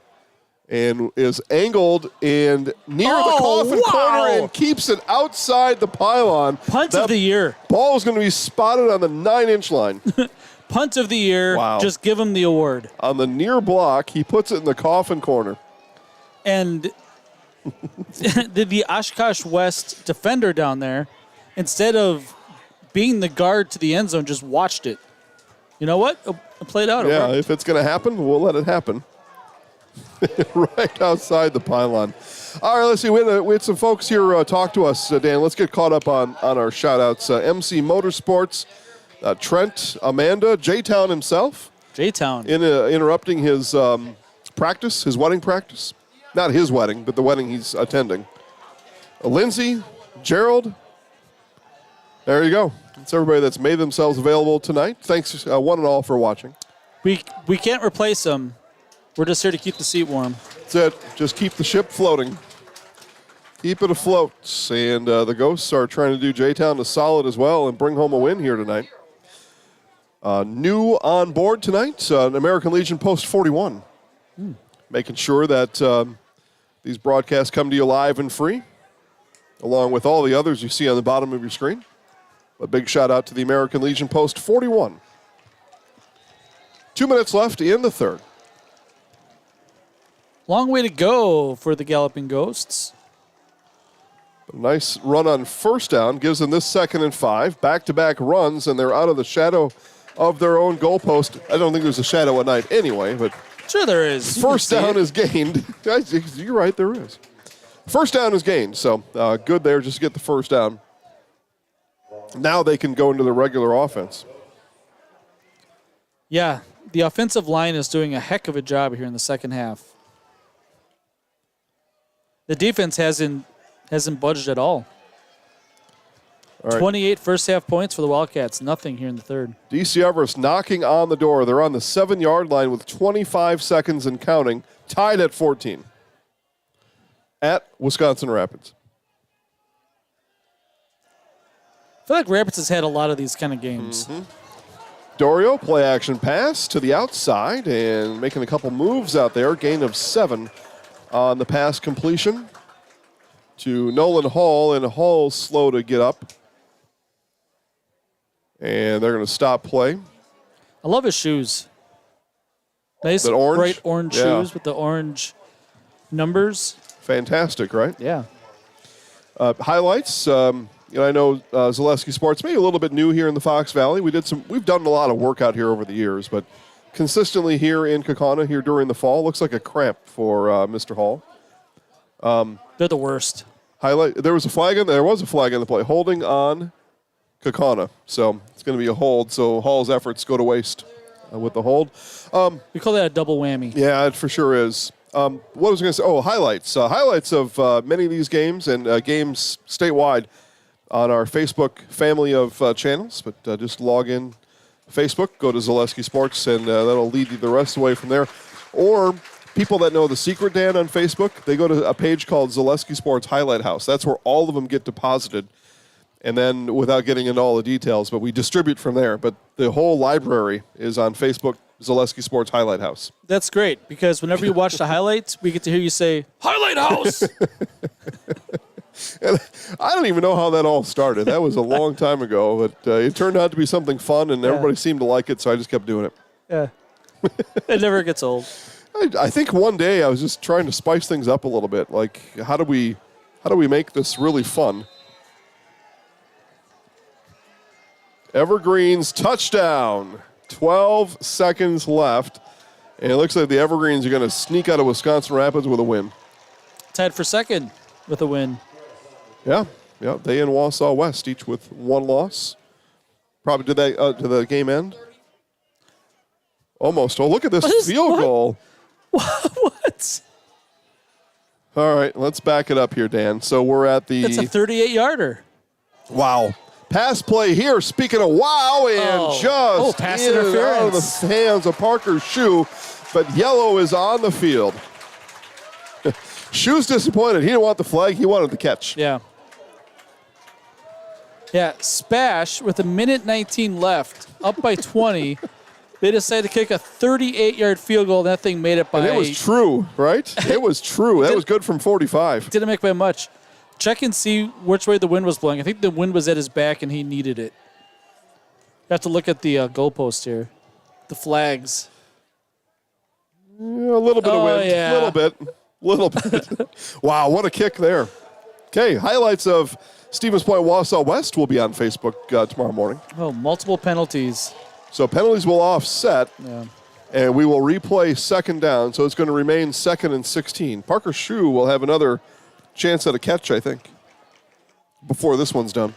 and is angled and near the coffin corner and keeps it outside the pylon. Punt of the year. Ball is going to be spotted on the 9-inch line. Punt of the year. Wow. Just give him the award. On the near block, he puts it in the coffin corner. And the Oshkosh West defender down there, instead of being the guard to the end zone, just watched it. You know what? It played out. Yeah, if it's going to happen, we'll let it happen. Right outside the pylon. All right, let's see. We had some folks here talk to us, Dan. Let's get caught up on our shout-outs. MC Motorsports, Trent, Amanda, J-Town himself. J-Town. Interrupting his practice, his wedding practice. Not his wedding, but the wedding he's attending. Lindsay, Gerald. There you go. It's everybody that's made themselves available tonight. Thanks, one and all, for watching. We can't replace them. We're just here to keep the seat warm. That's it. Just keep the ship floating. Keep it afloat. And the Ghosts are trying to do J-Town a solid as well and bring home a win here tonight. New on board tonight, an American Legion Post 41. Making sure that these broadcasts come to you live and free, along with all the others you see on the bottom of your screen. A big shout out to the American Legion Post 41. 2 minutes left in the third. Long way to go for the Galloping Ghosts. A nice run on first down gives them this 2nd and 5. Back-to-back runs, and they're out of the shadow of their own goalpost. I don't think there's a shadow at night anyway, but sure there is. First down is gained. You're right, there is. First down is gained, so good there just to get the first down. Now they can go into the regular offense. Yeah, the offensive line is doing a heck of a job here in the second half. The defense hasn't budged at all. All right. 28 first-half points for the Wildcats. Nothing here in the third. DC Everest knocking on the door. They're on the 7-yard line with 25 seconds and counting, tied at 14 at Wisconsin Rapids. I feel like Rapids has had a lot of these kind of games. Dorio, play-action pass to the outside and making a couple moves out there. Gain of 7 on the pass completion to Nolan Hall, and Hall's slow to get up. And they're going to stop play. I love his shoes. Nice, bright orange shoes with the orange numbers. Fantastic, right? Yeah. Highlights. I know Zaleski Sports maybe a little bit new here in the Fox Valley. We've done a lot of work out here over the years, but consistently here in Kakana here during the fall. Looks like a cramp for Mr. Hall. They're the worst. Highlight. There was a flag on the play. Holding on Kakana. So it's going to be a hold, so Hall's efforts go to waste with the hold. We call that a double whammy. Yeah, it for sure is. What was I going to say? Oh, highlights. Highlights of many of these games and games statewide on our Facebook family of channels. But just log in Facebook, go to Zaleski Sports, and that'll lead you the rest of the way from there. Or people that know the secret, Dan, on Facebook, they go to a page called Zaleski Sports Highlight House. That's where all of them get deposited. And then, without getting into all the details, but we distribute from there. But the whole library is on Facebook, Zaleski Sports Highlight House. That's great, because whenever you watch the highlights, we get to hear you say, Highlight House! And I don't even know how that all started. That was a long time ago, but it turned out to be something fun, and everybody seemed to like it, so I just kept doing it. Yeah. It never gets old. I think one day I was just trying to spice things up a little bit. Like, how do we make this really fun? Evergreens touchdown. 12 seconds left. And it looks like the Evergreens are going to sneak out of Wisconsin Rapids with a win. Tied for second with a win. Yeah. They and Wausau West each with one loss. Probably did the game end? Almost. Oh, look at this field goal. What? All right, let's back it up here, Dan. So we're at the... That's a 38-yarder. Wow. Pass play here. Speaking of wow, and just pass in and interference. out of the hands of Parker Shue, but yellow is on the field. Shue's disappointed. He didn't want the flag. He wanted the catch. Yeah. Yeah, Spash with 1:19 left, up by 20. They decided to kick a 38-yard field goal, and that thing made it by... And it was true, right? It was true. That was good from 45. Didn't make by much. Check and see which way the wind was blowing. I think the wind was at his back, and he needed it. You have to look at the goalpost here. The flags. Yeah, a little bit of wind. Yeah. Little bit. Wow, what a kick there. Okay, highlights of Stevens Point Wausau West will be on Facebook tomorrow morning. Oh, multiple penalties. So penalties will offset, and we will replay second down. So it's going to remain 2nd and 16. Parker Shue will have another chance at a catch, I think, before this one's done.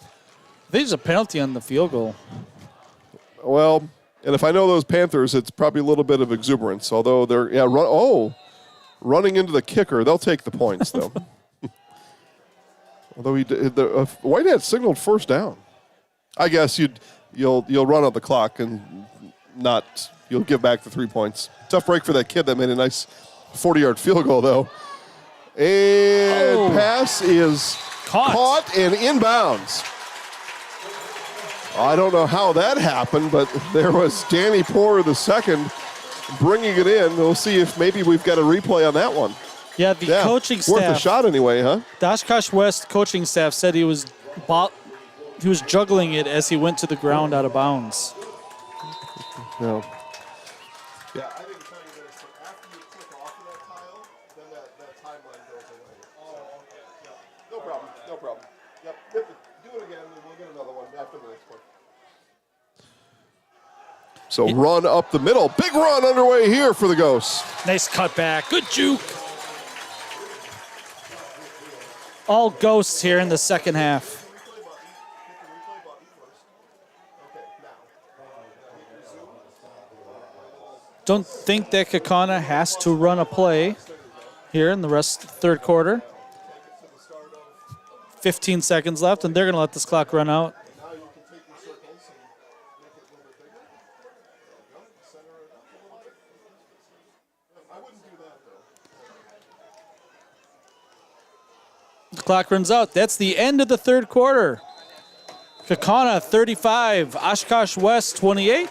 I think there's a penalty on the field goal. Well, and if I know those Panthers, it's probably a little bit of exuberance. Although they're running into the kicker, they'll take the points though. Although Whitehead signaled first down. I guess you'll run out the clock and you'll give back the 3 points. Tough break for that kid that made a nice 40-yard field goal though. And pass is caught and inbounds. I don't know how that happened, but there was Danny Poor II bringing it in. We'll see if maybe we've got a replay on that one. Yeah, the coaching staff. Worth a shot anyway, huh? The Oshkosh West coaching staff said he was juggling it as he went to the ground out of bounds. No. No problem. Yep. Do it again, and we'll get another one after the next one. So run up the middle. Big run underway here for the Ghosts. Nice cutback. Good juke. All Ghosts here in the second half. Don't think that Kakana has to run a play here in the rest of the third quarter. 15 seconds left, and they're going to let this clock run out. The clock runs out. That's the end of the third quarter. Kakana 35, Oshkosh West 28.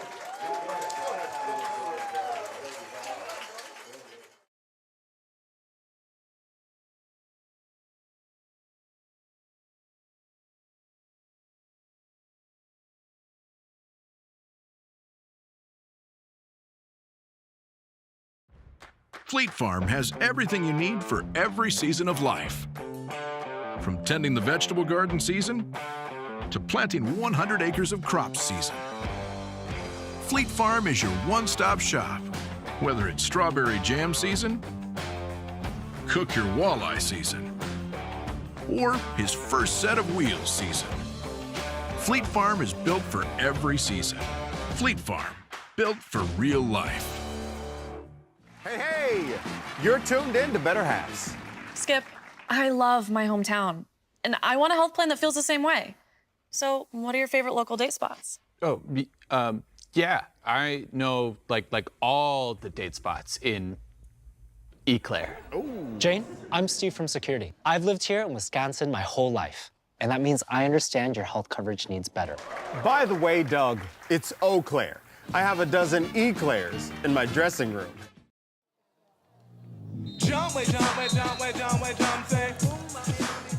Fleet Farm has everything you need for every season of life. From tending the vegetable garden season to planting 100 acres of crops season. Fleet Farm is your one-stop shop, whether it's strawberry jam season, cook your walleye season, or his first set of wheels season. Fleet Farm is built for every season. Fleet Farm, built for real life. Hey, you're tuned in to Better Halves. Skip, I love my hometown, and I want a health plan that feels the same way. So, what are your favorite local date spots? Oh, yeah, I know like all the date spots in Eclair. Jane, I'm Steve from security. I've lived here in Wisconsin my whole life, and that means I understand your health coverage needs better. By the way, Doug, it's Eau Claire. I have a dozen Eclairs in my dressing room.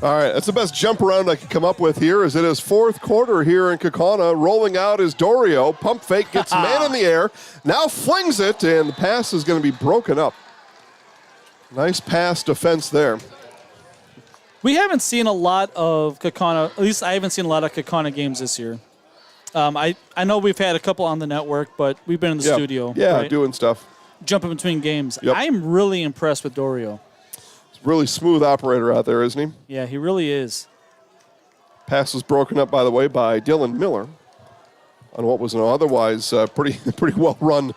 All right, that's the best jump around I could come up with here as it is fourth quarter here in Kakana. Rolling out is Dorio. Pump fake, gets man in the air, now flings it, and the pass is going to be broken up. Nice pass defense there. We haven't seen a lot of Kakana, at least I haven't seen a lot of Kakana games this year. I know we've had a couple on the network, but we've been in the studio. Yeah, right? doing stuff. Jumping between games. Yep. I'm really impressed with Dorio. He's a really smooth operator out there, isn't he? Yeah, he really is. Pass was broken up, by the way, by Dylan Miller on what was an otherwise pretty well-run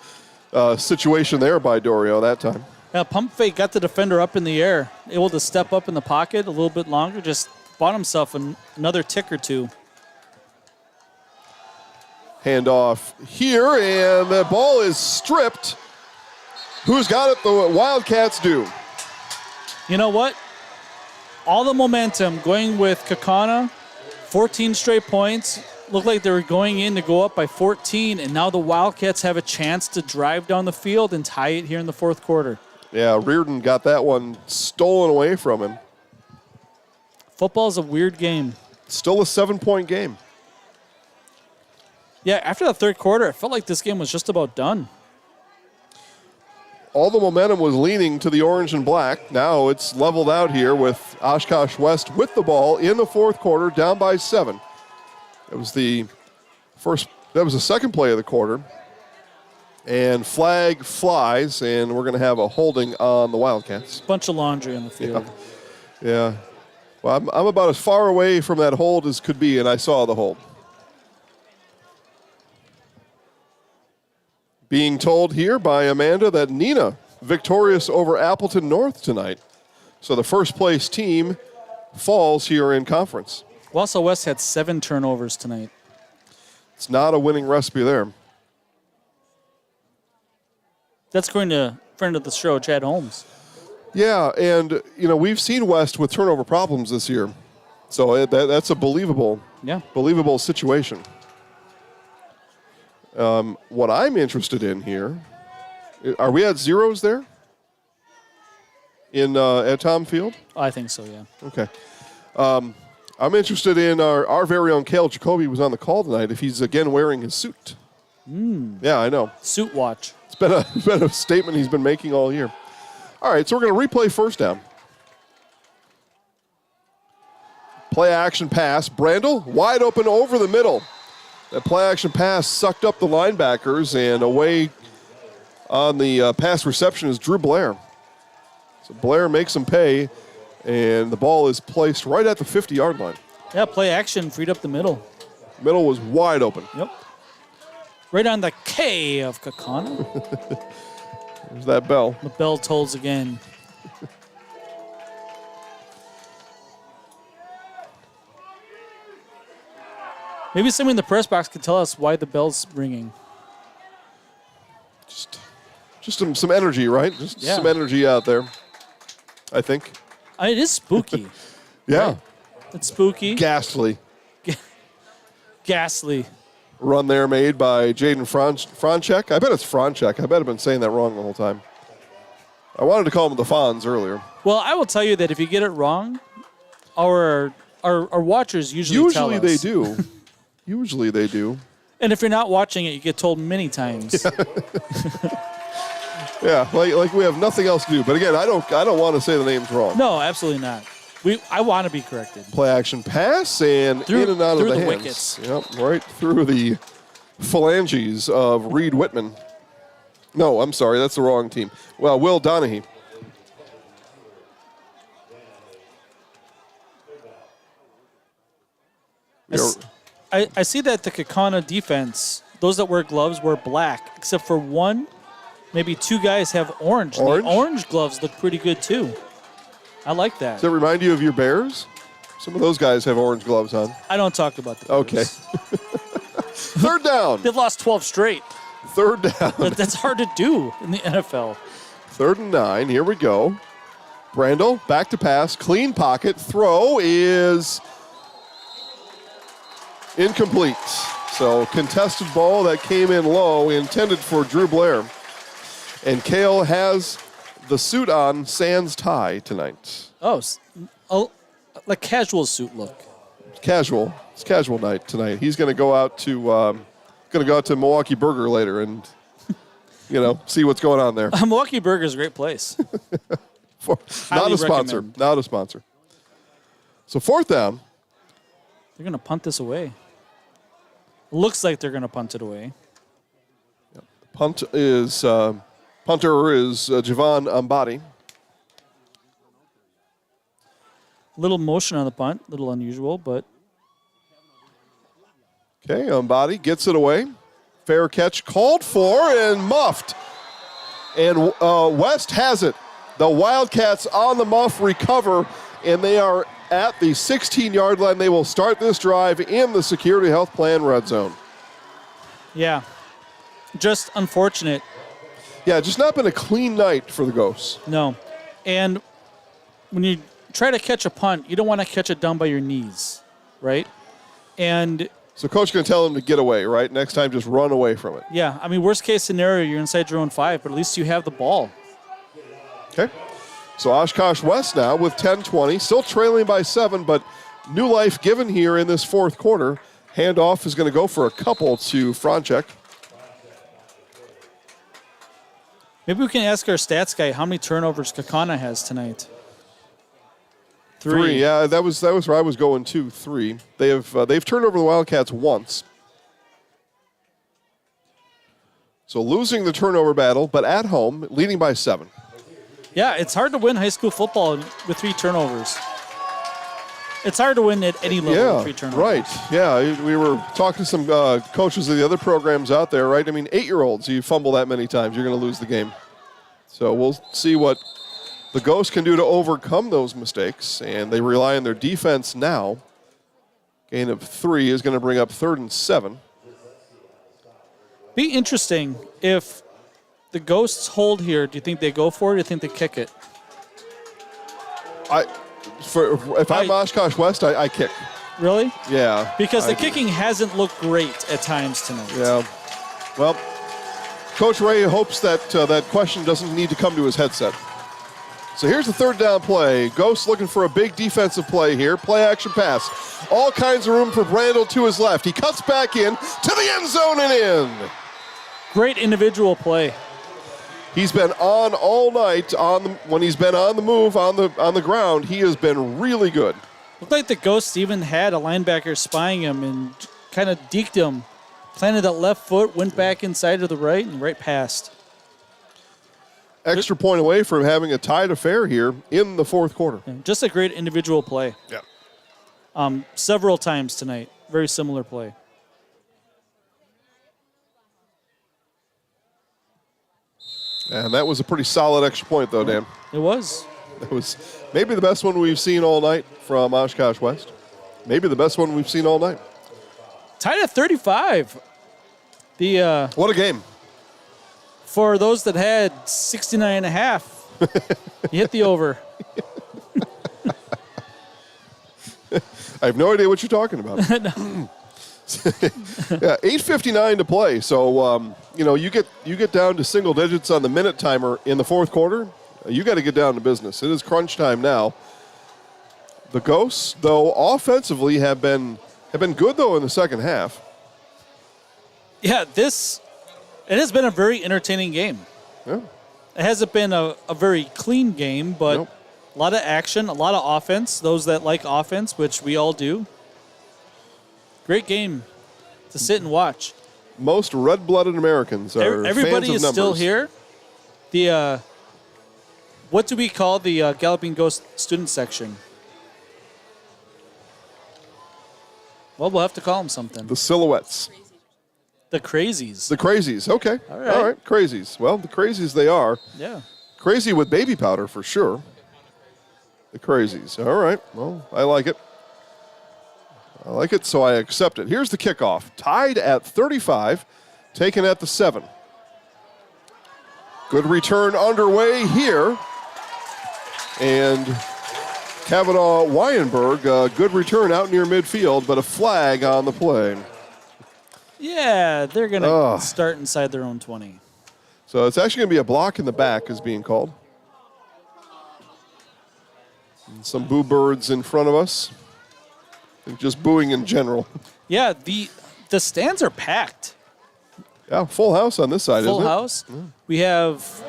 situation there by Dorio that time. Yeah, pump fake got the defender up in the air, able to step up in the pocket a little bit longer, just bought himself another tick or two. Handoff here, and the ball is stripped. Who's got it? The Wildcats do. You know what? All the momentum going with Kakana, 14 straight points. Looked like they were going in to go up by 14, and now the Wildcats have a chance to drive down the field and tie it here in the fourth quarter. Yeah, Reardon got that one stolen away from him. Football is a weird game. Still a 7-point game. Yeah, after the third quarter, it felt like this game was just about done. All the momentum was leaning to the orange and black. Now it's leveled out here with Oshkosh West with the ball in the fourth quarter, down by 7. That was the second play of the quarter. And flag flies, and we're going to have a holding on the Wildcats. Bunch of laundry on the field. Yeah. Well, I'm about as far away from that hold as could be, and I saw the hold. Being told here by Amanda that Neenah victorious over Appleton North tonight. So the first place team falls here in conference. Wausau West had 7 turnovers tonight. It's not a winning recipe there. That's going to friend of the show, Chad Holmes. Yeah, and we've seen West with turnover problems this year. So that's a believable situation. What I'm interested in here, are we at zeros there at Tom Field? I think so, yeah. Okay. I'm interested in our very own Cale Jacoby was on the call tonight, if he's again wearing his suit. Yeah, I know. Suit watch. It's been a statement he's been making all year. All right, so we're going to replay first down. Play action pass. Brandel wide open over the middle. That play action pass sucked up the linebackers, and away on the pass reception is Drew Blair. So Blair makes him pay, and the ball is placed right at the 50-yard line. Yeah, play action freed up the middle. Middle was wide open. Yep. Right on the K of Kakana. There's that bell. The bell tolls again. Maybe someone in the press box could tell us why the bell's ringing. Just some energy, right? Just some energy out there, I think. It is spooky. Yeah. Right? It's spooky. Ghastly. Ghastly. Run there made by Jaden Franchek. I bet it's Franchek. I bet I've been saying that wrong the whole time. I wanted to call him the Fonz earlier. Well, I will tell you that if you get it wrong, our watchers usually tell us. They do. Usually they do. And if you're not watching it, you get told many times. Yeah, like we have nothing else to do. But again, I don't want to say the names wrong. No, absolutely not. I want to be corrected. Play action pass and in and out of the hands. Wickets. Yep, right through the phalanges of Reed Whitman. No, I'm sorry, that's the wrong team. Well, Will Donahue. I see that the Kakana defense, those that wear gloves wear black, except for one, maybe two guys have orange. Orange? The orange gloves look pretty good too. I like that. Does that remind you of your Bears? Some of those guys have orange gloves on. I don't talk about the Okay. Third down. They've lost 12 straight. Third down. That's hard to do in the NFL. 3rd and 9. Here we go. Brandel, back to pass. Clean pocket. Throw is incomplete. So contested ball that came in low, intended for Drew Blair. And Kale has the suit on, sans tie tonight. Oh, like casual suit look. Casual. It's casual night tonight. He's going to go out to Milwaukee Burger later and see what's going on there. Milwaukee Burger is a great place. Not a sponsor. recommend. Not a sponsor. So 4th down. They're going to punt this away. Looks like they're going to punt it away. Punter is Javon Ambati. Little motion on the punt, little unusual, but Okay, Ambati gets it away. Fair catch called for and muffed. And West has it. The Wildcats on the muff recover, and they are at the 16-yard line. They will start this drive in the Security Health Plan red zone. yeah, just unfortunate. Yeah, just not been a clean night for the Ghosts. No. And when you try to catch a punt, you don't want to catch it down by your knees, right? And So coach going to tell him to get away, right? Next time, just run away from it. yeah, I mean, worst case scenario, you're inside your own 5, but at least you have the ball. Okay. So Oshkosh West now with 10-20, still trailing by 7, but new life given here in this 4th quarter. Handoff is going to go for a couple to Franchek. Maybe we can ask our stats guy how many turnovers Kakana has tonight. 3. Yeah, that was where I was going too. 3. They've turned over the Wildcats once. So losing the turnover battle, but at home, leading by 7. Yeah, it's hard to win high school football with 3 turnovers. It's hard to win at any level with 3 turnovers. Right. Yeah, we were talking to some coaches of the other programs out there, right? I mean, 8-year-olds, you fumble that many times, you're going to lose the game. So we'll see what the Ghosts can do to overcome those mistakes, and they rely on their defense now. Gain of 3 is going to bring up 3rd and 7. Be interesting if the Ghosts hold here. Do you think they go for it, or do you think they kick it? If I'm Oshkosh West, I kick. Really? Yeah. Because the kicking hasn't looked great at times tonight. Yeah. Well, Coach Ray hopes that that question doesn't need to come to his headset. So here's the 3rd down play. Ghosts looking for a big defensive play here. Play action pass. All kinds of room for Brandel to his left. He cuts back in to the end zone and in. Great individual play. He's been on all night when he's been on the move on the ground. He has been really good. Looked like the Ghosts even had a linebacker spying him and kind of deked him. Planted that left foot, went back inside to the right, and right past. Extra point away from having a tied affair here in the 4th quarter. Yeah, just a great individual play. Yeah. Several times tonight. Very similar play. And that was a pretty solid extra point, though, Dan. It was. It was maybe the best one we've seen all night from Oshkosh West. Maybe the best one we've seen all night. Tied at 35. What a game. For those that had 69.5, you hit the over. I have no idea what you're talking about. Yeah, 8:59 to play. So you get down to single digits on the minute timer in the 4th quarter. You got to get down to business. It is crunch time now. The Ghosts, though, offensively have been good though in the second half. Yeah, it has been a very entertaining game. Yeah. It hasn't been a very clean game, but Nope. a lot of action, a lot of offense. Those that like offense, which we all do. Great game to sit and watch. Most red-blooded Americans are Everybody fans is of still numbers. here. What do we call the Galloping Ghost student section? Well, we'll have to call them something. The Silhouettes. The Crazies. The Crazies. Okay. All right. All right. Crazies. Well, the Crazies they are. Yeah. Crazy with baby powder for sure. The Crazies. All right. Well, I like it. I like it, so I accept it. Here's the kickoff. Tied at 35, taken at the 7. Good return underway here. And Kavanaugh Weinberg, good return out near midfield, but a flag on the play. Yeah, they're going to start inside their own 20. So it's actually going to be a block in the back is being called. And some boo birds in front of us. And just booing in general. Yeah, the stands are packed. Yeah, full house on this side, Full isn't it? house. Yeah. We have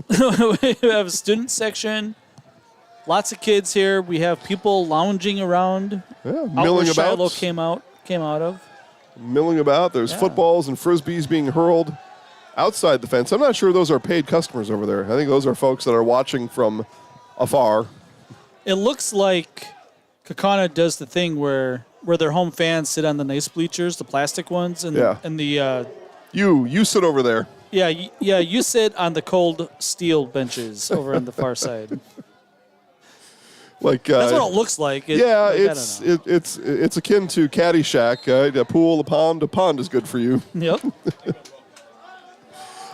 we have a student section. Lots of kids here. We have people lounging around. Yeah, out milling where about. Shiloh came out of. Milling about. There's footballs and frisbees being hurled outside the fence. I'm not sure those are paid customers over there. I think those are folks that are watching from afar. It looks like Kakana does the thing where their home fans sit on the nice bleachers, the plastic ones, and the you sit over there. Yeah, you sit on the cold steel benches over on the far side. Like that's what it looks like. It's akin to Caddyshack. A pool, a pond is good for you. Yep.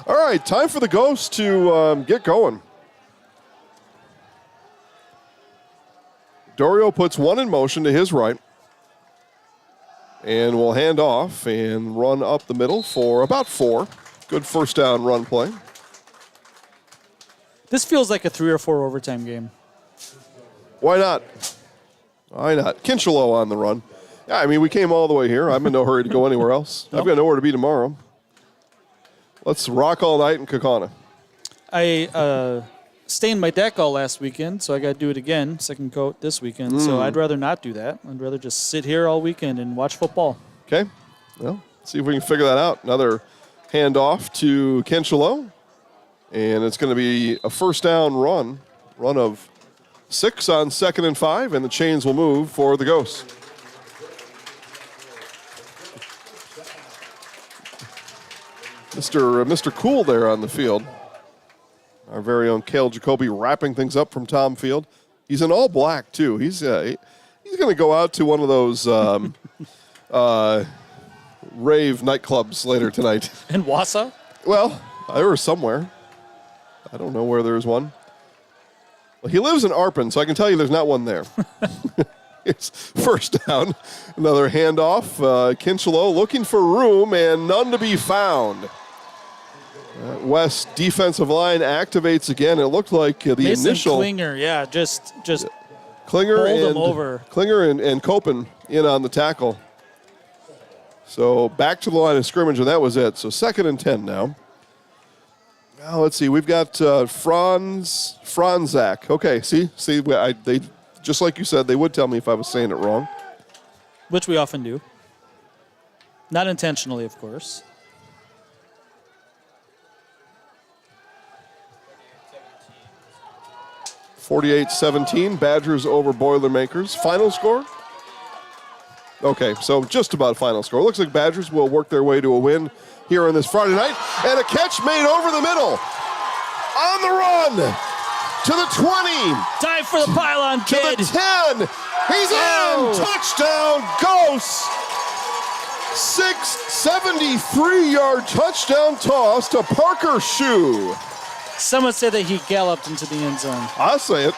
All right, time for the Ghosts to get going. Dorio puts one in motion to his right. And will hand off and run up the middle for about 4. Good first down run play. This feels like a 3 or 4 overtime game. Why not? Why not? Kinchelow on the run. Yeah, I mean, we came all the way here. I'm in no hurry to go anywhere else. Nope. I've got nowhere to be tomorrow. Let's rock all night in Kakana. I stained my deck all last weekend, so I got to do it again, second coat this weekend. So I'd rather not do that. I'd rather just sit here all weekend and watch football. Okay. Well, see if we can figure that out. Another handoff to Kinchelow. And it's going to be a first down run of 6 on 2nd and 5, and the chains will move for the Ghosts. Mr. Cool there on the field. Our very own Cale Jacoby wrapping things up from Tom Field. He's in all black, too. He's going to go out to one of those rave nightclubs later tonight. In Wausau? Well, there was somewhere. I don't know where there's one. Well, he lives in Arpin, so I can tell you there's not one there. It's first down. Another handoff. Kinchelow looking for room and none to be found. West defensive line activates again. It looked like the Mason initial Klinger, just Klinger bowled and him over. Klinger and Copen in on the tackle. So back to the line of scrimmage, and that was it. So 2nd and 10 now. Now let's see. We've got Franzak. Okay, see, they just like you said, they would tell me if I was saying it wrong. Which we often do. Not intentionally, of course. 48-17, Badgers over Boilermakers. Final score? Okay, so just about final score. Looks like Badgers will work their way to a win here on this Friday night. And a catch made over the middle. On the run to the 20. Dive for the pylon, kid. To the 10. He's in. Touchdown, Ghosts. 673-yard touchdown toss to Parker Shue. Someone said that he galloped into the end zone. I'll say it.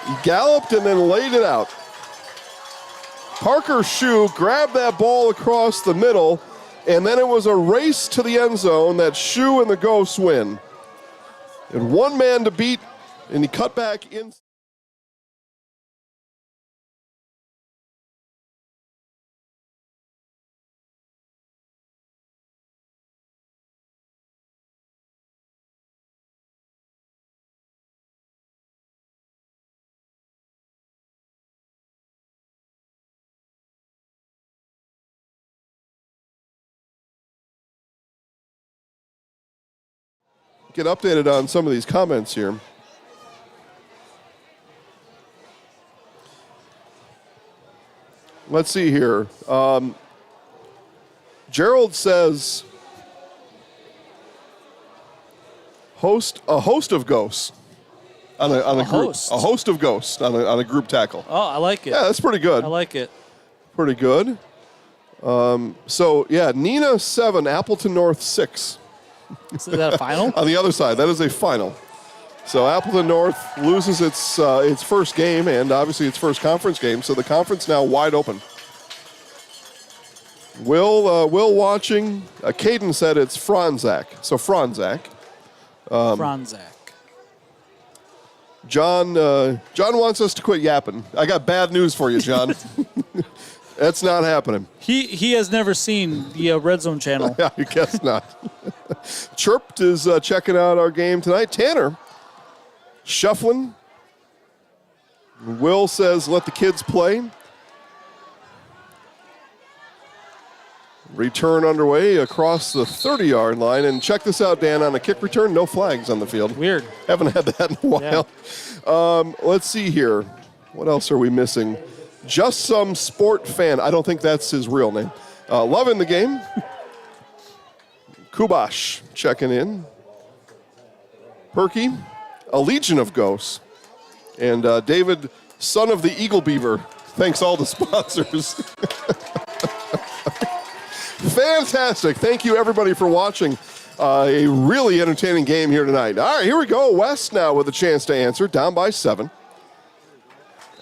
He galloped and then laid it out. Parker Shue grabbed that ball across the middle, and then it was a race to the end zone that Shue and the Ghosts win. And one man to beat, and he cut back in. Get updated on some of these comments here. Let's see here. Gerald says a host of ghosts on a group. Host. A host of ghosts on a group tackle. Oh, I like it. Yeah, that's pretty good. I like it. Pretty good. Nina 7, Appleton North 6. Is that a final? On the other side, that is a final. So Appleton North loses its first game and obviously its first conference game. So the conference now wide open. Will watching. Caden said it's Franzak. So Franzak. Franzak. John wants us to quit yapping. I got bad news for you, John. That's not happening. He has never seen the Red Zone channel. Yeah, I guess not. Chirped is checking out our game tonight. Tanner, shuffling. Will says, let the kids play. Return underway across the 30-yard line. And check this out, Dan, on a kick return, no flags on the field. Weird. Haven't had that in a while. Yeah. Let's see here. What else are we missing? Just some sport fan. I don't think that's his real name. Loving the game. Kubash checking in. Perky, a legion of ghosts. And David, son of the Eagle Beaver. Thanks all the sponsors. Fantastic. Thank you, everybody, for watching. A really entertaining game here tonight. All right, here we go. West now with a chance to answer. Down by 7.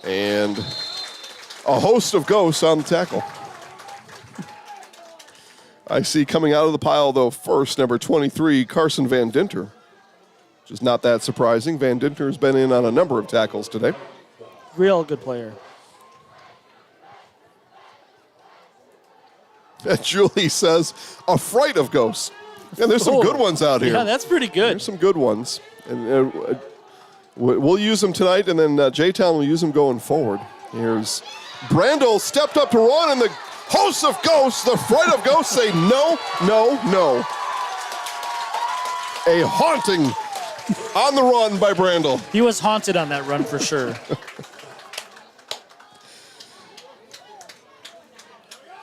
And a host of ghosts on the tackle. I see coming out of the pile, though, first, number 23, Carson Van Dinter. Which is not that surprising. Van Dinter has been in on a number of tackles today. Real good player. Julie says, a fright of ghosts. And there's some good ones out here. Yeah, that's pretty good. There's some good ones. And we'll use them tonight, and then J-Town will use them going forward. Here's Brandel stepped up to run, and the hosts of ghosts, the fright of ghosts, say no, no, no. A haunting on the run by Brandel. He was haunted on that run for sure.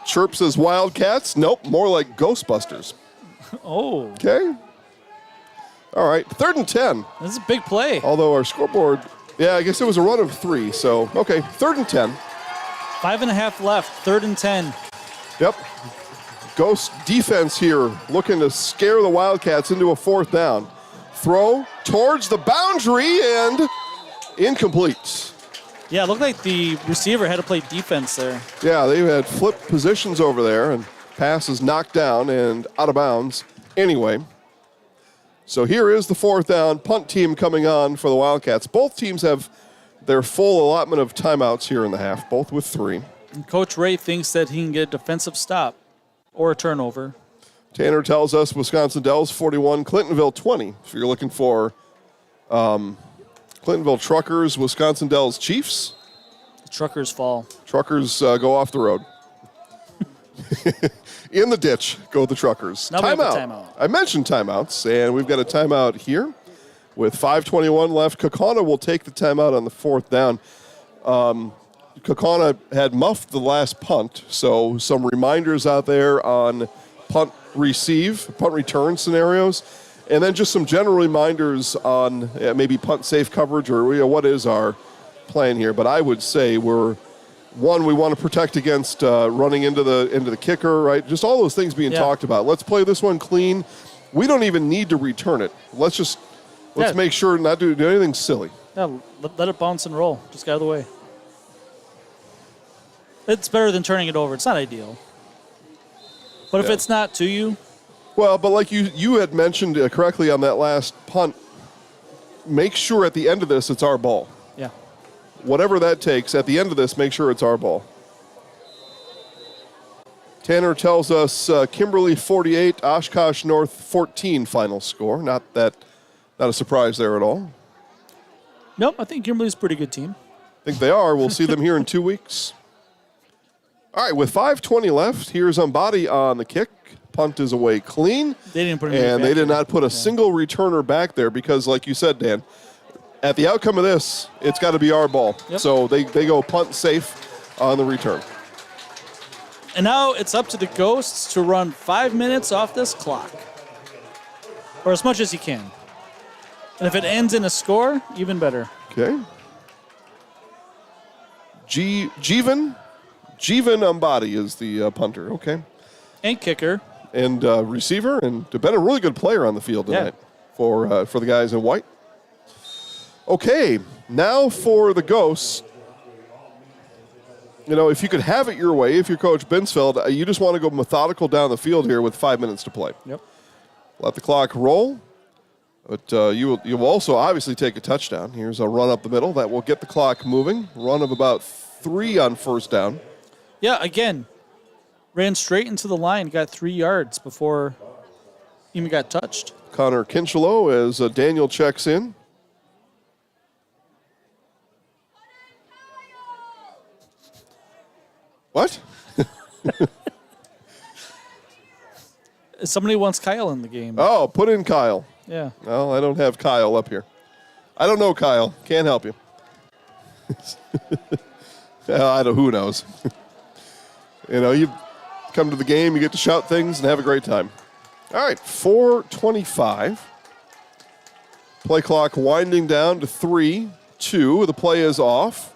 Chirp says Wildcats. Nope, more like Ghostbusters. Oh. Okay. All right, 3rd and 10. This is a big play. Although our scoreboard, yeah, I guess it was a run of 3. So, okay, 3rd and 10. 5.5 left, 3rd and 10. Yep. Ghost defense here looking to scare the Wildcats into a 4th down. Throw towards the boundary and incomplete. Yeah, it looked like the receiver had to play defense there. Yeah, they had flipped positions over there, and pass is knocked down and out of bounds anyway. So here is the 4th down. Punt team coming on for the Wildcats. Both teams have their full allotment of timeouts here in the half, both with 3. And Coach Ray thinks that he can get a defensive stop or a turnover. Tanner tells us Wisconsin Dells 41, Clintonville 20. If you're looking for Clintonville Truckers, Wisconsin Dells Chiefs. The Truckers fall. Truckers go off the road. In the ditch go the Truckers. Now we have a timeout. I mentioned timeouts, and we've got a timeout here. With 5:21 left, Kakana will take the timeout on the 4th down. Kakana had muffed the last punt, so some reminders out there on punt return scenarios, and then just some general reminders on maybe punt safe coverage or what is our plan here. But I would say we want to protect against running into the kicker, right? Just all those things being talked about. Let's play this one clean. We don't even need to return it. Let's make sure not to do anything silly. Yeah, let it bounce and roll. Just get out of the way. It's better than turning it over. It's not ideal. But if it's not to you. Well, but like you had mentioned correctly on that last punt, make sure at the end of this it's our ball. Yeah. Whatever that takes, at the end of this, make sure it's our ball. Tanner tells us Kimberly 48, Oshkosh North 14 final score. Not a surprise there at all. Nope, I think Kimberly's a pretty good team. I think they are. We'll see them here in 2 weeks. All right, with 5:20 left, here's Umbati on the kick. Punt is away clean. They didn't put they did not put a single returner back there because, like you said, Dan, at the outcome of this, it's got to be our ball. Yep. So they go punt safe on the return. And now it's up to the Ghosts to run 5 minutes off this clock. Or as much as you can. And if it ends in a score, even better. Okay. Jeevan Ambati is the punter. Okay. And kicker. And receiver, and been a really good player on the field tonight for the guys in white. Okay, now for the Ghosts. You know, if you could have it your way, if you're Coach Binsfeld, you just want to go methodical down the field here with 5 minutes to play. Yep. Let the clock roll. But you will also obviously take a touchdown. Here's a run up the middle that will get the clock moving. Run of about 3 on first down. Yeah, again, ran straight into the line, got 3 yards before even got touched. Connor Kinchelow as Daniel checks in. What? Somebody wants Kyle in the game. Oh, put in Kyle. Yeah. Well, I don't have Kyle up here. I don't know Kyle. Can't help you. Who knows? You know, you come to the game, you get to shout things and have a great time. All right, 4:25. Play clock winding down to 3-2. The play is off.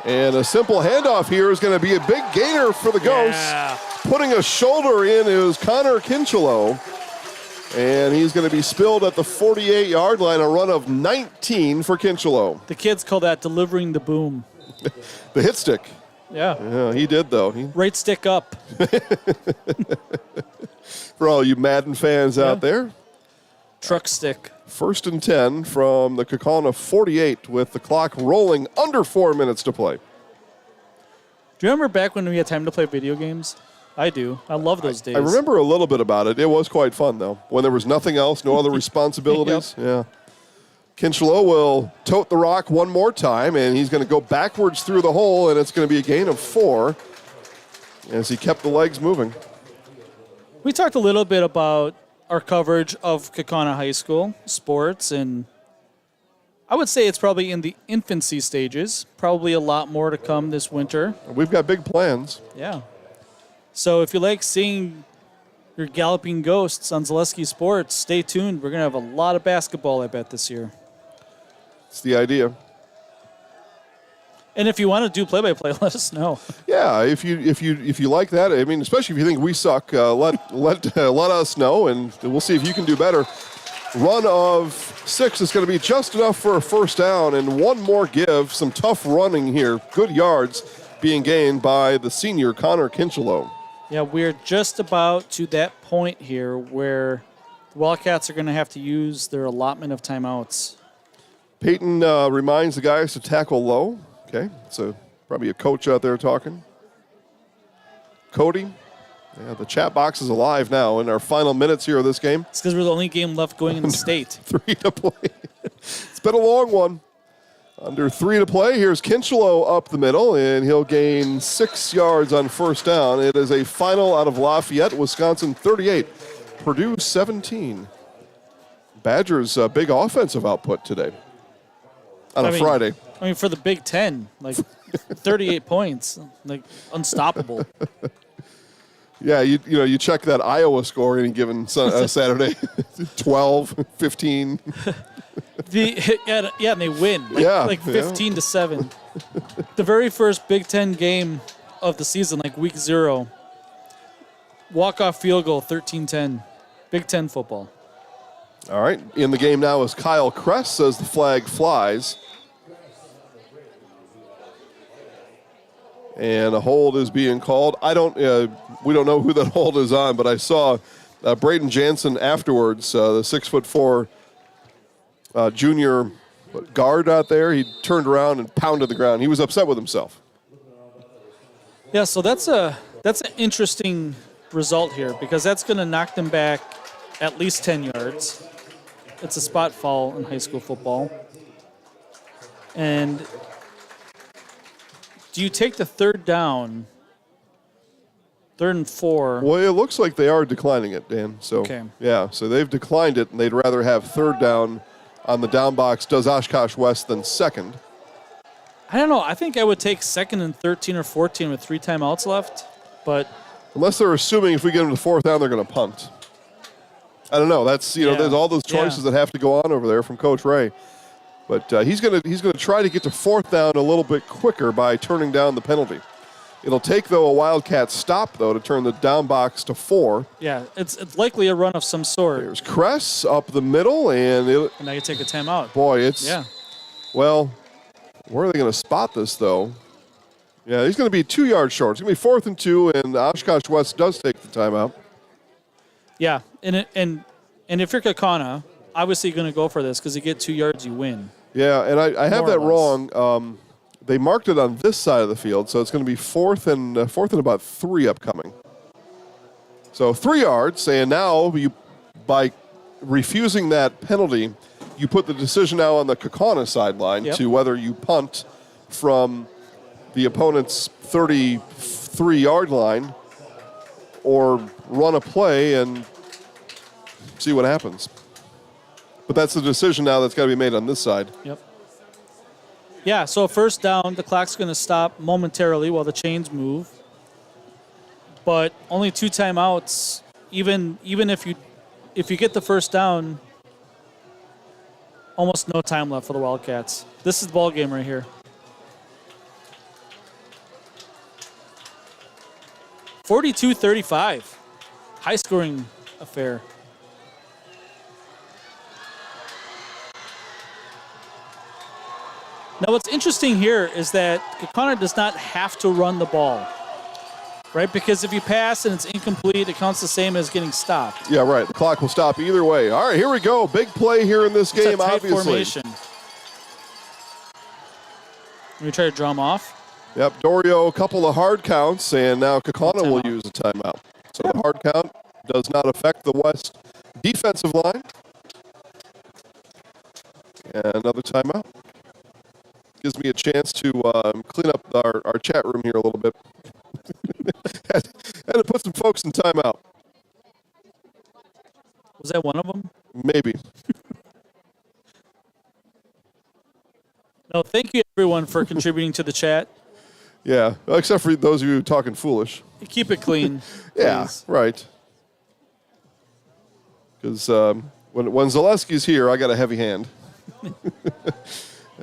And a simple handoff here is going to be a big gainer for the Ghosts. Yeah. Putting a shoulder in is Connor Kinchelow. And he's going to be spilled at the 48-yard line, a run of 19 for Kinchelow. The kids call that delivering the boom. The hit stick. Yeah. Yeah, he did, though. Right stick up. For all you Madden fans out there. Truck stick. 1st and 10 from the Kakana 48 with the clock rolling under 4 minutes to play. Do you remember back when we had time to play video games? I do. I love those days. I remember a little bit about it. It was quite fun, though. When there was nothing else, no other responsibilities. Yep. Yeah. Kinchelow will tote the rock one more time, and he's going to go backwards through the hole, and it's going to be a gain of 4 as he kept the legs moving. We talked a little bit about our coverage of Kakana High School sports, and I would say it's probably in the infancy stages. Probably a lot more to come this winter. We've got big plans. Yeah. So if you like seeing your galloping ghosts on Zaleski Sports, stay tuned. We're going to have a lot of basketball, I bet, this year. It's the idea. And if you want to do play-by-play, let us know. Yeah, if you like that, I mean, especially if you think we suck, let us know, and we'll see if you can do better. Run of 6 is going to be just enough for a first down, and one more give. Some tough running here. Good yards being gained by the senior Connor Kinchelow. Yeah, we're just about to that point here where the Wildcats are going to have to use their allotment of timeouts. Peyton reminds the guys to tackle low. Okay, so probably a coach out there talking. Cody, yeah, the chat box is alive now in our final minutes here of this game. It's because we're the only game left going in the state. 3 to play. It's been a long one. Under 3 to play. Here's Kinchelow up the middle, and he'll gain 6 yards on first down. It is a final out of Lafayette, Wisconsin 38, Purdue 17. Badgers' big offensive output today on a Friday. I mean, for the Big Ten, like 38 points, like unstoppable. Yeah, you check that Iowa score any given Saturday, 12, 15. And they win, like 15 to 7. The very first Big Ten game of the season, like week 0, walk-off field goal, 13-10, Big Ten football. All right, in the game now is Kyle Kress as the flag flies. And a hold is being called. We don't know who that hold is on, but I saw Braden Jansen afterwards, the 6'4" junior guard out there. He turned around and pounded the ground. He was upset with himself. Yeah, so that's an interesting result here because that's going to knock them back at least 10 yards. It's a spot foul in high school football. And do you take the third down, 3rd and 4? Well, it looks like they are declining it, Dan. So, yeah, so they've declined it, and they'd rather have 3rd down on the down box. Does Oshkosh West than 2nd? I don't know. I think I would take 2nd and 13 or 14 with 3 timeouts left. But unless they're assuming if we get them to fourth down, they're going to punt. I don't know. That's there's all those choices that have to go on over there from Coach Ray. But he's going to try to get to fourth down a little bit quicker by turning down the penalty. It'll take, though, a Wildcat stop, though, to turn the down box to 4. Yeah, it's likely a run of some sort. There's Kress up the middle, and now you take a timeout. Boy, it's well, where are they going to spot this, though? Yeah, he's going to be 2 yards short. It's going to be 4th and 2, and Oshkosh West does take the timeout. Yeah, and if you're Kakana, obviously you're going to go for this because you get 2 yards, you win. Yeah, and I have that wrong. They marked it on this side of the field, so it's going to be 4th and about 3 upcoming. So 3 yards, and now by refusing that penalty, you put the decision now on the Kakana sideline to whether you punt from the opponent's 33-yard line or run a play and see what happens. But that's the decision now that's got to be made on this side. Yep. Yeah, so first down, the clock's going to stop momentarily while the chains move. But only 2 timeouts. Even if you get the first down, almost no time left for the Wildcats. This is the ball game right here. 42-35. High-scoring affair. Now, what's interesting here is that Kakana does not have to run the ball, right? Because if you pass and it's incomplete, it counts the same as getting stopped. Yeah, right. The clock will stop either way. All right, here we go. Big play here in this game, it's a tight obviously. Formation. Let me try to draw him off. Yep, Dorio, a couple of hard counts, and now Kakana will use a timeout. So the hard count does not affect the West defensive line. And another timeout. Gives me a chance to clean up our chat room here a little bit. Had to put some folks in timeout. Was that one of them? Maybe. No, thank you, everyone, for contributing to the chat. Yeah, except for those of you talking foolish. Keep it clean. Yeah, right. Because when Zaleski's here, I got a heavy hand.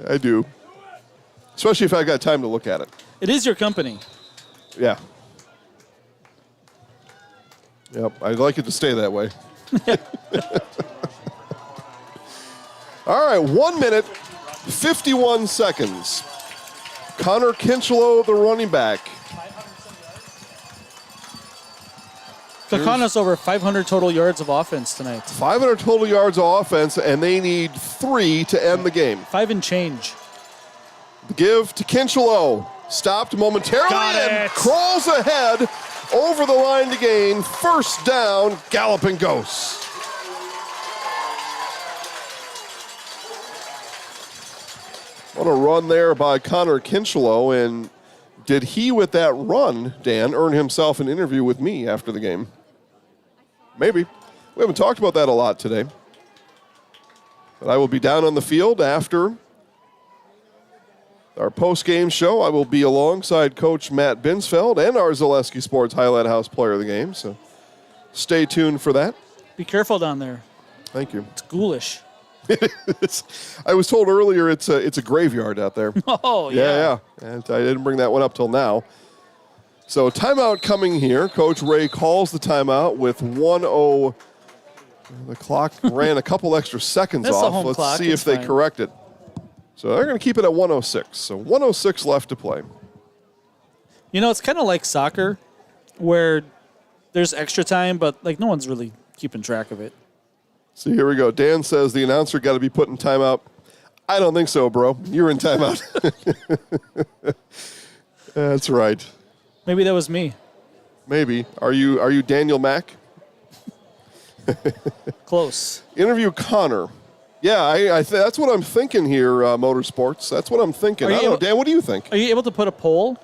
I do. Especially if I got time to look at it. It is your company. Yeah. Yep, I'd like it to stay that way. All right, 1 minute, 51 seconds. Connor Kinchelow, the running back. Kakana's over 500 total yards of offense tonight. 500 total yards of offense, and they need 3 to end the game. 5 and change. The give to Kinchelow. Stopped momentarily and crawls ahead over the line to gain. First down, Galloping Ghosts. What a run there by Connor Kinchelow, and did he, with that run, Dan, earn himself an interview with me after the game? Maybe. We haven't talked about that a lot today. But I will be down on the field after our post-game show. I will be alongside Coach Matt Binsfeld and our Zaleski Sports Highlight House player of the game, so stay tuned for that. Be careful down there. Thank you. It's ghoulish. I was told earlier it's a graveyard out there. Oh, yeah. And I didn't bring that one up till now. So timeout coming here. Coach Ray calls the timeout with 1:0. The clock ran a couple extra seconds That's off. the home Let's clock. see if they correct it. So they're going to keep it at 1:06. So 1:06 left to play. You know, it's kind of like soccer where there's extra time, but like no one's really keeping track of it. So here we go. Dan says the announcer got to be put in timeout. I don't think so, bro. You're in timeout. That's right. Maybe that was me. Maybe. Are you Daniel Mack? Close. Interview Connor. Yeah, that's what I'm thinking here, Motorsports. That's what I'm thinking. I don't know, Dan, what do you think? Are you able to put a poll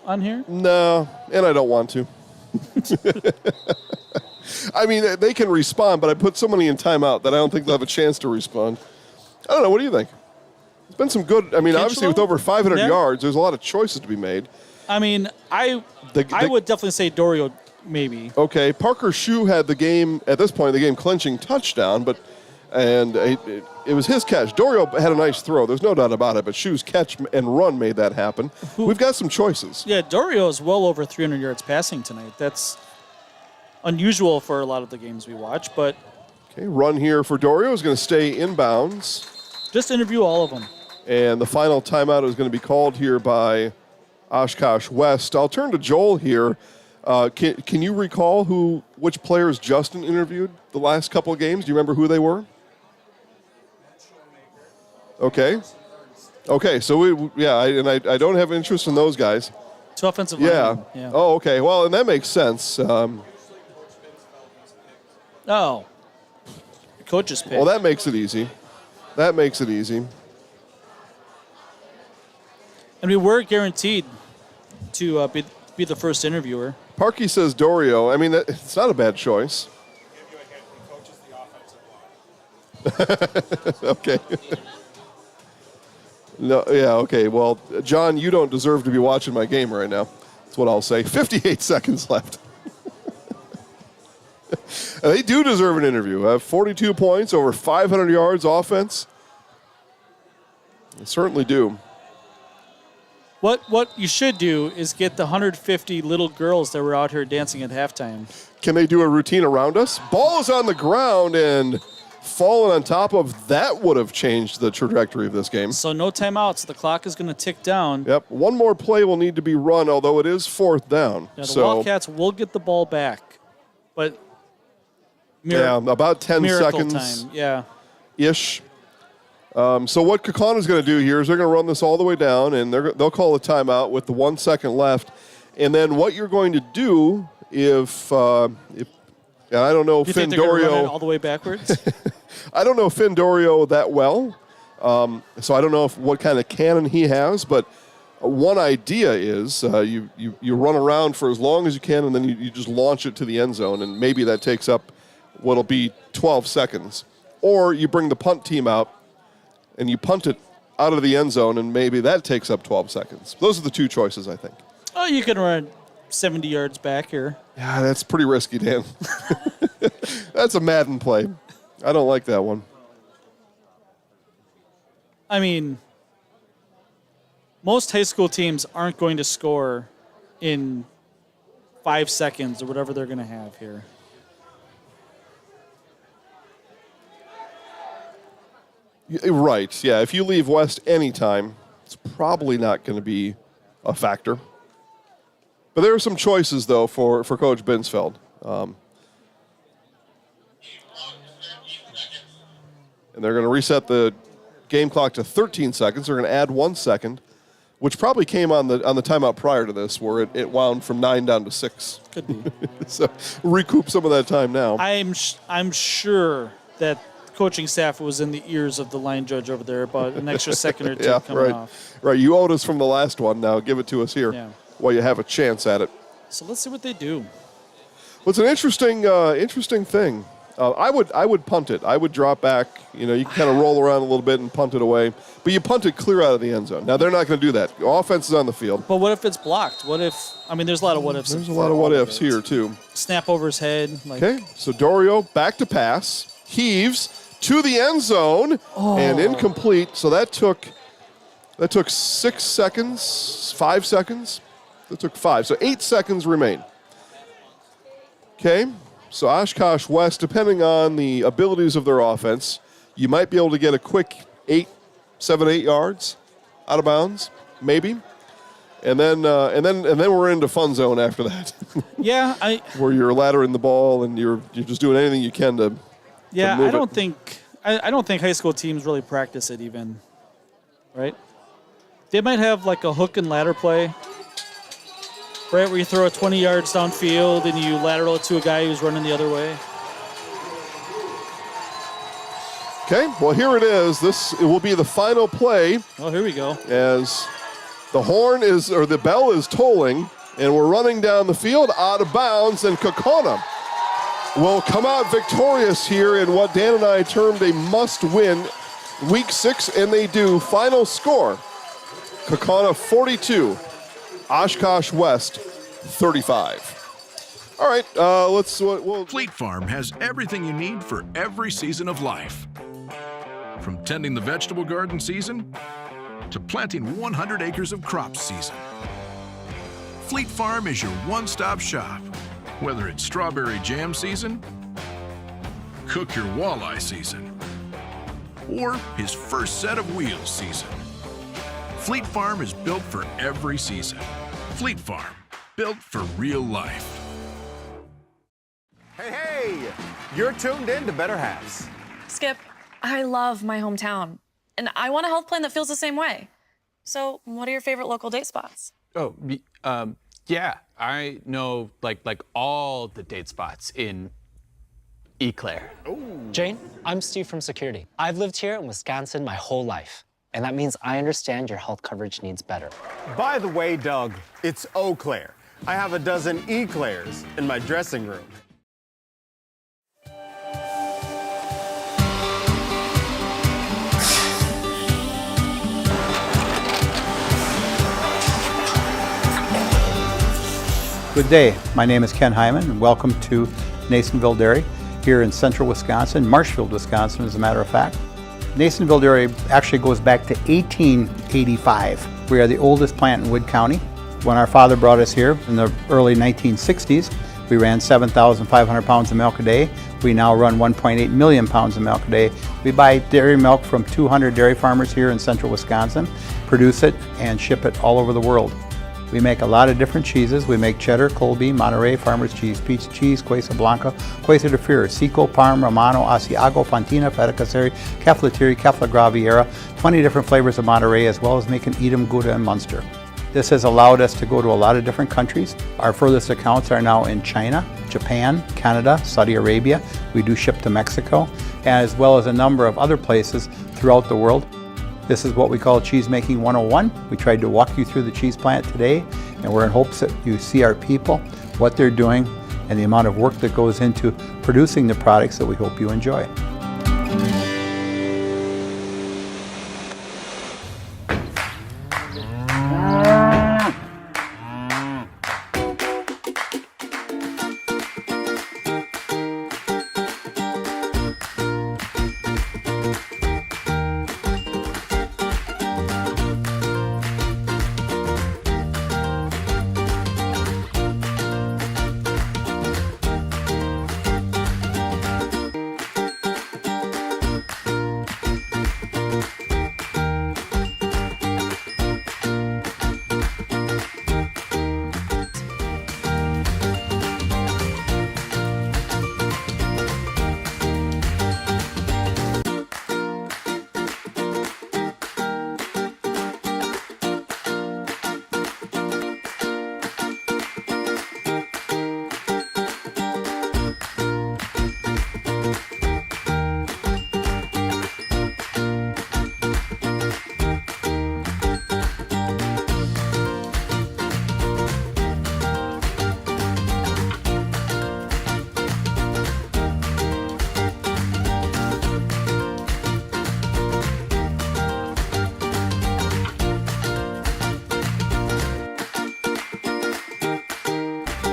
on here? No, and I don't want to. I mean, they can respond, but I put so many in timeout that I don't think they'll have a chance to respond. I don't know. What do you think? It's been some good. I mean, obviously, with over 500 yards, there's a lot of choices to be made. I mean, I would definitely say Dorio, maybe. Okay, Parker Shue had the game, at this point, the game clinching touchdown, and it was his catch. Dorio had a nice throw, there's no doubt about it, but Shue's catch and run made that happen. We've got some choices. Yeah, Dorio is well over 300 yards passing tonight. That's unusual for a lot of the games we watch, but... Okay, run here for Dorio is going to stay inbounds. Just interview all of them. And the final timeout is going to be called here by Oshkosh West. I'll turn to Joel here. Can you recall which players Justin interviewed the last couple of games? Do you remember who they were? Okay. Okay, so I don't have interest in those guys. 2 offensive linemen. Yeah. Oh, okay. Well, and that makes sense. Coach's pick. Well, that makes it easy. And we were guaranteed to be the first interviewer. Parkey says Dorio. I mean, it's not a bad choice. Okay. No, yeah, okay. Well, John, you don't deserve to be watching my game right now. That's what I'll say. 58 seconds left. They do deserve an interview. 42 points, over 500 yards offense. They certainly do. What you should do is get the 150 little girls that were out here dancing at halftime. Can they do a routine around us? Ball is on the ground and falling on top of that would have changed the trajectory of this game. So no timeouts. The clock is going to tick down. Yep. One more play will need to be run, although it is 4th down. Yeah, the Wildcats will get the ball back, but about 10 seconds. Time. Yeah. Ish. So what Kakana is going to do here is they're going to run this all the way down, and they'll call a timeout with the 1 second left. And then what you're going to do if I don't know you Finn think they're Dorio run it all the way backwards. I don't know Finn Dorio that well, so I don't know what kind of cannon he has. But one idea is you run around for as long as you can, and then you just launch it to the end zone, and maybe that takes up what'll be 12 seconds. Or you bring the punt team out, and you punt it out of the end zone, and maybe that takes up 12 seconds. Those are the two choices, I think. Oh, you can run 70 yards back here. Yeah, that's pretty risky, Dan. That's a Madden play. I don't like that one. I mean, most high school teams aren't going to score in 5 seconds or whatever they're going to have here. Right, yeah. If you leave West anytime, it's probably not going to be a factor. But there are some choices, though, for Coach Binsfeld. And they're going to reset the game clock to 13 seconds. They're going to add 1 second, which probably came on the timeout prior to this, where it wound from 9 down to 6. Could be. So recoup some of that time now. I'm sure that coaching staff was in the ears of the line judge over there about an extra second or two coming off. Right, you owed us from the last one. Now give it to us here while you have a chance at it. So let's see what they do. Well, it's an interesting thing. I would punt it. I would drop back. You can kind of roll around a little bit and punt it away. But you punt it clear out of the end zone. Now, they're not going to do that. Offense is on the field. But what if it's blocked? What if, there's a lot of what ifs. There's a lot of what ifs here, too. Snap over his head. Okay, so Dorio back to pass. Heaves to the end zone and incomplete. So that took 6 seconds, 5 seconds. That took 5. So 8 seconds remain. Okay, so Oshkosh West, depending on the abilities of their offense, you might be able to get a quick 7, 8 yards out of bounds, maybe. And then we're into fun zone after that. Yeah, where you're laddering the ball and you're just doing anything you can to. Yeah, I don't think high school teams really practice it even, right? They might have like a hook and ladder play, right, where you throw it 20 yards downfield and you lateral it to a guy who's running the other way. Okay, well, here it is. It will be the final play. Oh, here we go. As the bell is tolling, and we're running down the field out of bounds, and Kakana will come out victorious here in what Dan and I termed a must-win Week 6, and they do. Final score, Kakana 42, Oshkosh West 35. All right, Fleet Farm has everything you need for every season of life. From tending the vegetable garden season to planting 100 acres of crops season. Fleet Farm is your one-stop shop. Whether it's strawberry jam season, cook your walleye season, or his first set of wheels season. Fleet Farm is built for every season. Fleet Farm, built for real life. Hey, you're tuned in to Better Halves. Skip, I love my hometown, and I want a health plan that feels the same way. So, what are your favorite local date spots? Oh, yeah, I know like all the date spots in Eclair. Jane, I'm Steve from security. I've lived here in Wisconsin my whole life, and that means I understand your health coverage needs better. By the way, Doug, it's Eau Claire. I have a dozen Eclairs in my dressing room. Good day. My name is Ken Hyman, and welcome to Nasonville Dairy here in central Wisconsin, Marshfield, Wisconsin, as a matter of fact. Nasonville Dairy actually goes back to 1885. We are the oldest plant in Wood County. When our father brought us here in the early 1960s, we ran 7,500 pounds of milk a day. We now run 1.8 million pounds of milk a day. We buy dairy milk from 200 dairy farmers here in central Wisconsin, produce it, and ship it all over the world. We make a lot of different cheeses. We make cheddar, Colby, Monterey, Farmer's Cheese, Pizza Cheese, Quesa Blanca, Quesa de Fear, Seco, Parm, Romano, Asiago, Fontina, Feta Caseri, Keflatiri, Kefla Graviera, 20 different flavors of Monterey, as well as making Edam, Gouda, and Munster. This has allowed us to go to a lot of different countries. Our furthest accounts are now in China, Japan, Canada, Saudi Arabia. We do ship to Mexico, as well as a number of other places throughout the world. This is what we call Cheese Making 101. We tried to walk you through the cheese plant today, and we're in hopes that you see our people, what they're doing, and the amount of work that goes into producing the products that we hope you enjoy.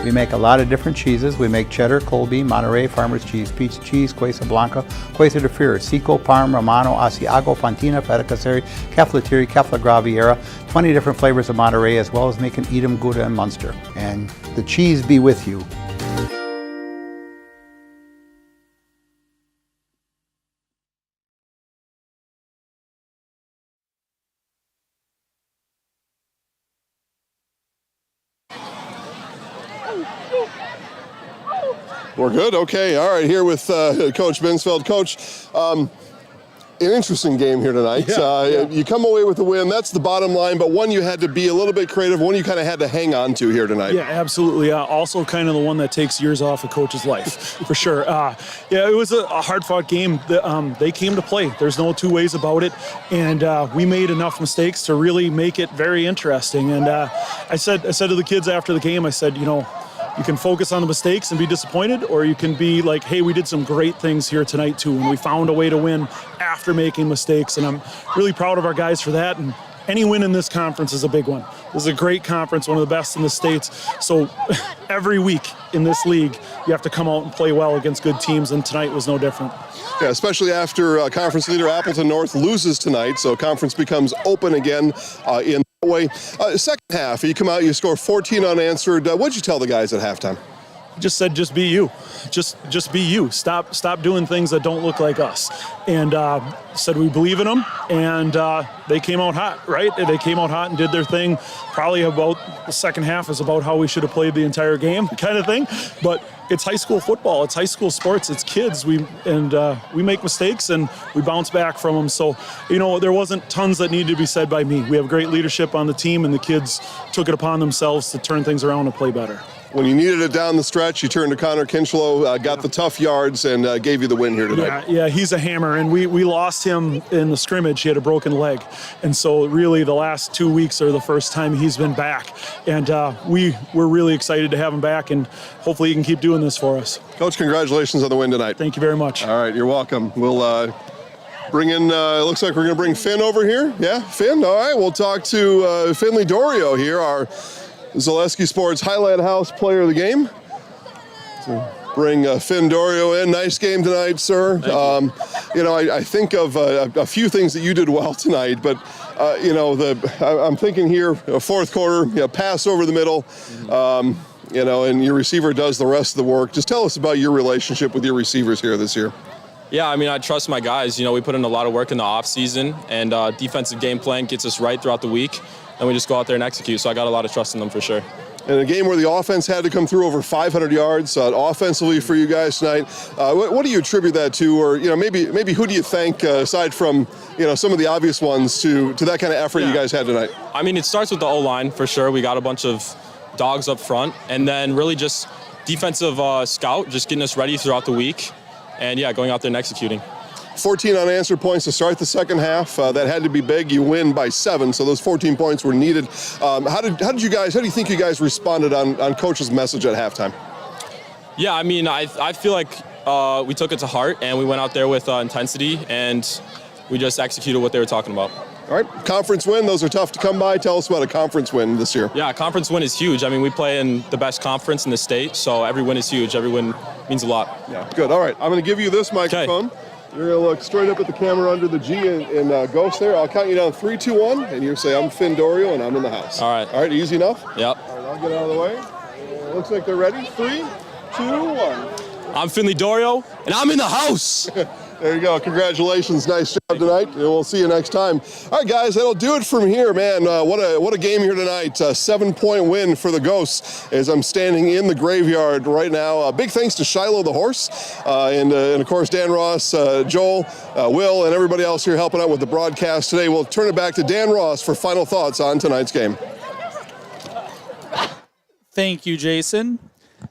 We make a lot of different cheeses. We make cheddar, Colby, Monterey, Farmer's Cheese, Pizza Cheese, Quesa Blanca, Quesa de Fear, Seco, Parm, Romano, Asiago, Fontina, Feta Caseri, Keflatiri, Kefla Graviera, 20 different flavors of Monterey, as well as making Edam, Gouda, and Munster. And the cheese be with you. We're good? Okay. All right. Here with Coach Binsfeld. Coach, an interesting game here tonight. You come away with the win. That's the bottom line, but one you had to be a little bit creative, one you kind of had to hang on to here tonight. Yeah, absolutely. Also kind of the one that takes years off a coach's life, for sure. Yeah, it was a hard-fought game. They came to play. There's no two ways about it, and we made enough mistakes to really make it very interesting. And I said to the kids after the game, I said, you know, you can focus on the mistakes and be disappointed, or you can be like, hey, we did some great things here tonight too, and we found a way to win after making mistakes, and I'm really proud of our guys for that. And any win in this conference is a big one. This is a great conference, one of the best in the states. So every week in this league, you have to come out and play well against good teams, and tonight was no different. Yeah, especially after conference leader Appleton North loses tonight, so conference becomes open again in that way. Second half, you come out, you score 14 unanswered. What'd you tell the guys at halftime? Just said, just be you. Just be you. Stop doing things that don't look like us. And said we believe in them, and they came out hot, right? They came out hot and did their thing. Probably about the second half is about how we should have played the entire game, kind of thing. But it's high school football. It's high school sports. It's kids. We make mistakes and we bounce back from them. So, there wasn't tons that needed to be said by me. We have great leadership on the team, and the kids took it upon themselves to turn things around and play better. When you needed it down the stretch, you turned to Connor Kinchlow, got the tough yards, and gave you the win here tonight. Yeah, he's a hammer, and we lost him in the scrimmage. He had a broken leg, and so really the last 2 weeks are the first time he's been back, and we're really excited to have him back, and hopefully he can keep doing this for us. Coach, congratulations on the win tonight. Thank you very much. All right, you're welcome. We'll bring in, looks like we're going to bring Finn over here. Yeah, Finn, all right. We'll talk to Finley Dorio here, our Zaleski Sports Highlight House player of the game. So bring Finn Dorio in. Nice game tonight, sir. I think of a few things that you did well tonight, but I'm thinking here, fourth quarter, pass over the middle, and your receiver does the rest of the work. Just tell us about your relationship with your receivers here this year. Yeah, I trust my guys. We put in a lot of work in the off season, and defensive game plan gets us right throughout the week. And we just go out there and execute. So I got a lot of trust in them for sure. In a game where the offense had to come through over 500 yards offensively for you guys tonight, what do you attribute that to? Or maybe who do you thank aside from some of the obvious ones to that kind of effort you guys had tonight? It starts with the O-line for sure. We got a bunch of dogs up front, and then really just defensive scout, just getting us ready throughout the week, and going out there and executing. 14 unanswered points to start the second half. That had to be big. You win by 7, so those 14 points were needed. How do you think you guys responded on Coach's message at halftime? Yeah, I feel like we took it to heart, and we went out there with intensity, and we just executed what they were talking about. All right, conference win. Those are tough to come by. Tell us about a conference win this year. Yeah, a conference win is huge. We play in the best conference in the state, so every win is huge. Every win means a lot. Yeah, good. All right, I'm going to give you this microphone. Okay. You're going to look straight up at the camera under the G and Ghost there. I'll count you down 3, 2, 1, and you say, I'm Finn Dorio, and I'm in the house. All right. All right, easy enough? Yep. All right, I'll get out of the way. Looks like they're ready. 3, 2, 1. I'm Finley Dorio, and I'm in the house. There you go. Congratulations. Nice job tonight. And we'll see you next time. All right, guys, that'll do it from here, man. What a game here tonight. 7-point win for the Ghosts as I'm standing in the graveyard right now. Big thanks to Shiloh the horse and of course, Dan Ross, Joel, Will, and everybody else here helping out with the broadcast today. We'll turn it back to Dan Ross for final thoughts on tonight's game. Thank you, Jason.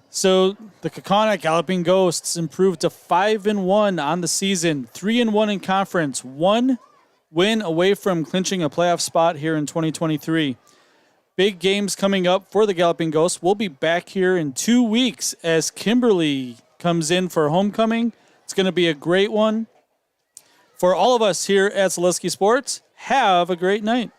So the Kakana Galloping Ghosts improved to 5-1 on the season, 3-1 in conference, 1 win away from clinching a playoff spot here in 2023. Big games coming up for the Galloping Ghosts. We'll be back here in 2 weeks as Kimberly comes in for homecoming. It's going to be a great one. For all of us here at Zaleski Sports, have a great night.